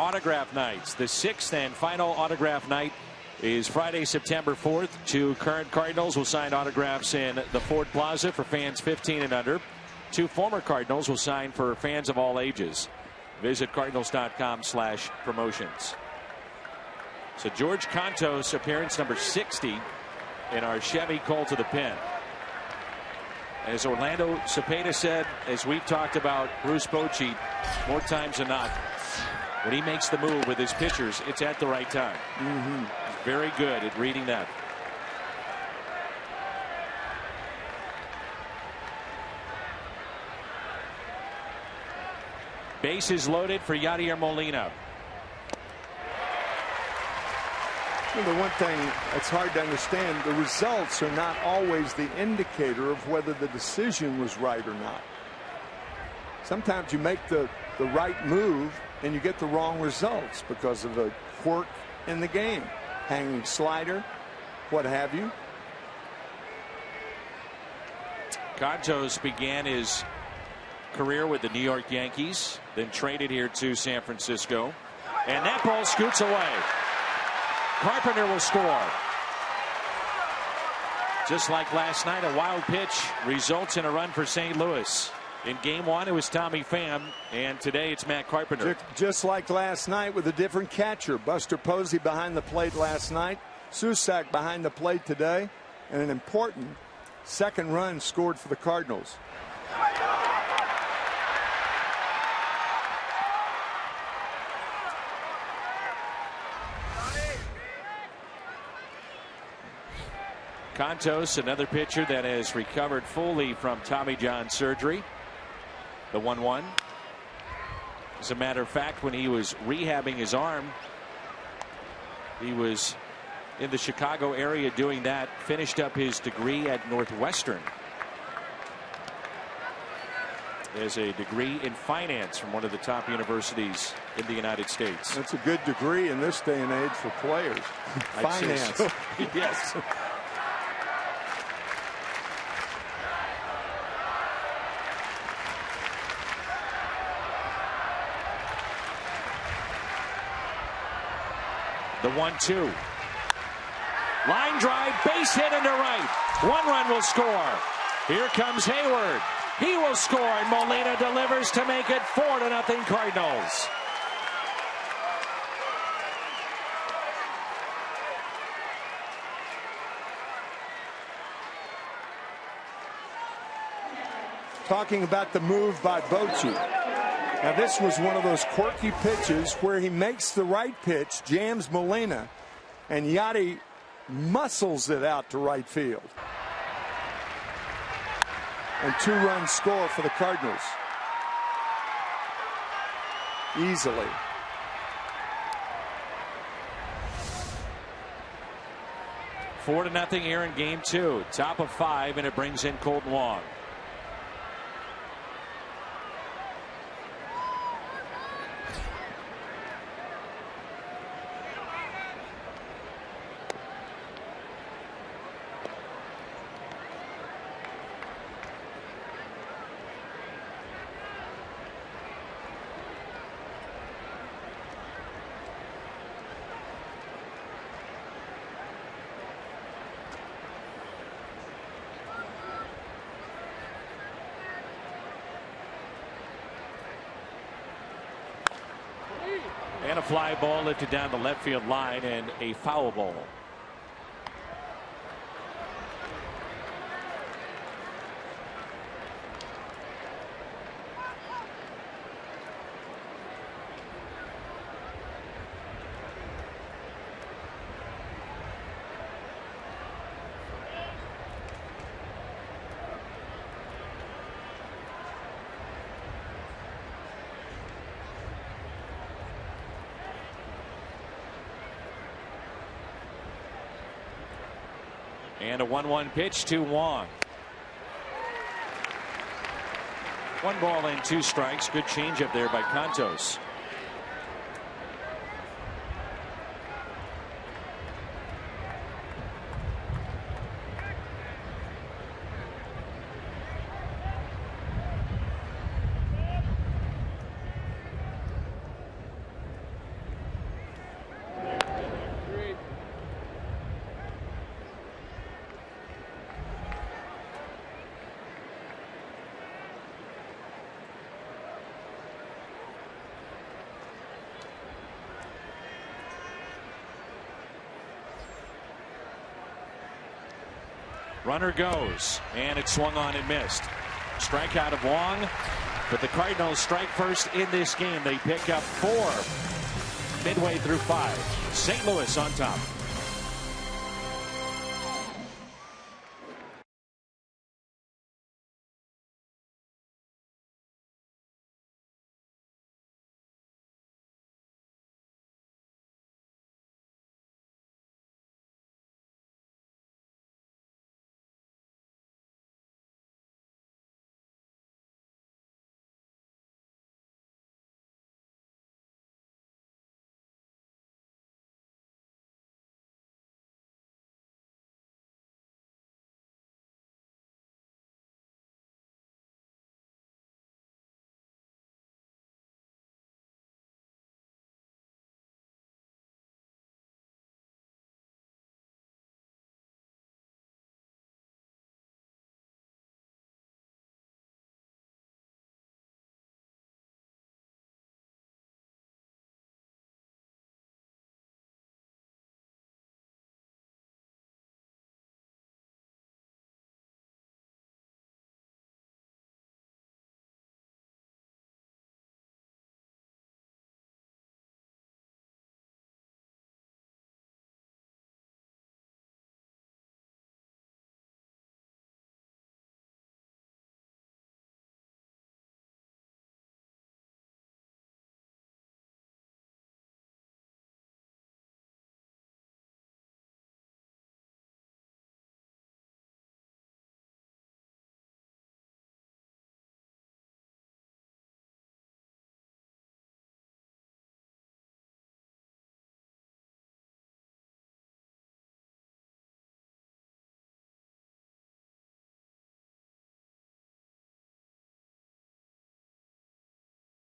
autograph nights. The 6th and final autograph night is Friday, September 4th. 2 current Cardinals will sign autographs in the Ford Plaza for fans 15 and under. 2 former Cardinals will sign for fans of all ages. Visit cardinals.com/promotions. So George Cantos, appearance number 60 in our Chevy Cole to the Pin. As Orlando Cepeda said, as we've talked about Bruce Bochy more times than not, when he makes the move with his pitchers, it's at the right time. He's very good at reading that. Bases loaded for Yadier Molina. Well, the one thing that's hard to understand, the results are not always the indicator of whether the decision was right or not. Sometimes you make the right move and you get the wrong results because of a quirk in the game. Hanging slider, what have you. Cantos began his career with the New York Yankees, then traded here to San Francisco. And that ball scoots away. Carpenter will score. Just like last night, a wild pitch results in a run for St. Louis. In game 1, it was Tommy Pham, and today it's Matt Carpenter. Just like last night with a different catcher. Buster Posey behind the plate last night. Susac behind the plate today. And an important second run scored for the Cardinals. Cantos, another pitcher that has recovered fully from Tommy John surgery. The 1-1. As a matter of fact, when he was rehabbing his arm, he was in the Chicago area doing that. Finished up his degree at Northwestern. There's a degree in finance from one of the top universities in the United States. That's a good degree in this day and age for players. Finance. So. Yes. The 1-2. Line drive, base hit into right. 1 run will score. Here comes Hayward. He will score, and Molina delivers to make it 4-0 Cardinals. Talking about the move by Bochy. Now this was one of those quirky pitches where he makes the right pitch, jams Molina, and Yadi muscles it out to right field. And 2-run score for the Cardinals. Easily. Four to nothing here in game 2. Top of 5, and it brings in Colton Wong. And a fly ball lifted down the left field line, and a foul ball. And a 1-1 pitch to Wong. 1 ball and 2 strikes. Good changeup there by Cantos. Runner goes, and it swung on and missed. Strikeout of Wong, but the Cardinals strike first in this game. They pick up 4 midway through 5. St. Louis on top.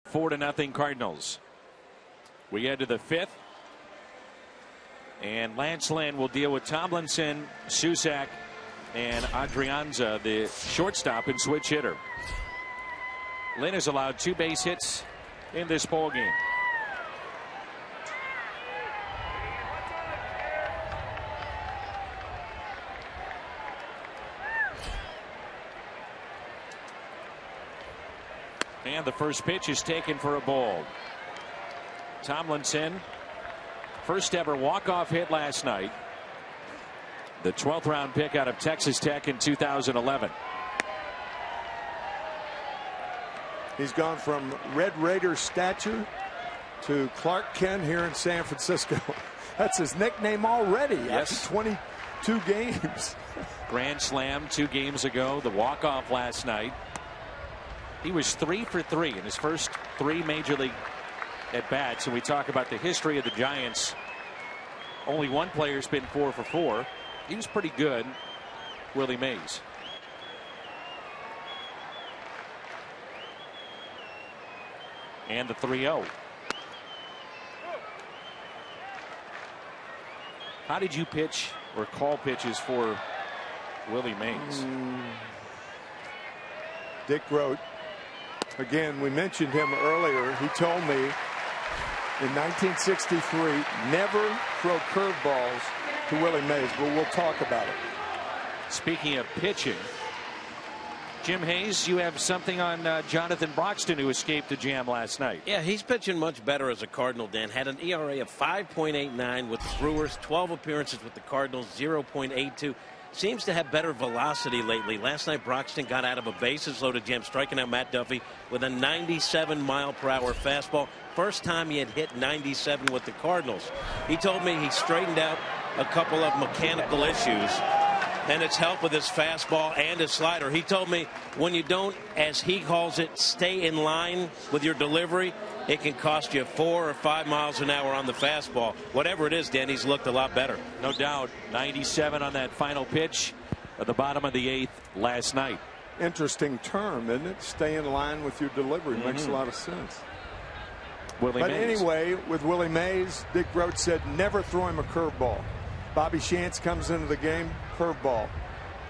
Four to nothing Cardinals. We head to the 5th. And Lance Lynn will deal with Tomlinson, Susac, and Adrianza, the shortstop and switch hitter. Lynn has allowed 2 base hits in this ball game. And the first pitch is taken for a ball. Tomlinson, first ever walk-off hit last night. The 12th round pick out of Texas Tech in 2011. He's gone from Red Raider statue to Clark Kent here in San Francisco. That's his nickname already. Yes. After 22 games. Grand slam 2 games ago. The walk-off last night. He was 3 for 3 in his first 3 major league at bats. And we talk about the history of the Giants. Only one player's been 4 for 4. He was pretty good, Willie Mays. And the 3-0. How did you pitch or call pitches for Willie Mays? Dick wrote. Again, we mentioned him earlier. He told me in 1963, never throw curveballs to Willie Mays, but we'll talk about it. Speaking of pitching, Jim Hayes, you have something on Jonathan Broxton, who escaped a jam last night. Yeah, he's pitching much better as a Cardinal, Dan. Had an ERA of 5.89 with the Brewers, 12 appearances with the Cardinals, 0.82. Seems to have better velocity lately. Last night, Broxton got out of a bases-loaded jam, striking out Matt Duffy with a 97-mile-per-hour fastball. First time he had hit 97 with the Cardinals. He told me he straightened out a couple of mechanical issues, and it's helped with his fastball and his slider. He told me when you don't, as he calls it, stay in line with your delivery, it can cost you 4 or 5 miles an hour on the fastball. Whatever it is, Danny's looked a lot better. No doubt. 97 on that final pitch at the bottom of the 8th last night. Interesting term, isn't it? Stay in line with your delivery. Makes a lot of sense. Willie But Mays. anyway, with Willie Mays, Dick Groat said never throw him a curveball. Bobby Shantz comes into the game, curveball.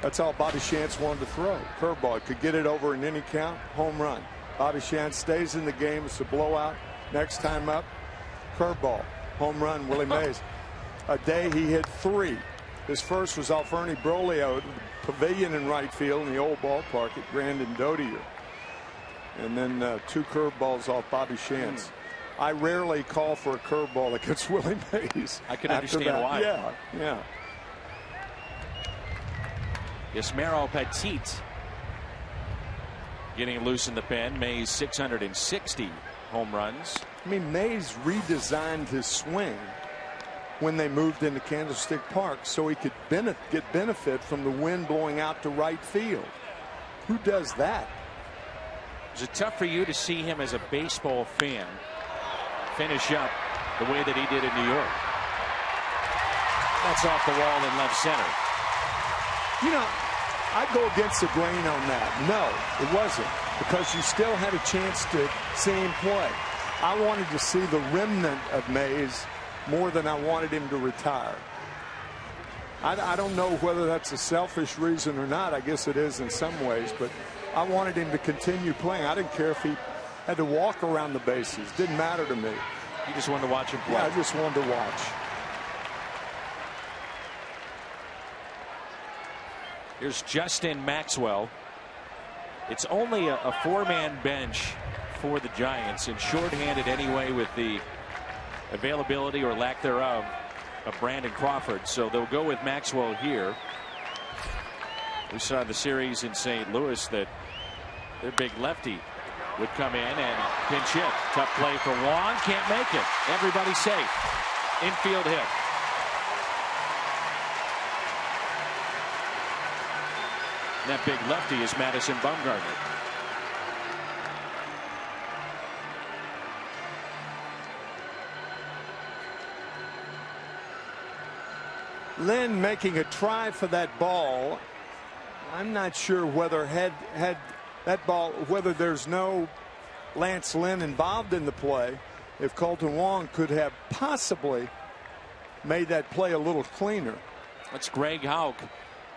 That's all Bobby Shantz wanted to throw. Curveball. Could get it over in any count, home run. Bobby Shantz stays in the game. It's a blowout. Next time up, curveball, home run, Willie Mays. A day he hit 3. His first was off Ernie Broglio at the pavilion in right field in the old ballpark at Grandin Dotier. And then 2 curveballs off Bobby Shantz. I rarely call for a curveball against Willie Mays. I can understand why. Yeah. Yasmero Petit getting loose in the pen. Mays 660 home runs. I mean, Mays redesigned his swing when they moved into Candlestick Park so he could get benefit from the wind blowing out to right field. Who does that? Is it tough for you to see him as a baseball fan finish up the way that he did in New York? That's off the wall in left center. You know, I go against the grain on that. No, it wasn't, because you still had a chance to see him play. I wanted to see the remnant of Mays more than I wanted him to retire. I don't know whether that's a selfish reason or not. I guess it is in some ways, but I wanted him to continue playing. I didn't care if he had to walk around the bases. Didn't matter to me. You just wanted to watch him play. Yeah, I just wanted to watch. Here's Justin Maxwell. It's only a 4-man bench for the Giants, and shorthanded anyway with the availability or lack thereof of Brandon Crawford. So they'll go with Maxwell here. We saw the series in St. Louis that their big lefty would come in and pinch hit. Tough play for Wong. Can't make it. Everybody safe. Infield hit. And that big lefty is Madison Bumgarner. Lynn making a try for that ball. I'm not sure whether had that ball, whether there's no Lance Lynn involved in the play, if Colton Wong could have possibly made that play a little cleaner. That's Greg Houck,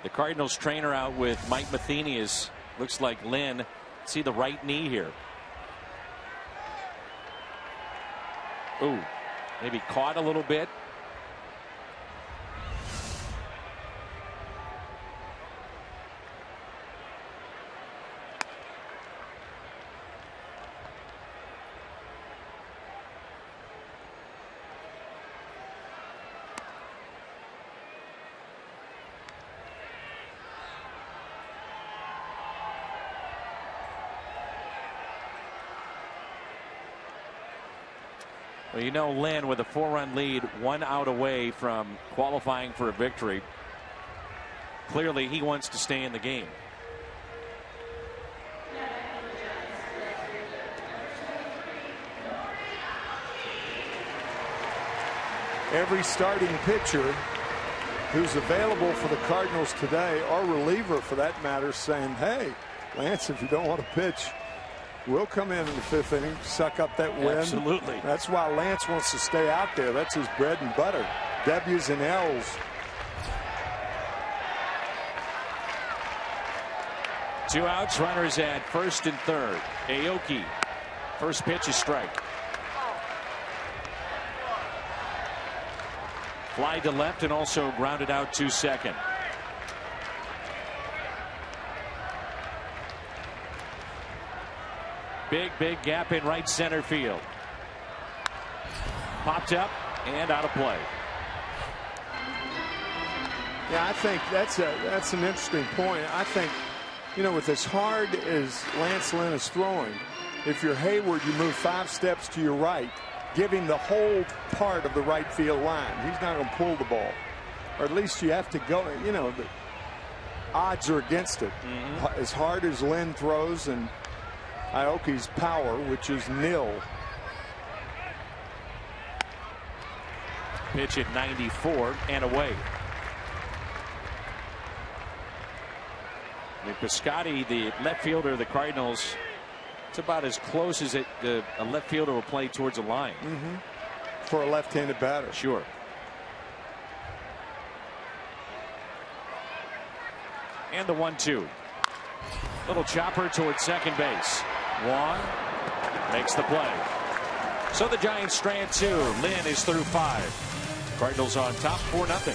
the Cardinals trainer, out with Mike Matheny. Is looks like Lynn. See the right knee here. Ooh, maybe caught a little bit. Well, you know, Lynn with a 4-run lead, 1 out away from qualifying for a victory. Clearly, he wants to stay in the game. Every starting pitcher who's available for the Cardinals today, or reliever for that matter, saying, hey, Lance, if you don't want to pitch, we'll come in the 5th inning, suck up that wind. Absolutely. That's why Lance wants to stay out there. That's his bread and butter. W's and L's. 2 outs, runners at first and third. Aoki, first pitch is strike. Fly to left and also grounded out to second. Big gap in right center field. Popped up and out of play. Yeah, I think that's an interesting point. I think, you know, with as hard as Lance Lynn is throwing, if you're Hayward, you move 5 steps to your right, give him the whole part of the right field line. He's not going to pull the ball, or at least you have to go. You know, the odds are against it. As hard as Lynn throws, and Aoki's power, which is nil. Pitch at 94 and away. I mean, Piscotty, the left fielder of the Cardinals, it's about as close as a left fielder will play towards a line. For a left-handed batter. Sure. And the 1-2. Little chopper towards second base. Wong makes the play. So the Giants strand 2. Lynn is through 5. Cardinals on top 4-0.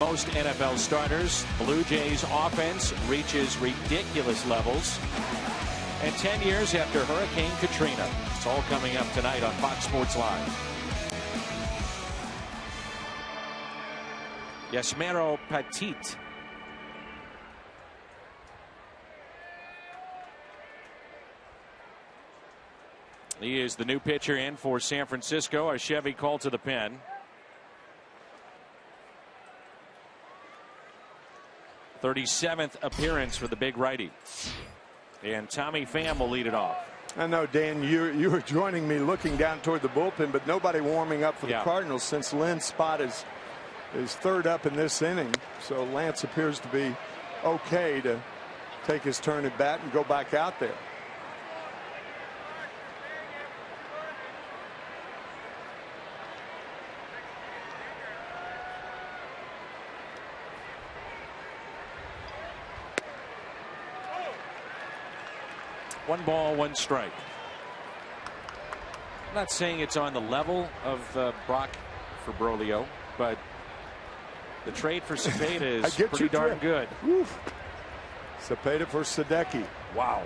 Most NFL starters. Blue Jays offense reaches ridiculous levels. And 10 years after Hurricane Katrina. It's all coming up tonight on Fox Sports Live. Yasmero Petit. He is the new pitcher in for San Francisco. A Chevy called to the pen. 37th appearance for the big righty. And Tommy Pham will lead it off. I know, Dan, you were joining me looking down toward the bullpen, but nobody warming up for the Cardinals since Lynn's spot is third up in this inning. So Lance appears to be okay to take his turn at bat and go back out there. One ball, one strike. I'm not saying it's on the level of Brock for Brolio, but the trade for Cepeda is pretty darn good. Oof. Cepeda for Sadecki. Wow.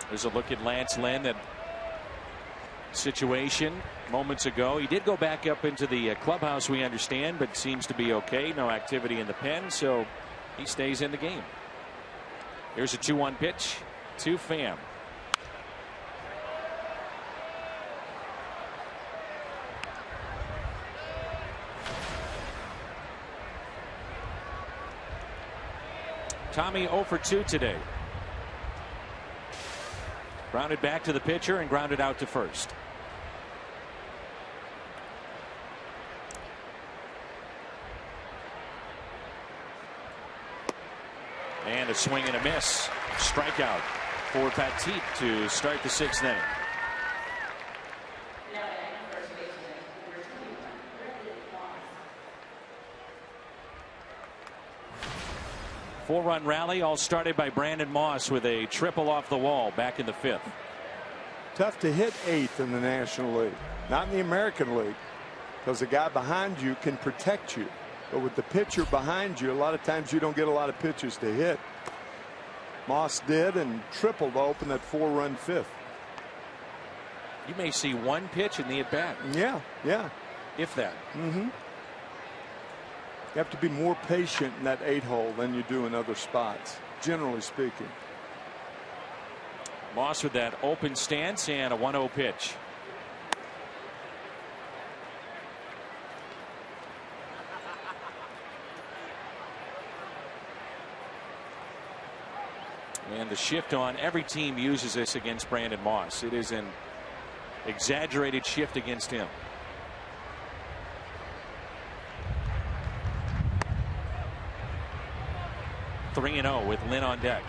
There's a look at Lance Lynn, that situation moments ago. He did go back up into the clubhouse, we understand, but seems to be okay. No activity in the pen, so he stays in the game. Here's a 2-1 pitch to Pham. Tommy 0 for 2 today. Grounded back to the pitcher and grounded out to first. And a swing and a miss. Strikeout for Petit to start the 6th inning. Four-run rally, all started by Brandon Moss with a triple off the wall back in the 5th. Tough to hit 8th in the National League, not in the American League, because the guy behind you can protect you. But with the pitcher behind you, a lot of times you don't get a lot of pitches to hit. Moss did, and tripled to open that 4-run 5th. You may see one pitch in the at-bat. Yeah, yeah. If that. Mm-hmm. You have to be more patient in that 8-hole than you do in other spots, generally speaking. Moss with that open stance and a 1-0 pitch. And the shift on, every team uses this against Brandon Moss. It is an exaggerated shift against him. Three 3-0 with Lynn on deck.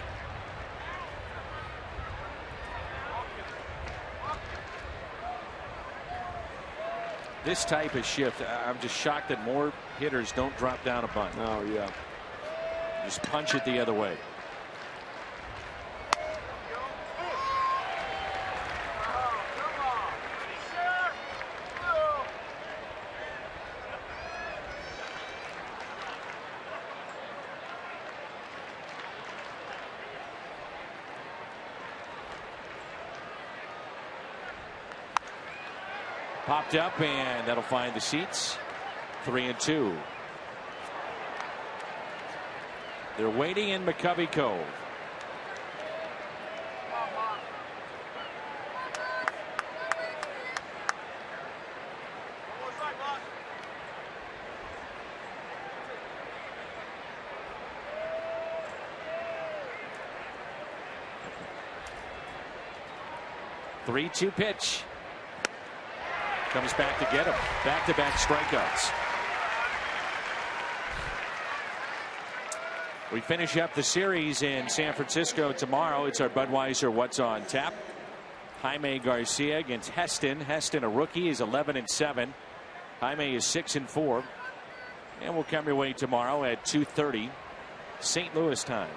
This type of shift, I'm just shocked that more hitters don't drop down a bunt. Oh, yeah. Just punch it the other way. Popped up, and that'll find the seats. 3-2. They're waiting in McCovey Cove. Three-two pitch. Comes back to get him. Back-to-back strikeouts. We finish up the series in San Francisco tomorrow. It's our Budweiser What's on Tap. Jaime Garcia against Heston. Heston, a rookie, is 11-7. Jaime is 6-4. And we'll come your way tomorrow at 2:30 St. Louis time.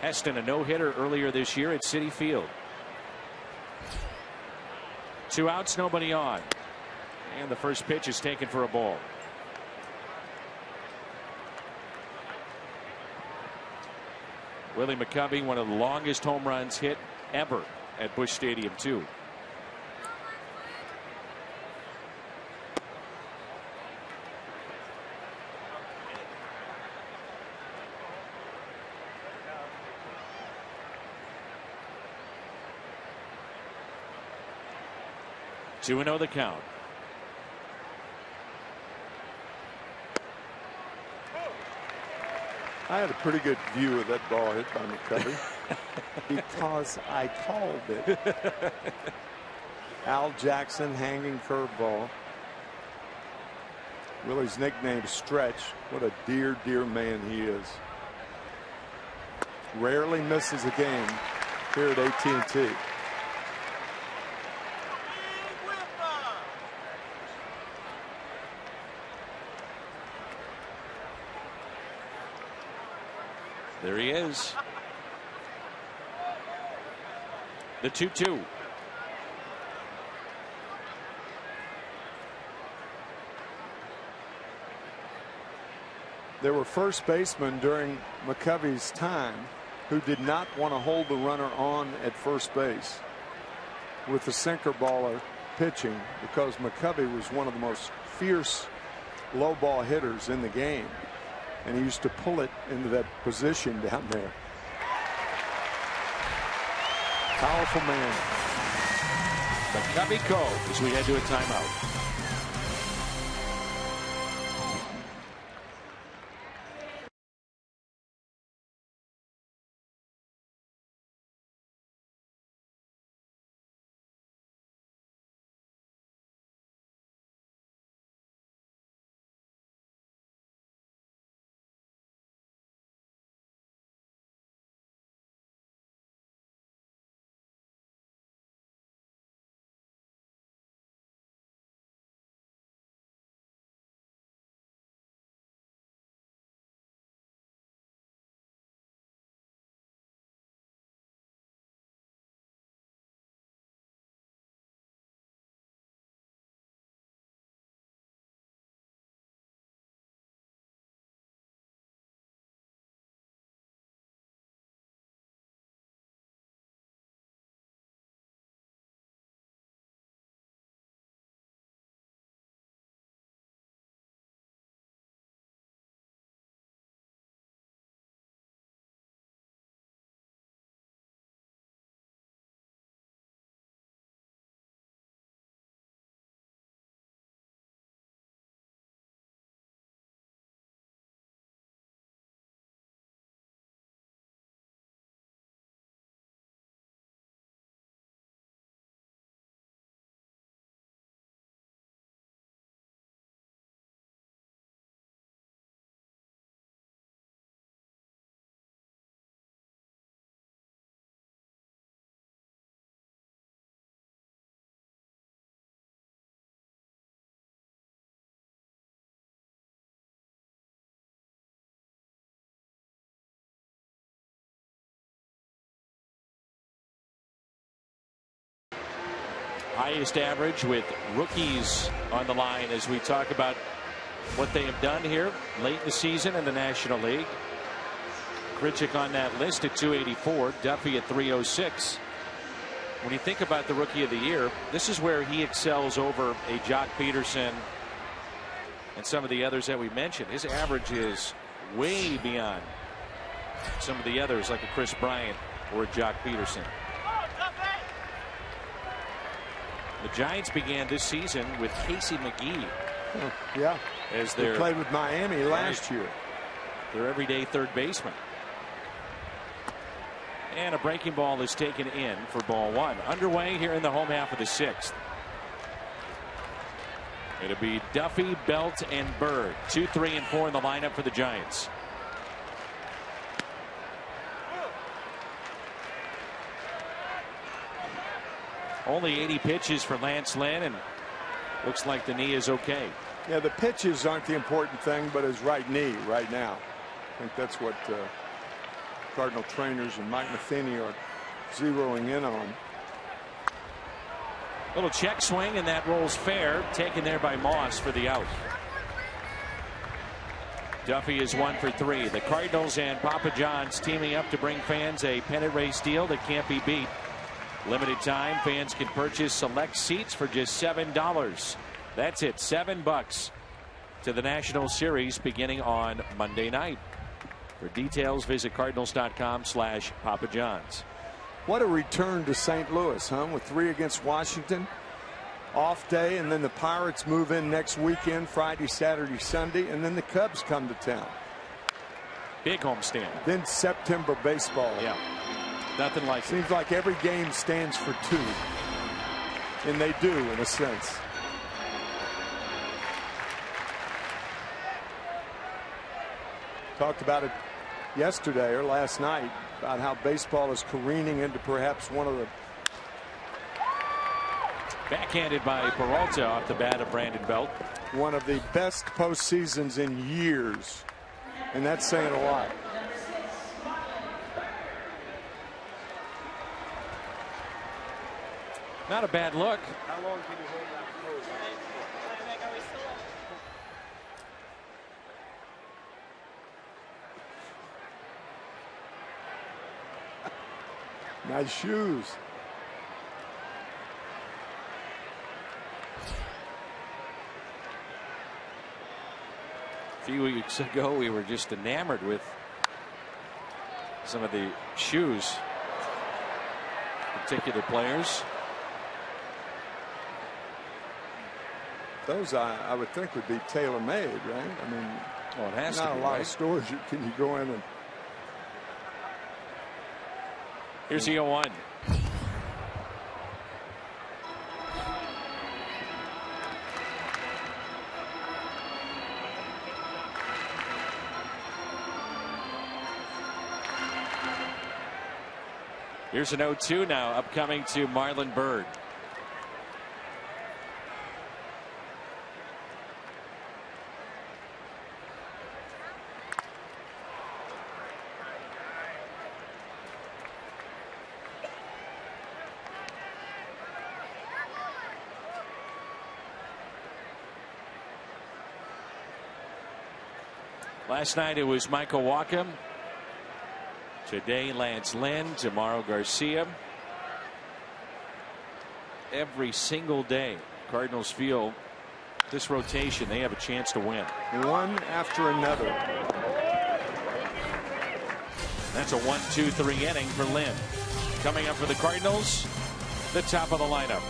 Heston, a no-hitter earlier this year at Citi Field. 2 outs, nobody on. And the first pitch is taken for a ball. Willie McCovey, one of the longest home runs hit ever at Busch Stadium, too. Two and 0 the count. I had a pretty good view of that ball hit by McCovey because I called it. Al Jackson hanging curveball. Willie's nickname Stretch. What a dear, dear man he is. Rarely misses a game here at AT&T. There he is. The 2-2. There were first basemen during McCovey's time who did not want to hold the runner on at first base with the sinker baller pitching because McCovey was one of the most fierce low ball hitters in the game. And he used to pull it into that position down there. Powerful man. McCovey called as we head to a timeout. Highest average with rookies on the line as we talk about what they have done here late in the season in the National League. Grichuk on that list at 284, Duffy at 306. When you think about the Rookie of the Year, this is where he excels over a Jock Peterson and some of the others that we mentioned. His average is way beyond some of the others like a Chris Bryant or a Jock Peterson. The Giants began this season with Casey McGee. Yeah, as they played with Miami last year. Their everyday third baseman. And a breaking ball is taken in for ball one. Underway here in the home half of the sixth. It'll be Duffy, Belt, and Bird. 2, 3, and 4 in the lineup for the Giants. Only 80 pitches for Lance Lynn, and looks like the knee is okay. Yeah, the pitches aren't the important thing, but his right knee right now. I think that's what Cardinal trainers and Mike Matheny are zeroing in on. Little check swing, and that rolls fair. Taken there by Moss for the out. Duffy is 1 for 3. The Cardinals and Papa John's teaming up to bring fans a pennant race deal that can't be beat. Limited time, fans can purchase select seats for just $7. That's it, $7 to the National Series beginning on Monday night. For details, visit Cardinals.com/Papa John's. What a return to St. Louis, huh? With 3 against Washington. Off day, and then the Pirates move in next weekend, Friday, Saturday, Sunday, and then the Cubs come to town. Big homestand. Then September baseball. Yeah. Nothing like Seems like every game stands for 2. And they do, in a sense. Talked about it yesterday or last night about how baseball is careening into perhaps one of the. Backhanded by Peralta off the bat of Brandon Belt. One of the best postseasons in years. And that's saying a lot. Not a bad look. How long can you hold that pose? Nice shoes. A few weeks ago, we were just enamored with some of the shoes, particular players. Those I would think would be tailor-made, right? I mean, well, it has not to be, a lot right? of stores can you go in and. Here's the 0-1. Here's an 0-2 now, upcoming to Marlon Byrd. Last night it was Michael Wacha. Today Lance Lynn, tomorrow Garcia. Every single day Cardinals feel this rotation, they have a chance to win. One after another. That's a 1-2-3 inning for Lynn. Coming up for the Cardinals, the top of the lineup.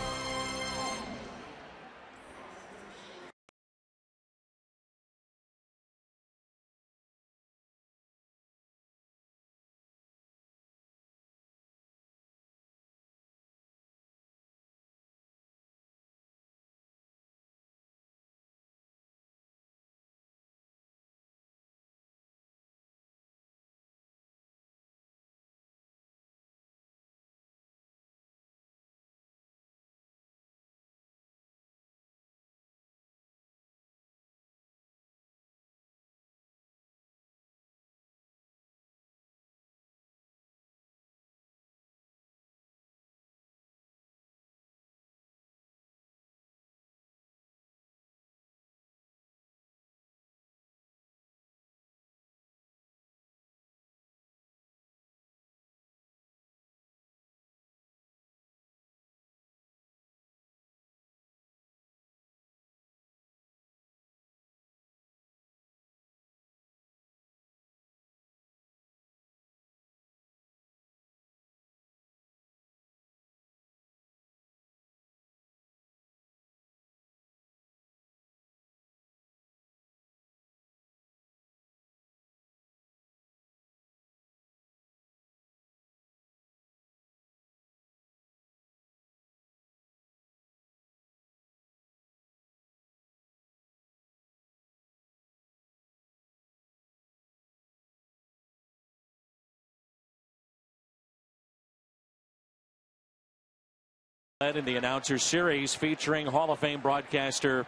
In the announcer series featuring Hall of Fame broadcaster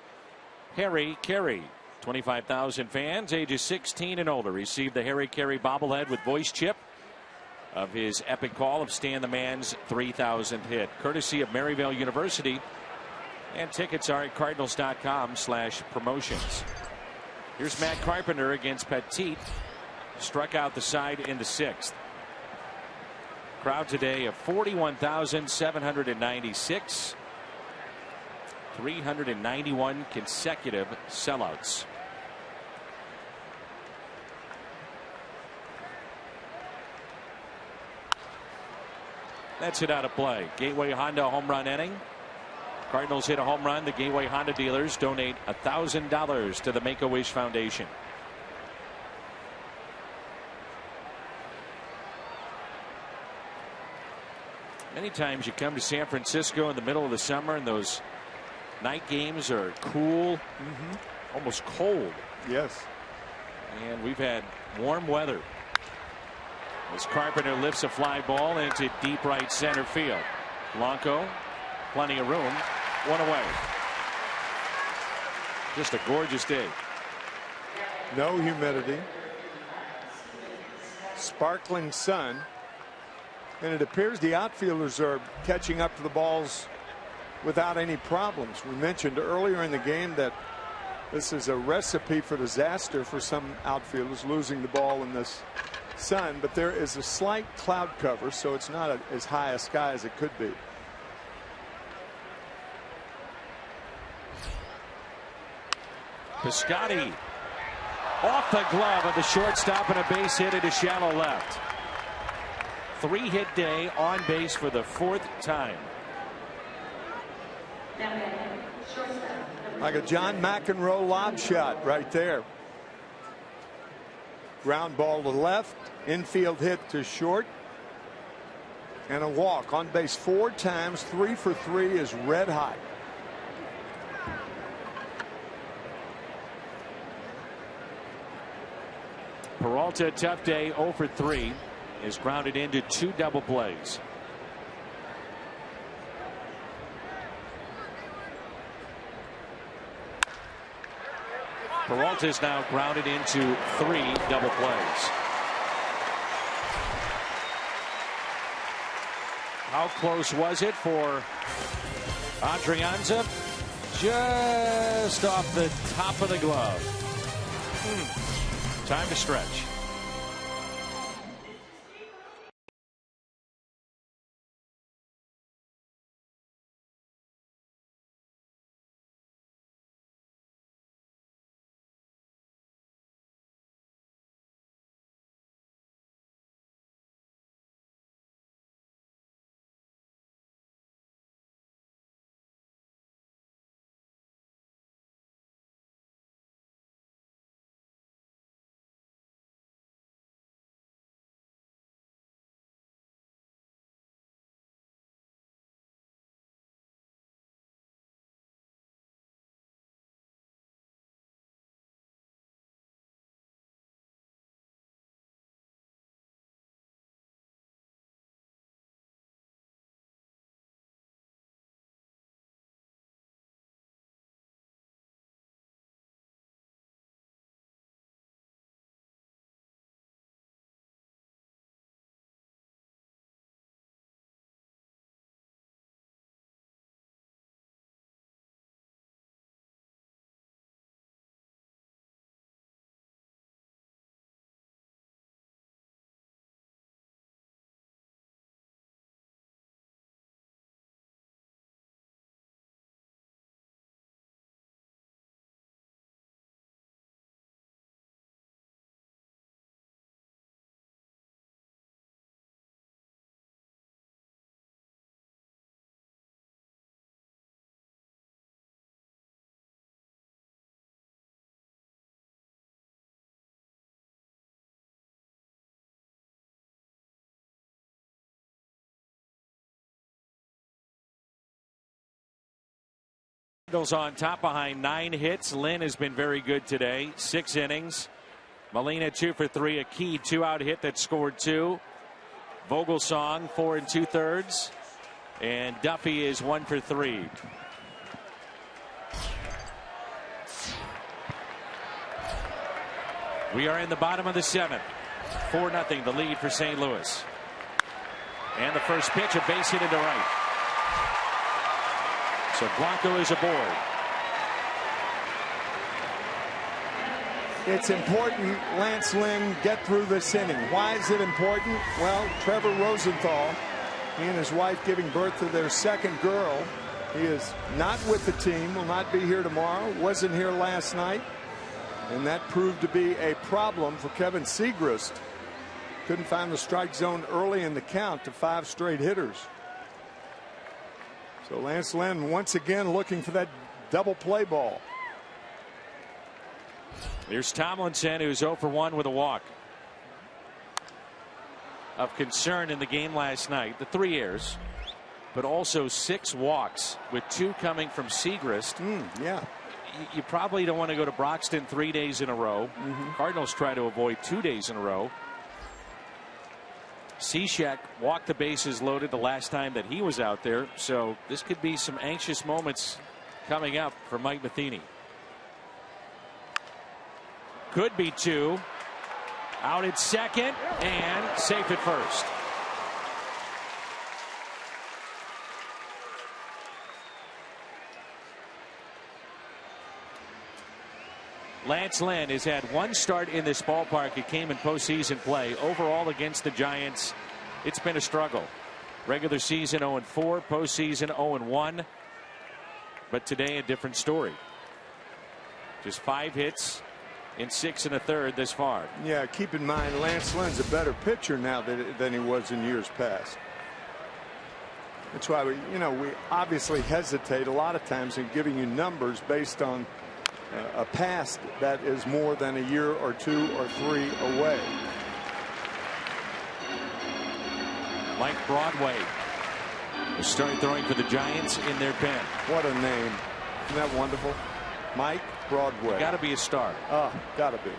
Harry Carey. 25,000 fans ages 16 and older received the Harry Carey bobblehead with voice chip of his epic call of Stan the Man's 3,000th hit, courtesy of Maryvale University And tickets are at cardinals.com/promotions. Here's Matt Carpenter against Petit. Struck out the side in the 6th. Crowd today of 41,796. 391 consecutive sellouts. That's it out of play. Gateway Honda home run inning. Cardinals hit a home run. The Gateway Honda dealers donate $1,000 to the Make-A-Wish Foundation. Many times you come to San Francisco in the middle of the summer and those night games are cool, almost cold. Yes. And we've had warm weather. As Carpenter lifts a fly ball into deep right center field. Blanco, plenty of room, one away. Just a gorgeous day. No humidity. Sparkling sun. And it appears the outfielders are catching up to the balls without any problems. We mentioned earlier in the game that this is a recipe for disaster for some outfielders, losing the ball in this sun, but there is a slight cloud cover, so it's not as high a sky as it could be. Piscotty off the glove of the shortstop and a base hit into shallow left. 3-hit day, on base for the 4th time. Like a John McEnroe lob shot right there. Ground ball to left, infield hit to short, and a walk. On base 4 times, 3 for 3 is red hot. Peralta, tough day, 0 for 3, is grounded into 2 double plays. Peralta is now grounded into 3 double plays. How close was it for Adrianza? Just off the top of the glove. Time to stretch. Cardinals on top behind 9 hits. Lynn has been very good today. 6 innings. Molina 2 for 3. A key 2-out hit that scored 2. Vogelsong 4 2/3. And Duffy is 1 for 3. We are in the bottom of the 7th. 4-0 the lead for St. Louis. And the first pitch, a base hit into right. So Blanco is aboard. It's important Lance Lynn get through this inning. Why is it important? Well, Trevor Rosenthal, he and his wife giving birth to their second girl. He is not with the team, will not be here tomorrow, wasn't here last night. And that proved to be a problem for Kevin Segrist. Couldn't find the strike zone early in the count to 5 straight hitters. So Lance Lynn once again looking for that double play ball. Here's Tomlinson, who's 0 for 1 with a walk. Of concern in the game last night, the 3 errors, but also 6 walks, with 2 coming from Segrist. Yeah. You probably don't want to go to Broxton 3 days in a row. Cardinals try to avoid 2 days in a row. Cishek walked the bases loaded the last time that he was out there, so this could be some anxious moments coming up for Mike Matheny. Could be 2. Out at second and safe at first. Lance Lynn has had 1 start in this ballpark. It came in postseason play. Overall against the Giants, it's been a struggle. Regular season 0-4, postseason 0-1. But today a different story. Just 5 hits in 6 1/3 this far. Yeah, keep in mind Lance Lynn's a better pitcher now than he was in years past. That's why we obviously hesitate a lot of times in giving you numbers based on a past that is more than a year or 2 or 3 away. Mike Broadway is starting throwing for the Giants in their pen. What a name. Isn't that wonderful? Mike Broadway. Got to be a star. Oh, got to be.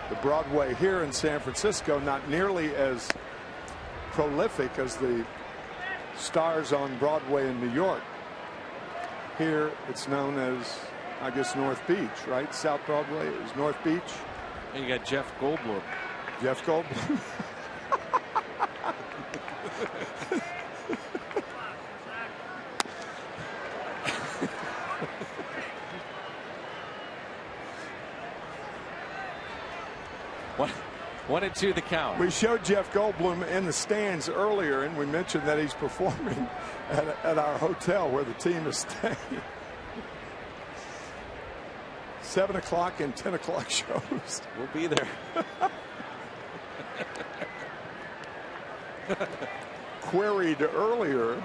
The Broadway here in San Francisco not nearly as prolific as the stars on Broadway in New York. Here it's known as, I guess, North Beach, right? South Broadway is North Beach. And you got Jeff Goldblum. Jeff Goldblum. What? 1-2 the count. We showed Jeff Goldblum in the stands earlier, and we mentioned that he's performing at our hotel where the team is staying. 7 o'clock and 10 o'clock shows. We'll be there. Queried earlier,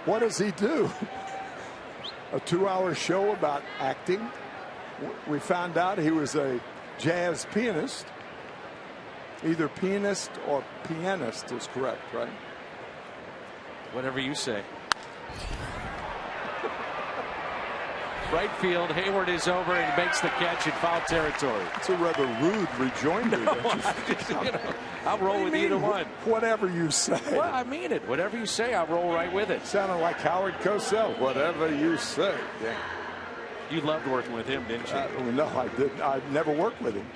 what does he do? A 2-hour show about acting? We found out he was a jazz pianist. Either pianist or pianist is correct, right? Whatever you say. Right field, Hayward is over and makes the catch in foul territory. It's a rather rude rejoinder. I'll roll with either one. Whatever you say. Well, I mean it. Whatever you say, I'll roll right with it. Sounded like Howard Cosell. Whatever you say. Yeah. You loved working with him, didn't you? No, I didn't. I never worked with him.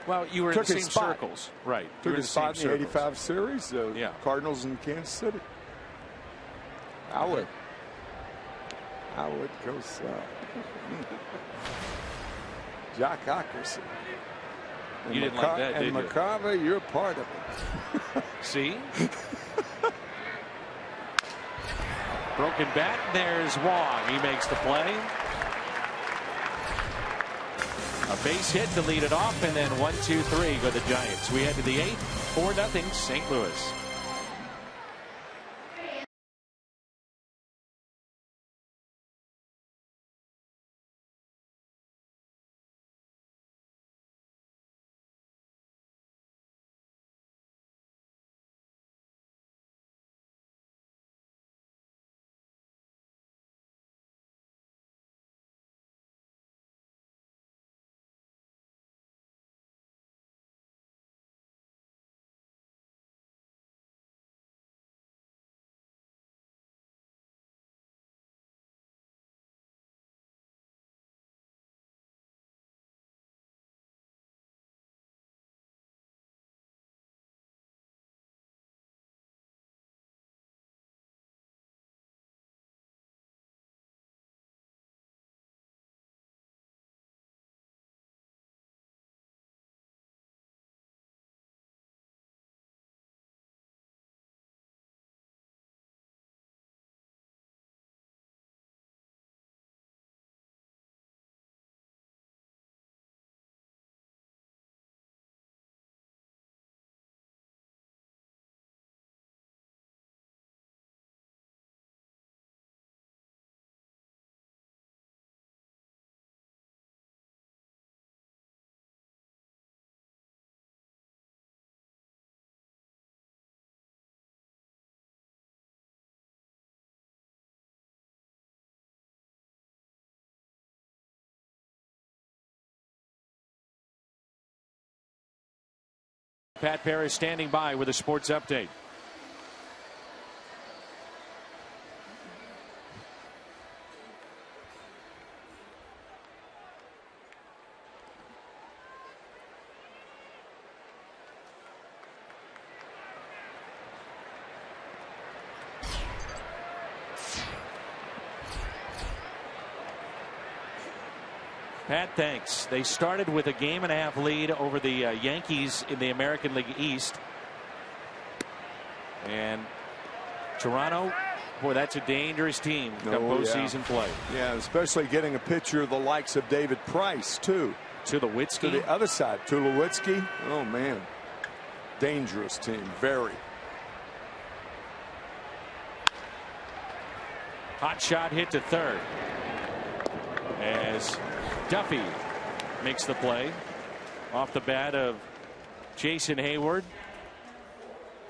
Well, you were in the same circles. Right. Took his spot in the 85 series. Yeah. Cardinals in Kansas City. Howard Cosell. Jock Ockerson. You didn't like that, did you? And McCarver, you're part of it. See? Broken bat. There's Wong. He makes the play. A base hit to lead it off, and then 1-2-3 go the Giants. We head to the 8th, 4-0 St. Louis. Pat Paris standing by with a sports update. Pat, thanks. They started with a 1.5 game lead over the Yankees in the American League East. And Toronto, boy, that's a dangerous team come postseason play. Yeah, especially getting a pitcher of the likes of David Price, too. Tulowitzki. To the other side, Tulowitzki. Oh, man. Dangerous team, very. Hot shot hit to third. As Duffy makes the play off the bat of Jason Hayward.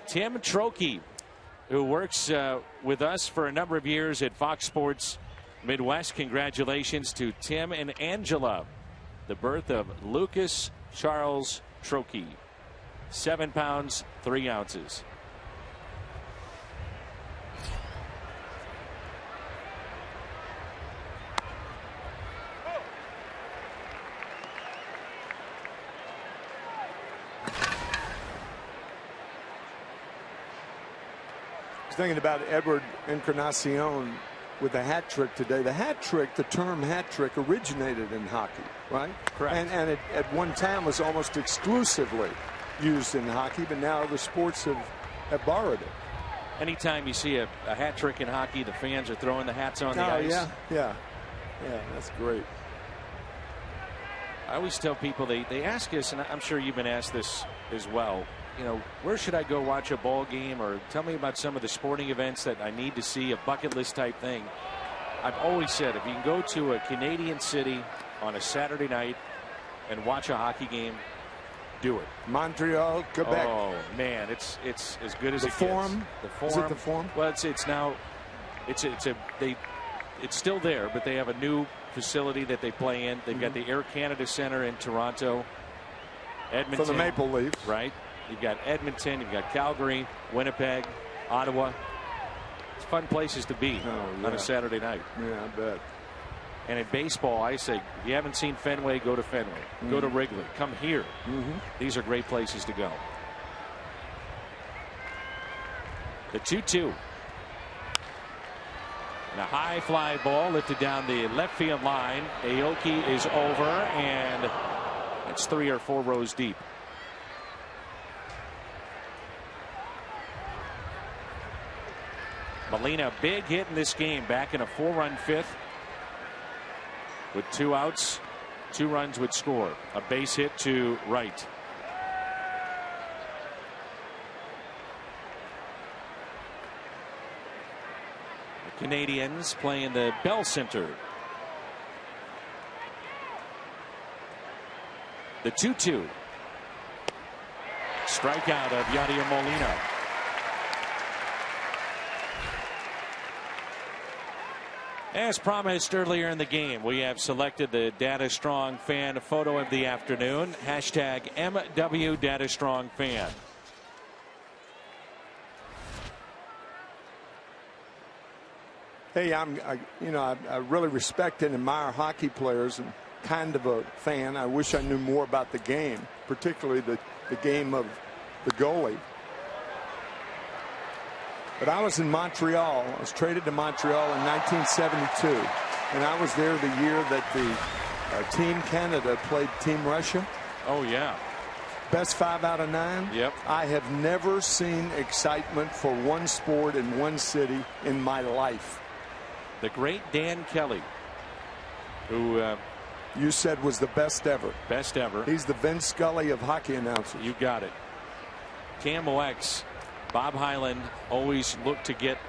Tim Trokey, who works with us for a number of years at Fox Sports Midwest. Congratulations to Tim and Angela. The birth of Lucas Charles Trokey. 7 pounds, 3 ounces. Thinking about Edward Encarnacion with a hat trick today. The hat trick, the term hat trick, originated in hockey, right? Correct. And it at one time was almost exclusively used in hockey, but now the sports have borrowed it. Anytime you see a hat trick in hockey, the fans are throwing the hats on the ice. Yeah, that's great. I always tell people, they ask us, and I'm sure you've been asked this as well, you know, where should I go watch a ball game, or tell me about some of the sporting events that I need to see, a bucket list type thing. I've always said, if you can go to a Canadian city on a Saturday night and watch a hockey game, do it. Montreal, Quebec. Oh man, it's as good as the it Forum. gets. The Forum. Is it the Forum? Well, it's still there, but they have a new facility that they play in. They've got the Air Canada Center in Toronto, Edmonton. For the Maple Leafs, right? You've got Edmonton, you've got Calgary, Winnipeg, Ottawa. It's fun places to be on a Saturday night. Yeah, I bet. And in baseball, I say, if you haven't seen Fenway, go to Fenway. Go to Wrigley. Come here. These are great places to go. The 2-2. And a high fly ball lifted down the left field line. Aoki is over, and it's 3 or 4 rows deep. Molina, big hit in this game, back in a 4-run fifth. With 2 outs, 2 runs would score. A base hit to right. The Canadians play in the Bell Center. The 2-2. Strikeout of Yadier Molina. As promised earlier in the game, we have selected the Data Strong fan photo of the afternoon. Hashtag MW Data Strong fan. Hey, I really respect and admire hockey players, and kind of a fan. I wish I knew more about the game, particularly the game of the goalie. But I was in Montreal. I was traded to Montreal in 1972, and I was there the year that the Team Canada played Team Russia. Oh yeah. Best 5 out of 9. Yep. I have never seen excitement for one sport in one city in my life. The great Dan Kelly, who you said was the best ever. Best ever. He's the Vince Scully of hockey announcers. You got it. KMOX, Bob Hyland always looked to get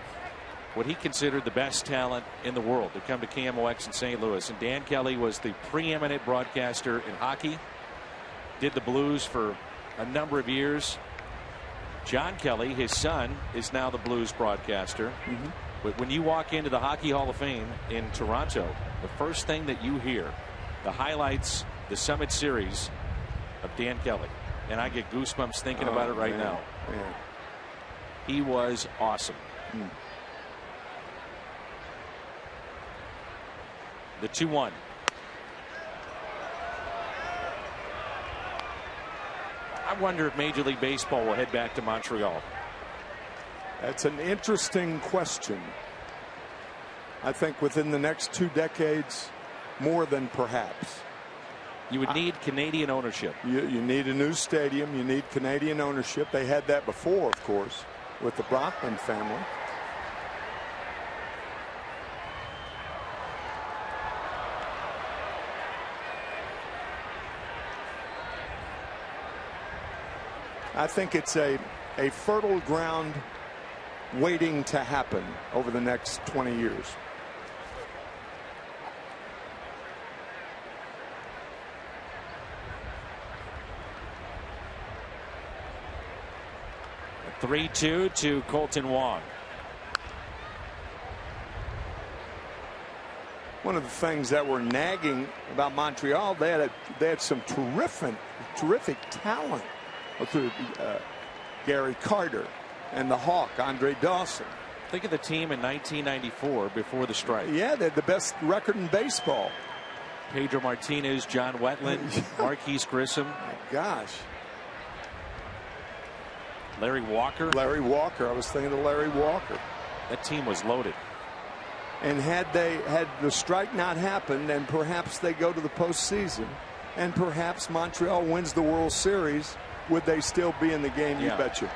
what he considered the best talent in the world to come to KMOX in St. Louis. And Dan Kelly was the preeminent broadcaster in hockey. Did the Blues for a number of years. John Kelly, his son, is now the Blues broadcaster. But when you walk into the Hockey Hall of Fame in Toronto, the first thing that you hear, the highlights, the Summit Series of Dan Kelly. And I get goosebumps thinking about it right now. Man. He was awesome. The 2-1. I wonder if Major League Baseball will head back to Montreal. That's an interesting question. I think within the next 2 decades, more than perhaps. You would need Canadian ownership. You need a new stadium. You need Canadian ownership. They had that before, of course, with the Brockman family. I think it's a fertile ground waiting to happen over the next 20 years. A 3-2 to Colton Wong. One of the things that were nagging about Montreal, they had some terrific talent through Gary Carter and the Hawk, Andre Dawson. Think of the team in 1994 before the strike. Yeah, they had the best record in baseball. Pedro Martinez, John Wetland, Marquise Grissom. My gosh. Larry Walker. Larry Walker. I was thinking of Larry Walker. That team was loaded. And had the strike not happened, and perhaps they go to the postseason, and perhaps Montreal wins the World Series, would they still be in the game? You betcha.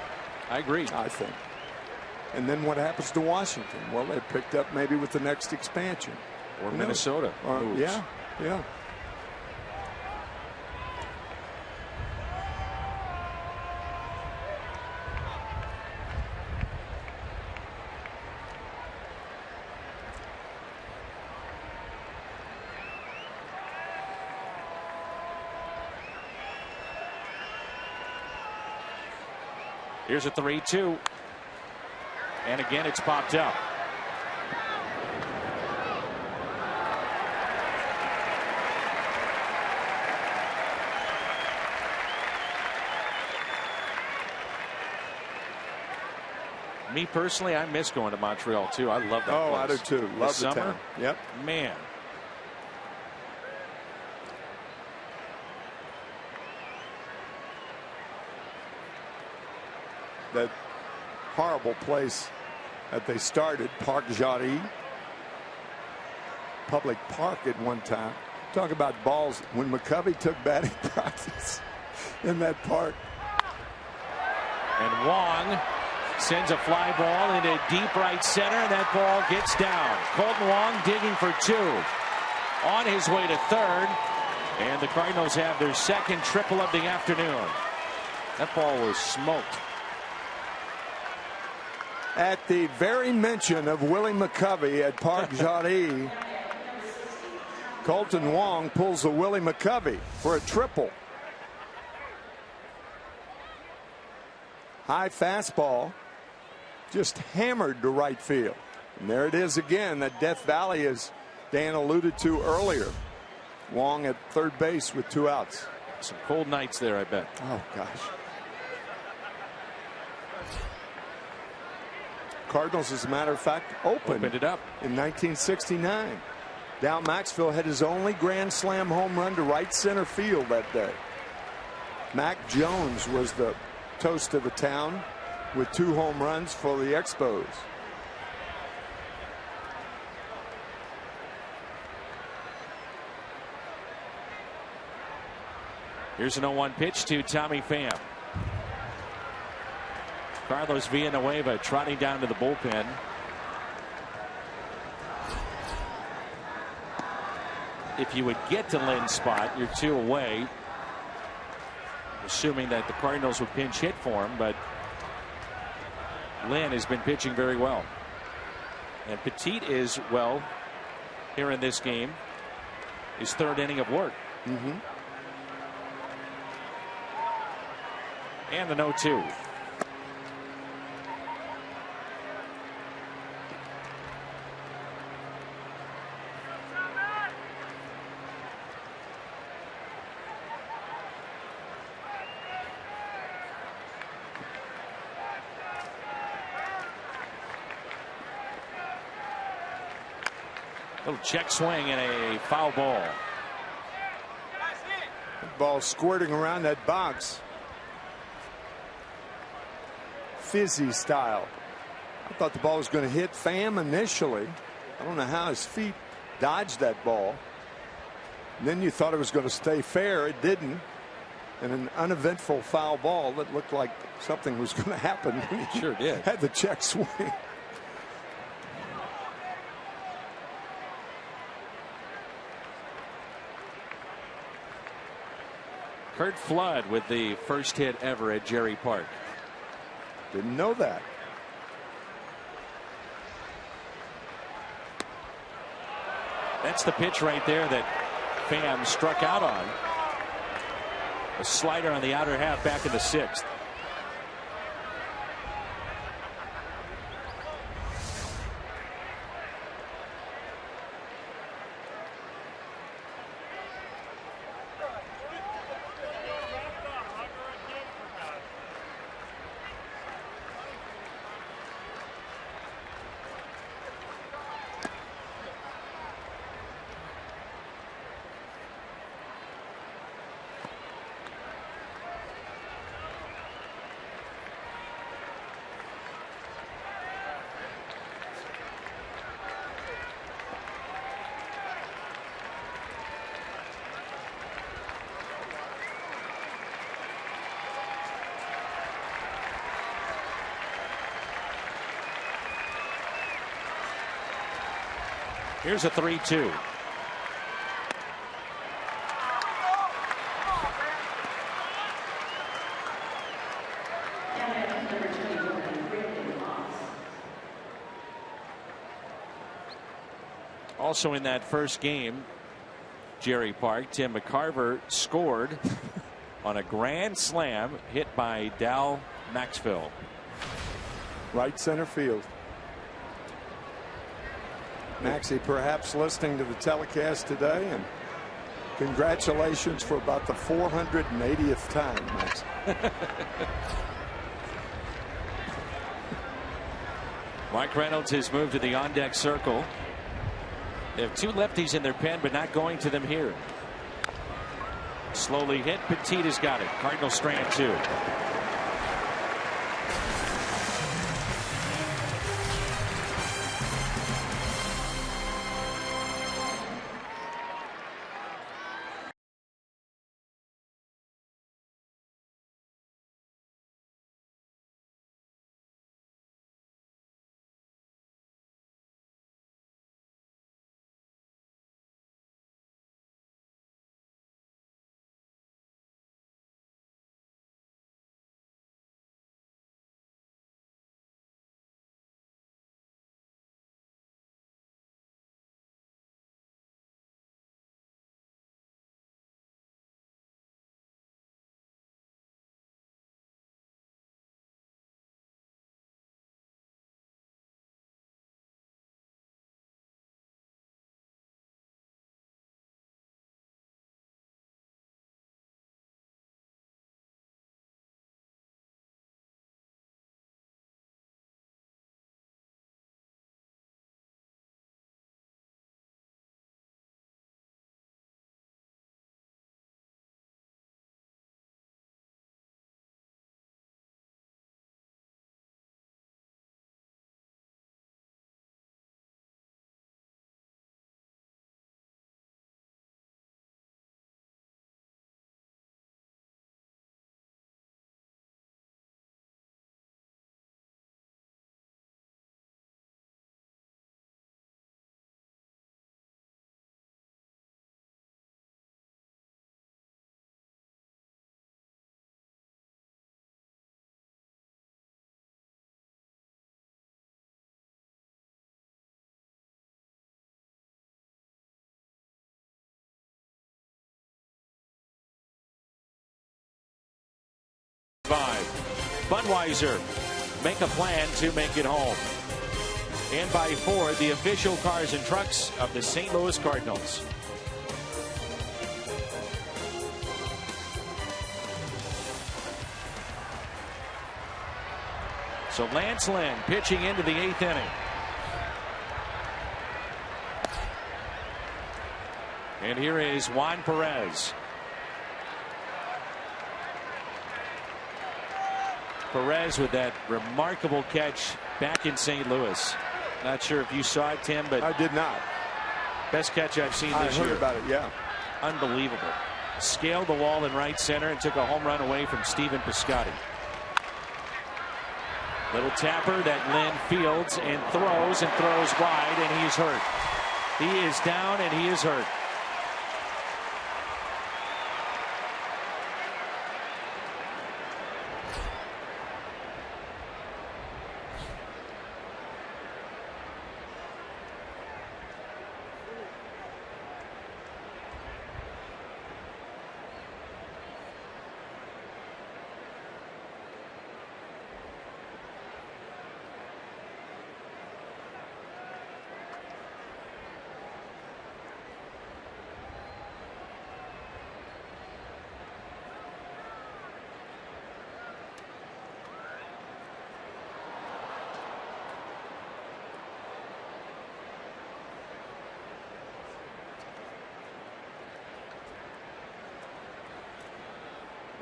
I agree. I think. And then what happens to Washington? Well, they picked up maybe with the next expansion. Or Minnesota. Yeah. Here's a 3-2. And again, it's popped up. Me personally, I miss going to Montreal too. I love that place. I do too. Love the summer. town. Yep. Man. That horrible place that they started, Parc Jarry, public park at one time. Talk about balls. When McCovey took batting practice in that park. And Wong sends a fly ball into deep right center. That ball gets down. Colton Wong digging for 2. On his way to third. And the Cardinals have their second triple of the afternoon. That ball was smoked. At the very mention of Willie McCovey at Parc Jarry, Colton Wong pulls a Willie McCovey for a triple. High fastball, just hammered to right field. And there it is again, that Death Valley, as Dan alluded to earlier. Wong at third base with 2 outs. Some cold nights there, I bet. Oh, gosh. Cardinals, as a matter of fact, opened it up in 1969. Dow Maxfield had his only grand slam home run to right center field that day. Mac Jones was the toast of the town with 2 home runs for the Expos. Here's an 0-1 pitch to Tommy Pham. Carlos Villanueva trotting down to the bullpen. If you would get to Lynn's spot, you're 2 away. Assuming that the Cardinals would pinch hit for him, but Lynn has been pitching very well. And Petit is, well, here in this game, his 3rd inning of work. And the 0-2. Little check swing and a foul ball. Ball squirting around that box. Fizzy style. I thought the ball was going to hit Pham initially. I don't know how his feet dodged that ball. And then you thought it was going to stay fair. It didn't. And an uneventful foul ball that looked like something was going to happen. Sure did. Had the check swing. Curt Flood with the first hit ever at Jerry Park. Didn't know that. That's the pitch right there that Pham struck out on. A slider on the outer half back in the 6th. Here's a 3-2. Also in that first game, Jerry Park, Tim McCarver scored on a grand slam hit by Dal Maxfield. Right center field. Maxie perhaps listening to the telecast today, and congratulations for about the 480th time, Max. Mike Reynolds has moved to the on-deck circle. They have 2 lefties in their pen, but not going to them here. Slowly hit. Petit has got it. Cardinal strand 2. Budweiser, make a plan to make it home. And by Ford, the official cars and trucks of the St. Louis Cardinals. So Lance Lynn pitching into the 8th inning. And here is Juan Perez. Perez with that remarkable catch back in St. Louis. Not sure if you saw it, Tim, but I did not. Best catch I've seen this year. I heard about it, yeah. Unbelievable. Scaled the wall in right center and took a home run away from Stephen Piscotty. Little tapper that Lynn fields and throws wide, and he's hurt. He is down and he is hurt.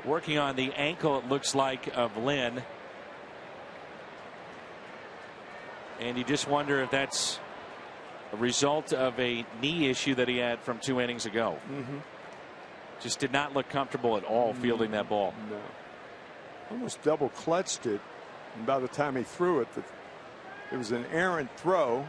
Working on the ankle, it looks like, of Lynn. And you just wonder if that's a result of a knee issue that he had from 2 innings ago. Just did not look comfortable at all fielding that ball. No. Almost double clutched it. And by the time he threw it, it was an errant throw.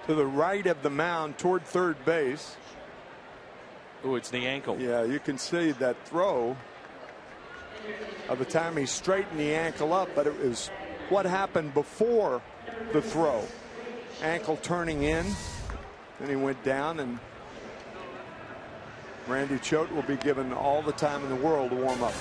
To the right of the mound toward third base. Oh, it's the ankle. Yeah, you can see that throw of the time he straightened the ankle up, but it was what happened before the throw. Ankle turning in, then he went down, and Randy Choate will be given all the time in the world to warm up.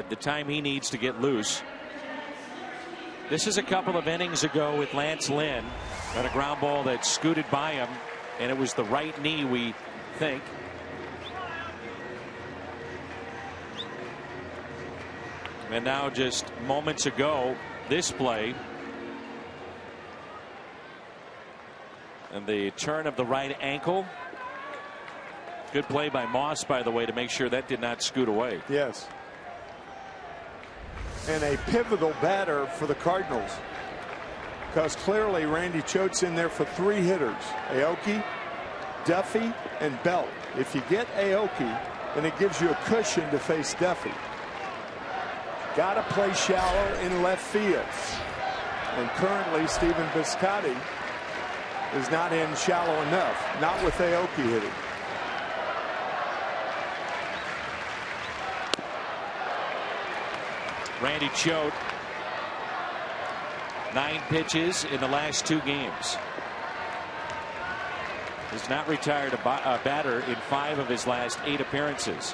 The time he needs to get loose. This is a couple of innings ago with Lance Lynn on a ground ball that scooted by him, and it was the right knee, we think. And now just moments ago, this play. And the turn of the right ankle. Good play by Moss, by the way, to make sure that did not scoot away. Yes. And a pivotal batter for the Cardinals. Because clearly Randy Choate's in there for 3 hitters. Aoki, Duffy, and Belt. If you get Aoki, then it gives you a cushion to face Duffy. Got to play shallow in left field. And currently Stephen Biscotti is not in shallow enough. Not with Aoki hitting. Randy Choate, 9 pitches in the last 2 games. Has not retired a batter in 5 of his last 8 appearances.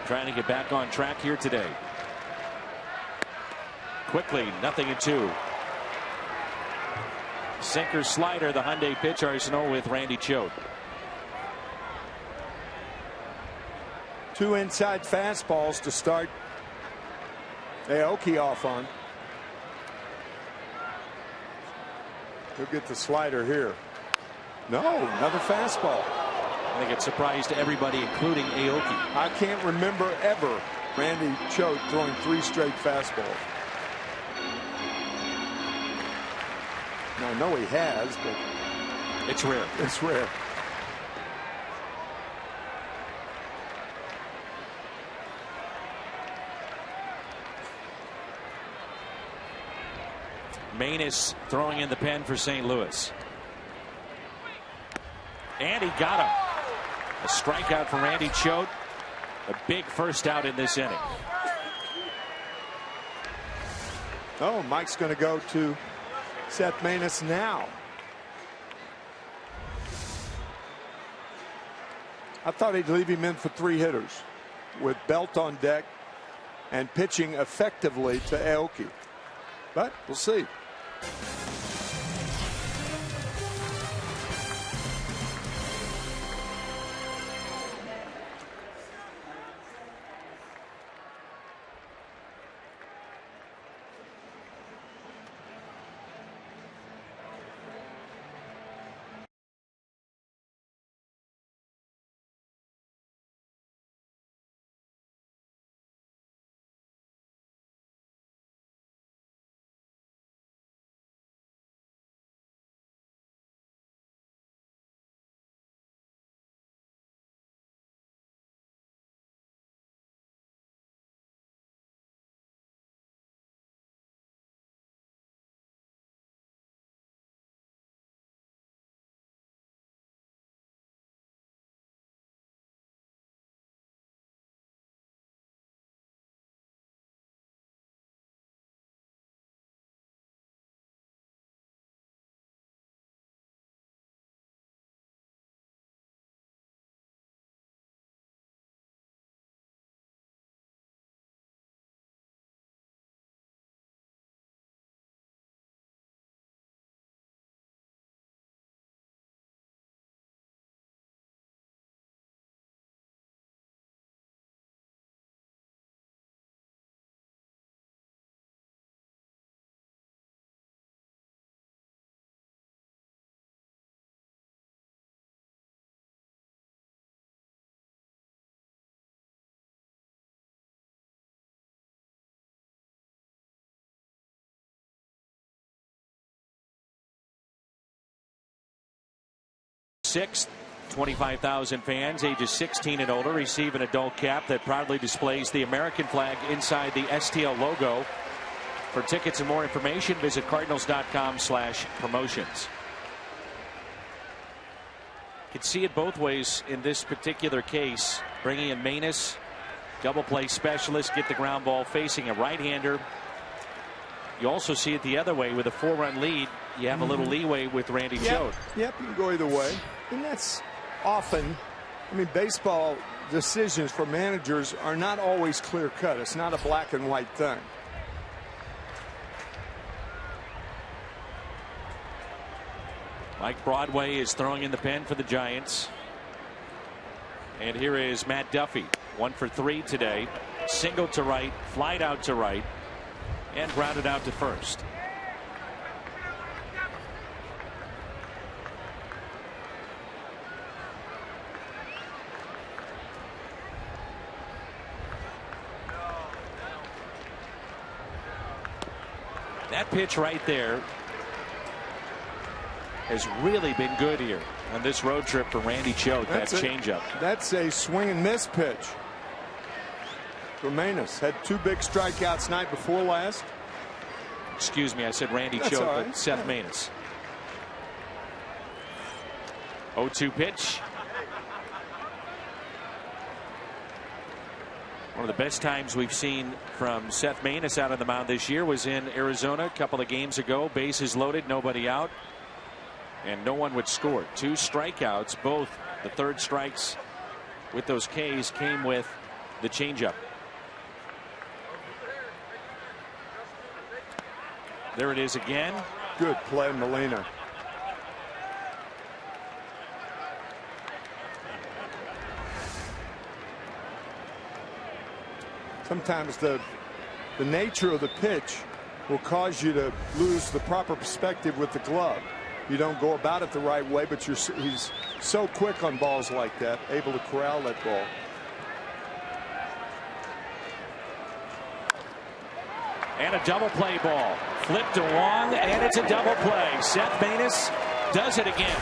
Trying to get back on track here today. Quickly, 0-2. Sinker slider, the Hyundai pitch arsenal with Randy Choate. 2 inside fastballs to start Aoki off on. He'll get the slider here. No, another fastball. I think it surprised everybody, including Aoki. I can't remember ever Randy Choate throwing 3 straight fastballs. Now, I know he has, but it's rare. It's rare. Manus throwing in the pen for St. Louis. And he got him. A strikeout for Randy Choate. A big first out in this inning. Oh, Mike's going to go to Seth Manus now. I thought he'd leave him in for 3 hitters with Belt on deck and pitching effectively to Aoki. But we'll see. Sixth, 25,000 fans ages 16 and older receive an adult cap that proudly displays the American flag inside the STL logo. For tickets and more information, visit cardinals.com/promotions. You can see it both ways in this particular case. Bringing in Manus, double play specialist, get the ground ball facing a right-hander. You also see it the other way with a 4-run lead. You have a little leeway with Randy Choate. Yep, you can go either way. And that's often, I mean, baseball decisions for managers are not always clear cut. It's not a black and white thing. Mike Broadway is throwing in the pen for the Giants. And here is Matt Duffy, 1 for 3 today. singled to right, flied out to right, and grounded out to first. That pitch right there has really been good here on this road trip for Randy Choate. That changeup. That's a swing and miss pitch. Romanis had 2 big strikeouts night before last. Excuse me, I said Randy Choate, right. but Seth Maness. 0-2 pitch. One of the best times we've seen from Seth Maness out on the mound this year was in Arizona a couple of games ago. Bases loaded, nobody out, and no one would score. 2 strikeouts, both the third strikes with those Ks came with the changeup. There it is again. Good play, Molina. Sometimes the nature of the pitch will cause you to lose the proper perspective with the glove. You don't go about it the right way, but he's so quick on balls like that, able to corral that ball. And a double play ball. Flipped to Wong, and it's a double play. Seth Maness does it again.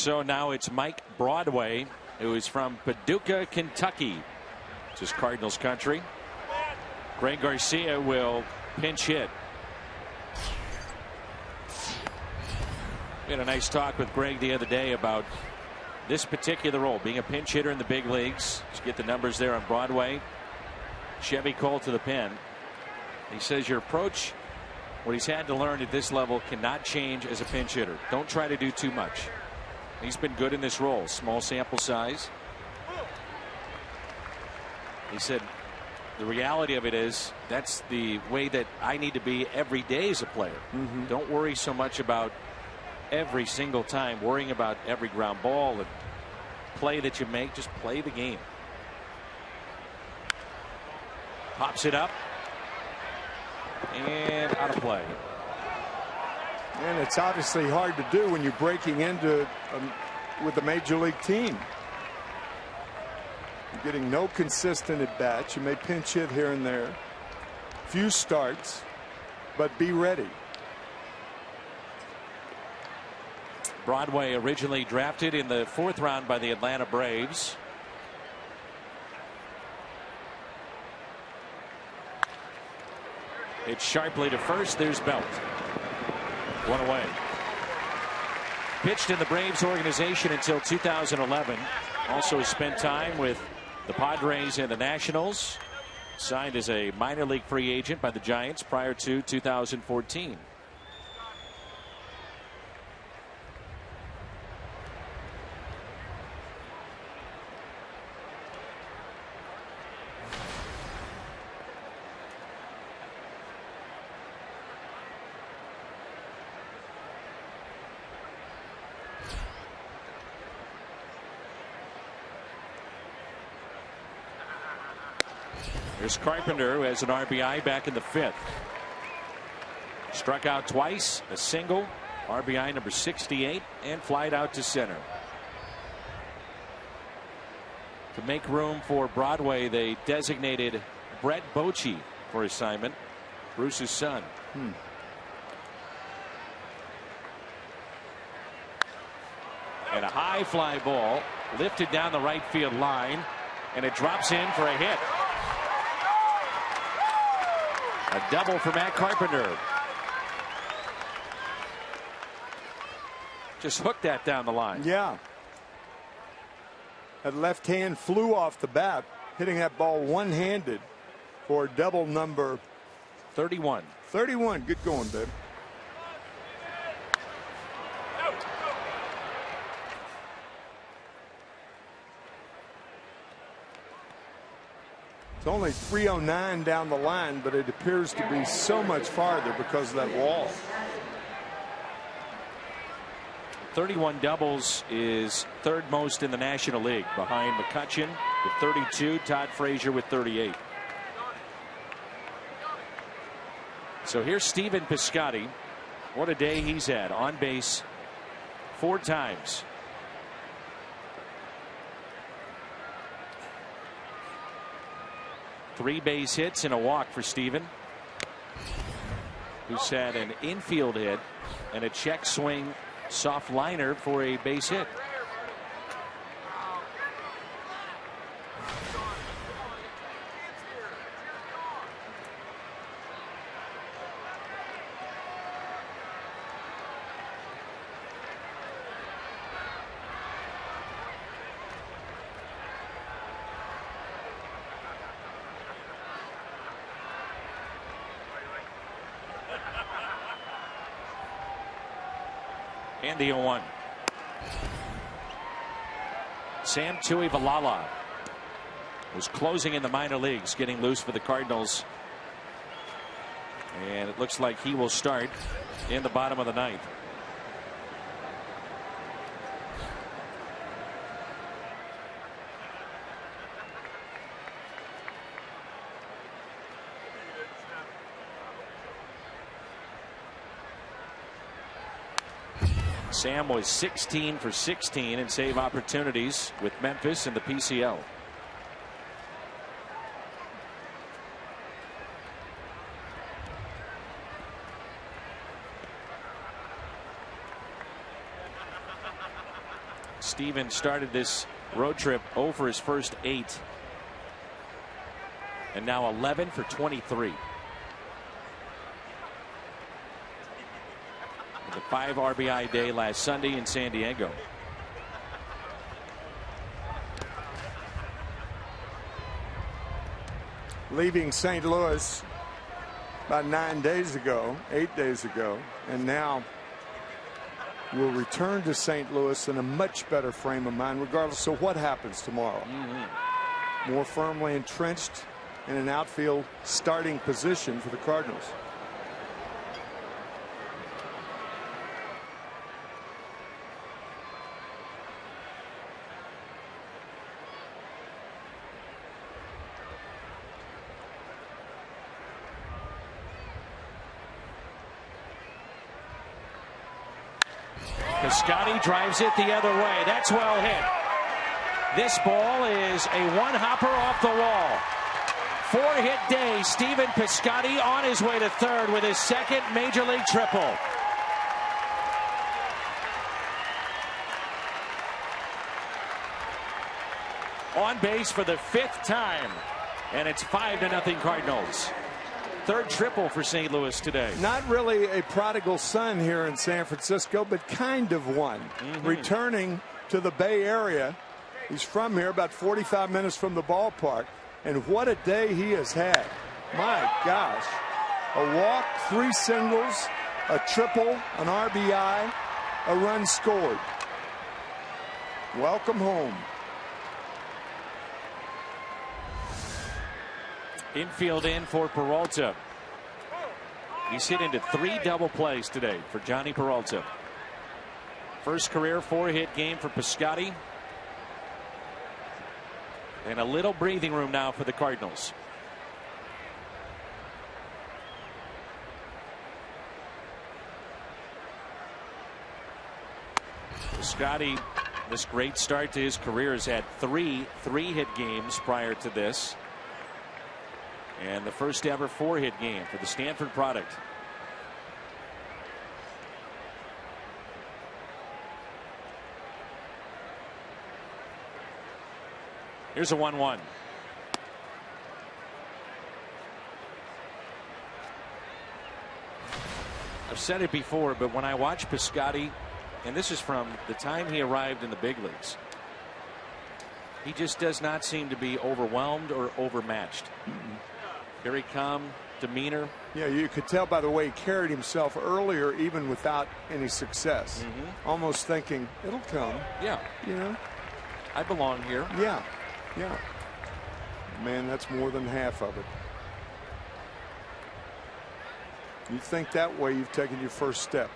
So now it's Mike Broadway, who is from Paducah, Kentucky. This is Cardinals country. Greg Garcia will pinch hit. We had a nice talk with Greg the other day about this particular role, being a pinch hitter in the big leagues. Just get the numbers there on Broadway. Chevy Cole to the pen. He says your approach, what he's had to learn at this level, cannot change as a pinch hitter. Don't try to do too much. He's been good in this role. Small sample size. He said the reality of it is that's the way that I need to be every day as a player. Don't worry so much about every single time, worrying about every ground ball and play that you make. Just play the game. Pops it up and out of play. And it's obviously hard to do when you're breaking into with a major league team. You're getting no consistent at bats. You may pinch hit here and there. few starts, but be ready. Broadway originally drafted in the 4th round by the Atlanta Braves. It's sharply to first. There's Belt. 1 away. Pitched in the Braves organization until 2011. Also spent time with the Padres and the Nationals. Signed as a minor league free agent by the Giants prior to 2014. Here's Carpenter, who has an RBI back in the 5th. Struck out twice, a single, RBI number 68, and flied out to center. To make room for Broadway, they designated Brett Bochy for assignment, Bruce's son. And a high fly ball lifted down the right field line, and it drops in for a hit. A double for Matt Carpenter. Just hooked that down the line. Yeah. That left hand flew off the bat, hitting that ball one-handed for double number 31. 31. Good going, babe. It's only 309 down the line, but it appears to be so much farther because of that wall. 31 doubles is 3rd most in the National League, behind McCutchen with 32, Todd Frazier with 38. So here's Stephen Piscotty. What a day he's had. On base 4 times. Three base hits and a walk for Steven, who's had an infield hit and a check swing soft liner for a base hit. And the 0-1. Sam Tuivailala was closing in the minor leagues, getting loose for the Cardinals. And it looks like he will start in the bottom of the 9th. Sam was 16 for 16 in save opportunities with Memphis in the PCL. Steven started this road trip 0 for his first 8. And now 11 for 23. The 5 RBI day last Sunday in San Diego. Leaving St. Louis about 9 days ago, 8 days ago, and now will return to St. Louis in a much better frame of mind, regardless of what happens tomorrow. More firmly entrenched in an outfield starting position for the Cardinals. Piscotty drives it the other way. That's well hit. This ball is a one-hopper off the wall. 4-hit day. Stephen Piscotty on his way to third with his second major league triple. On base for the 5th time, and it's 5-0 Cardinals. Third triple for St. Louis today. Not really a prodigal son here in San Francisco, but kind of one. Returning to the Bay Area. He's from here, about 45 minutes from the ballpark. And what a day he has had. My gosh. A walk, 3 singles, a triple, an RBI, a run scored. Welcome home. Infield in for Peralta. He's hit into 3 double plays today for Johnny Peralta. First career 4-hit game for Piscotty. And a little breathing room now for the Cardinals. Piscotty, this great start to his career, has had 3 3-hit games prior to this. And the first ever 4-hit game for the Stanford product. Here's a 1-1. I've said it before, but when I watch Piscotty, and this is from the time he arrived in the big leagues, he just does not seem to be overwhelmed or overmatched. Very calm demeanor. Yeah, you could tell by the way he carried himself earlier, even without any success. Almost thinking, it'll come. Yeah. You know? I belong here. Yeah. Yeah. Man, that's more than half of it. You think that way, you've taken your first step.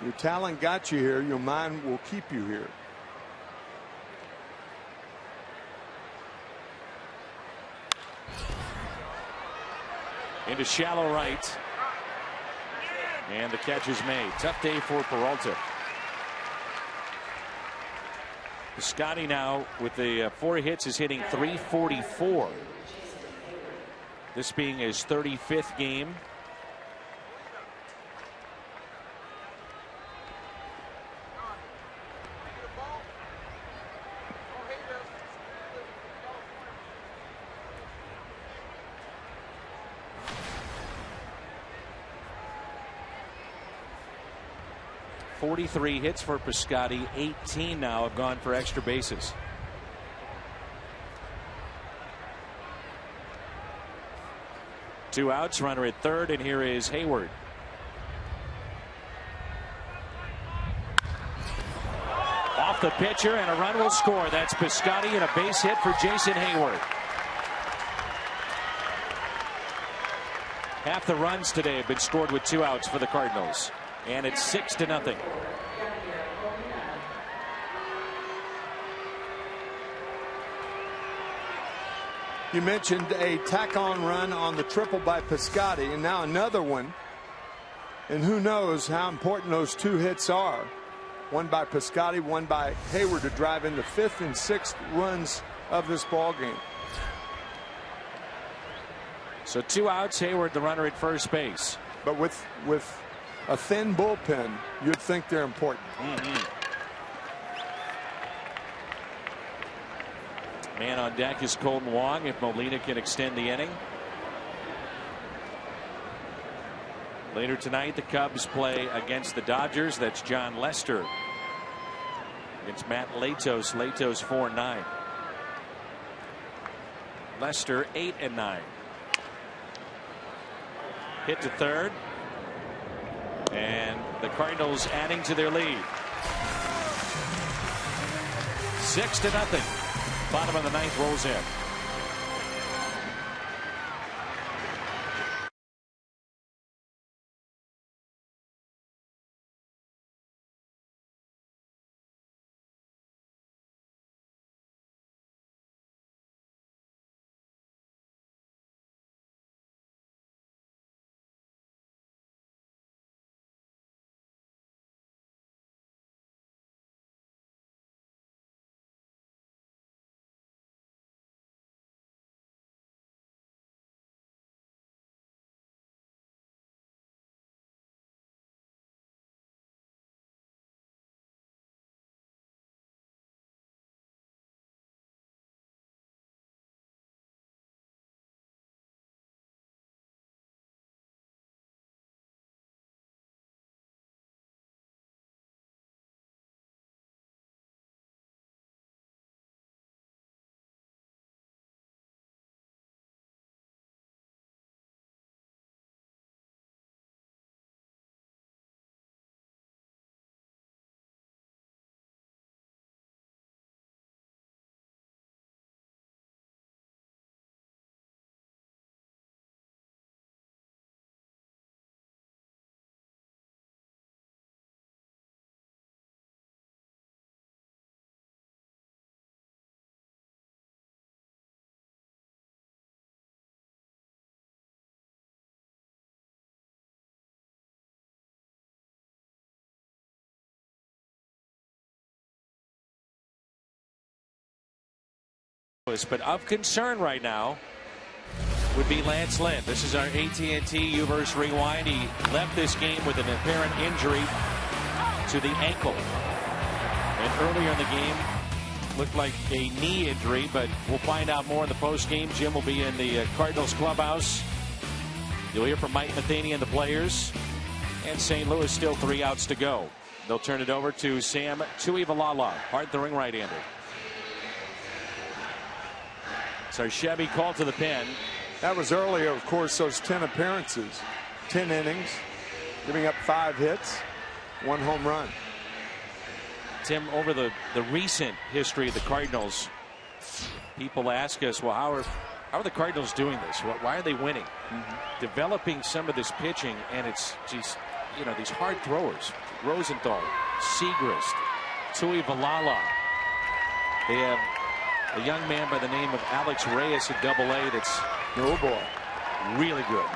Your talent got you here. Your mind will keep you here. Into shallow right. And the catch is made. Tough day for Peralta. Piscotty now with the 4 hits is hitting .344. This being his 35th game. .43 hits for Piscotty. 18 now have gone for extra bases. Two outs, runner at third, and here is Hayward. Off the pitcher, and a run will score. That's Piscotty, and a base hit for Jason Hayward. Half the runs today have been scored with 2 outs for the Cardinals. And it's 6-0. You mentioned a tack-on run on the triple by Piscotty, and now another one. And who knows how important those 2 hits are. One by Piscotty, one by Hayward to drive in the 5th and 6th runs of this ball game. So 2 outs, Hayward the runner at first base. But with a thin bullpen, you'd think they're important. Man on deck is Colton Wong if Molina can extend the inning. Later tonight, the Cubs play against the Dodgers. That's John Lester against Matt Latos. Latos 4-9. Lester 8-9. Hit to third. And the Cardinals adding to their lead. 6-0. Bottom of the 9th rolls in. But of concern right now would be Lance Lynn. This is our AT&T U-verse rewind. He left this game with an apparent injury to the ankle. And earlier in the game, looked like a knee injury, but we'll find out more in the post-game. Jim will be in the Cardinals clubhouse. You'll hear from Mike Matheny and the players. And St. Louis still 3 outs to go. They'll turn it over to Sam Tuivailala, hard-throwing right-hander. So Chevy called to the pen. That was earlier, of course, those 10 appearances, 10 innings, giving up 5 hits, 1 home run. Tim, over the recent history of the Cardinals, people ask us, well, how are the Cardinals doing this? Why are they winning? Developing some of this pitching, and it's just, you know, these hard throwers. Rosenthal, Segrist, Tuivailala. They have a young man by the name of Alex Reyes at Double-A that's really good.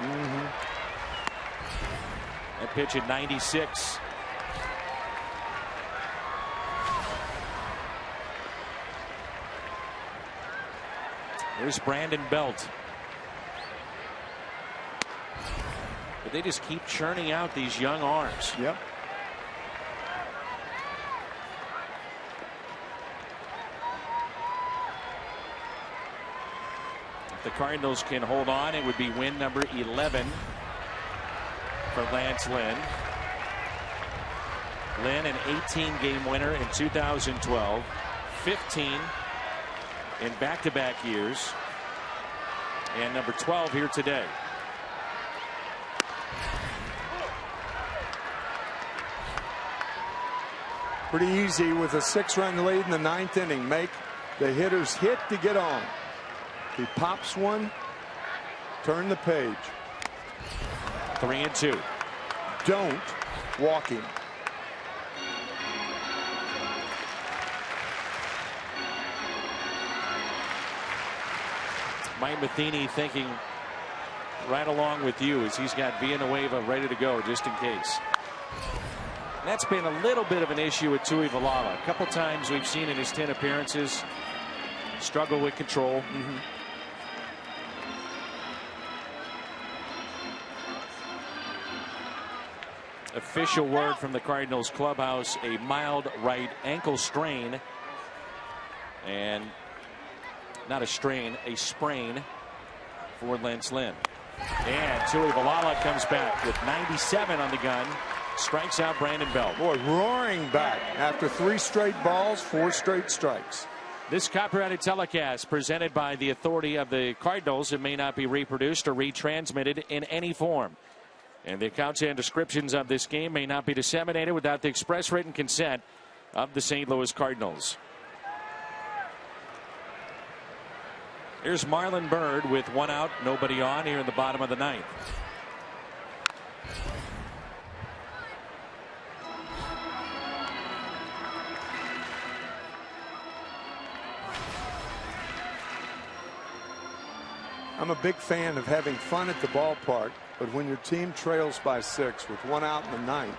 That pitch at 96. There's Brandon Belt. But they just keep churning out these young arms. Yep. If the Cardinals can hold on, it would be win number 11 for Lance Lynn. Lynn, an 18-game winner in 2012, 15 in back-to-back years, and number 12 here today. Pretty easy with a 6-run lead in the 9th inning. Make the hitters hit to get on. He pops one, turn the page. 3-2. Don't walk him. Mike Matheny thinking right along with you as he's got Villanueva ready to go just in case. And that's been a little bit of an issue with Tuivailala. A couple times we've seen in his 10 appearances struggle with control. Official word from the Cardinals clubhouse, a mild right ankle strain, and not a strain, a sprain for Lance Lynn. And Tuivailala comes back with 97 on the gun, strikes out Brandon Belt. Boy, roaring back after 3 straight balls, 4 straight strikes. This copyrighted telecast presented by the authority of the Cardinals. It may not be reproduced or retransmitted in any form. And the accounts and descriptions of this game may not be disseminated without the express written consent of the St. Louis Cardinals. Here's Marlon Byrd with 1 out, nobody on here in the bottom of the 9th. I'm a big fan of having fun at the ballpark, but when your team trails by 6 with 1 out in the 9th,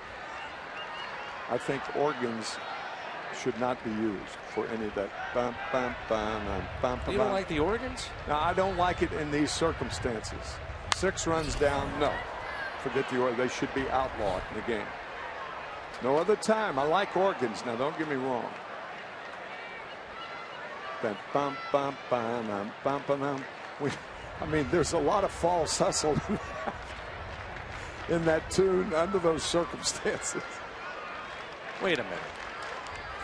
I think organs should not be used for any of that. Bum, bum, bum, bum, bum, You don't like the organs? No, I don't like it in these circumstances. 6 runs down, no. Forget the organs. They should be outlawed in the game. No other time. I like organs. Now, don't get me wrong. Bum, bum, bum, bum, bum, bum, bum. I mean, there's a lot of false hustle in that tune under those circumstances. Wait a minute.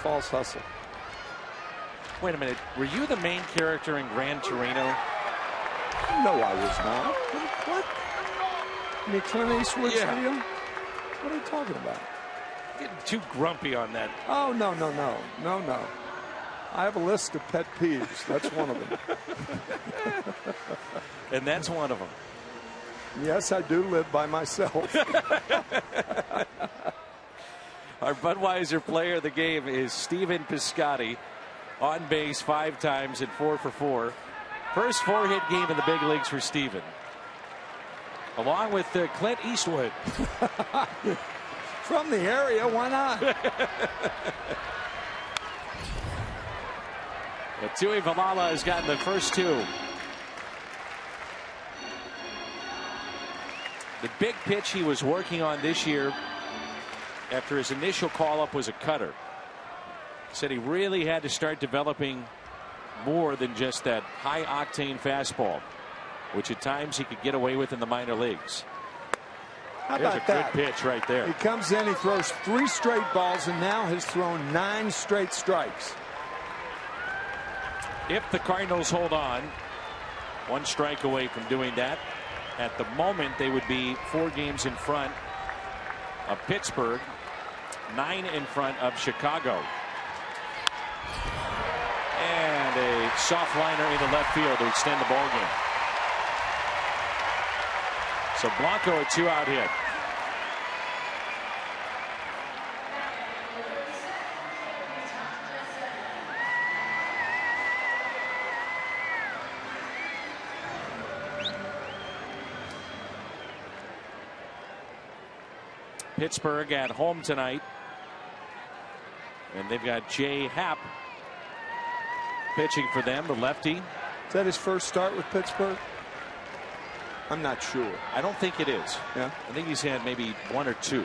False hustle. Wait a minute. Were you the main character in Gran Torino? No, I was not. What? I mean, Clint Eastwood's video? What are you talking about? Getting too grumpy on that. Oh, no, no, no. No, no. I have a list of pet peeves. That's one of them. And that's one of them. Yes, I do live by myself. Our Budweiser player of the game is Stephen Piscotty. On base 5 times and 4 for 4. First 4-hit game in the big leagues for Stephen. Along with Clint Eastwood. From the area, why not? But Tuivailala has gotten the first two. The big pitch he was working on this year after his initial call-up was a cutter. He said he really had to start developing more than just that high-octane fastball, which at times he could get away with in the minor leagues. How There's about a that? good pitch right there. He comes in, he throws 3 straight balls, and now has thrown 9 straight strikes. If the Cardinals hold on, 1 strike away from doing that. At the moment, they would be 4 games in front of Pittsburgh, 9 in front of Chicago. And a soft liner into left field to extend the ball game. So Blanco a 2-out hit. Pittsburgh at home tonight, and they've got Jay Happ pitching for them, the lefty. Is that his first start with Pittsburgh? I'm not sure. I don't think it is. Yeah. I think he's had maybe 1 or 2.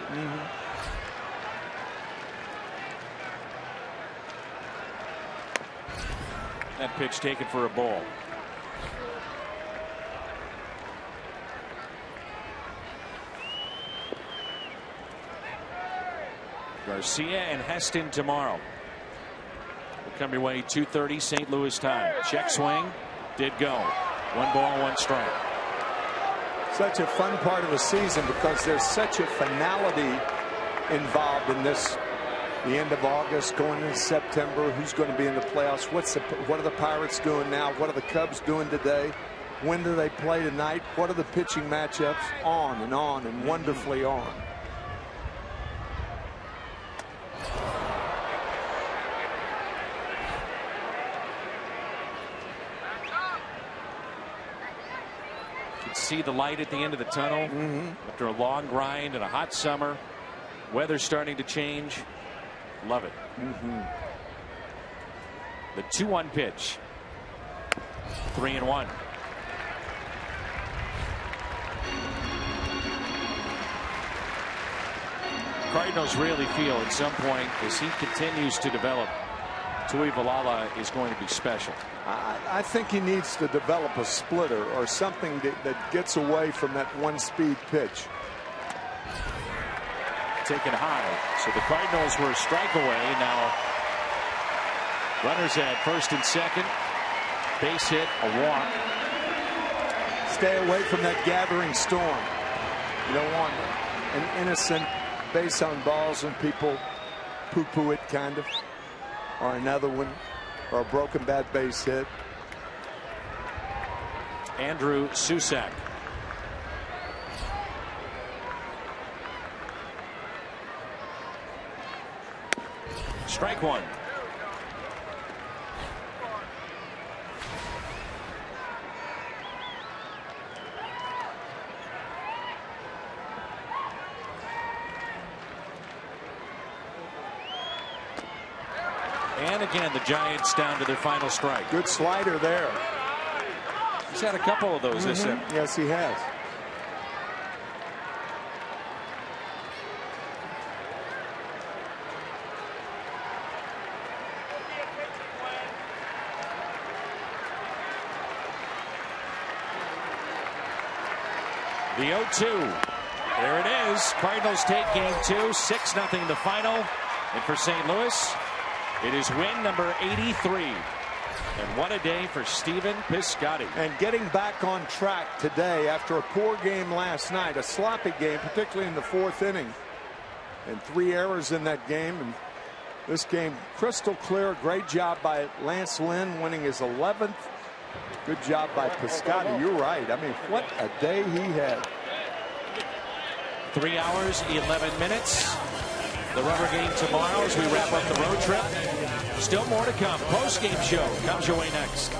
That pitch taken for a ball. Garcia and Heston tomorrow. Will come your way 2:30 St. Louis time. Check swing. Did go. 1 ball, 1 strike. Such a fun part of the season because there's such a finality involved in this. The end of August going into September. Who's going to be in the playoffs? What are the Pirates doing now? What are the Cubs doing today? When do they play tonight? What are the pitching matchups? On and wonderfully on. See the light at the end of the tunnel after a long grind and a hot summer. Weather's starting to change. Love it. The 2-1 pitch. 3-1. Cardinals really feel at some point as he continues to develop, Tuivailala is going to be special. I think he needs to develop a splitter or something that gets away from that 1-speed pitch. Taken high. So the Cardinals were a strike away. Now runners at first and second. Base hit, a walk. Stay away from that gathering storm. You don't want an innocent base on balls and people poo-poo it kind of. Or another one. Or a broken bat base hit. Andrew Susac. Strike 1. And again, the Giants down to their final strike. Good slider there. He's had a couple of those this inning. Yes, he has. The 0-2. There it is. Cardinals take game 2, 6-0 the final. And for St. Louis, it is win number 83. And what a day for Stephen Piscotty. And getting back on track today after a poor game last night, a sloppy game, particularly in the 4th inning. And 3 errors in that game. And this game crystal clear. Great job by Lance Lynn winning his 11th. Good job by Piscotty. You're right. I mean, what a day he had. 3 hours, 11 minutes. The rubber game tomorrow as we wrap up the road trip. Still more to come. Post-game show comes your way next.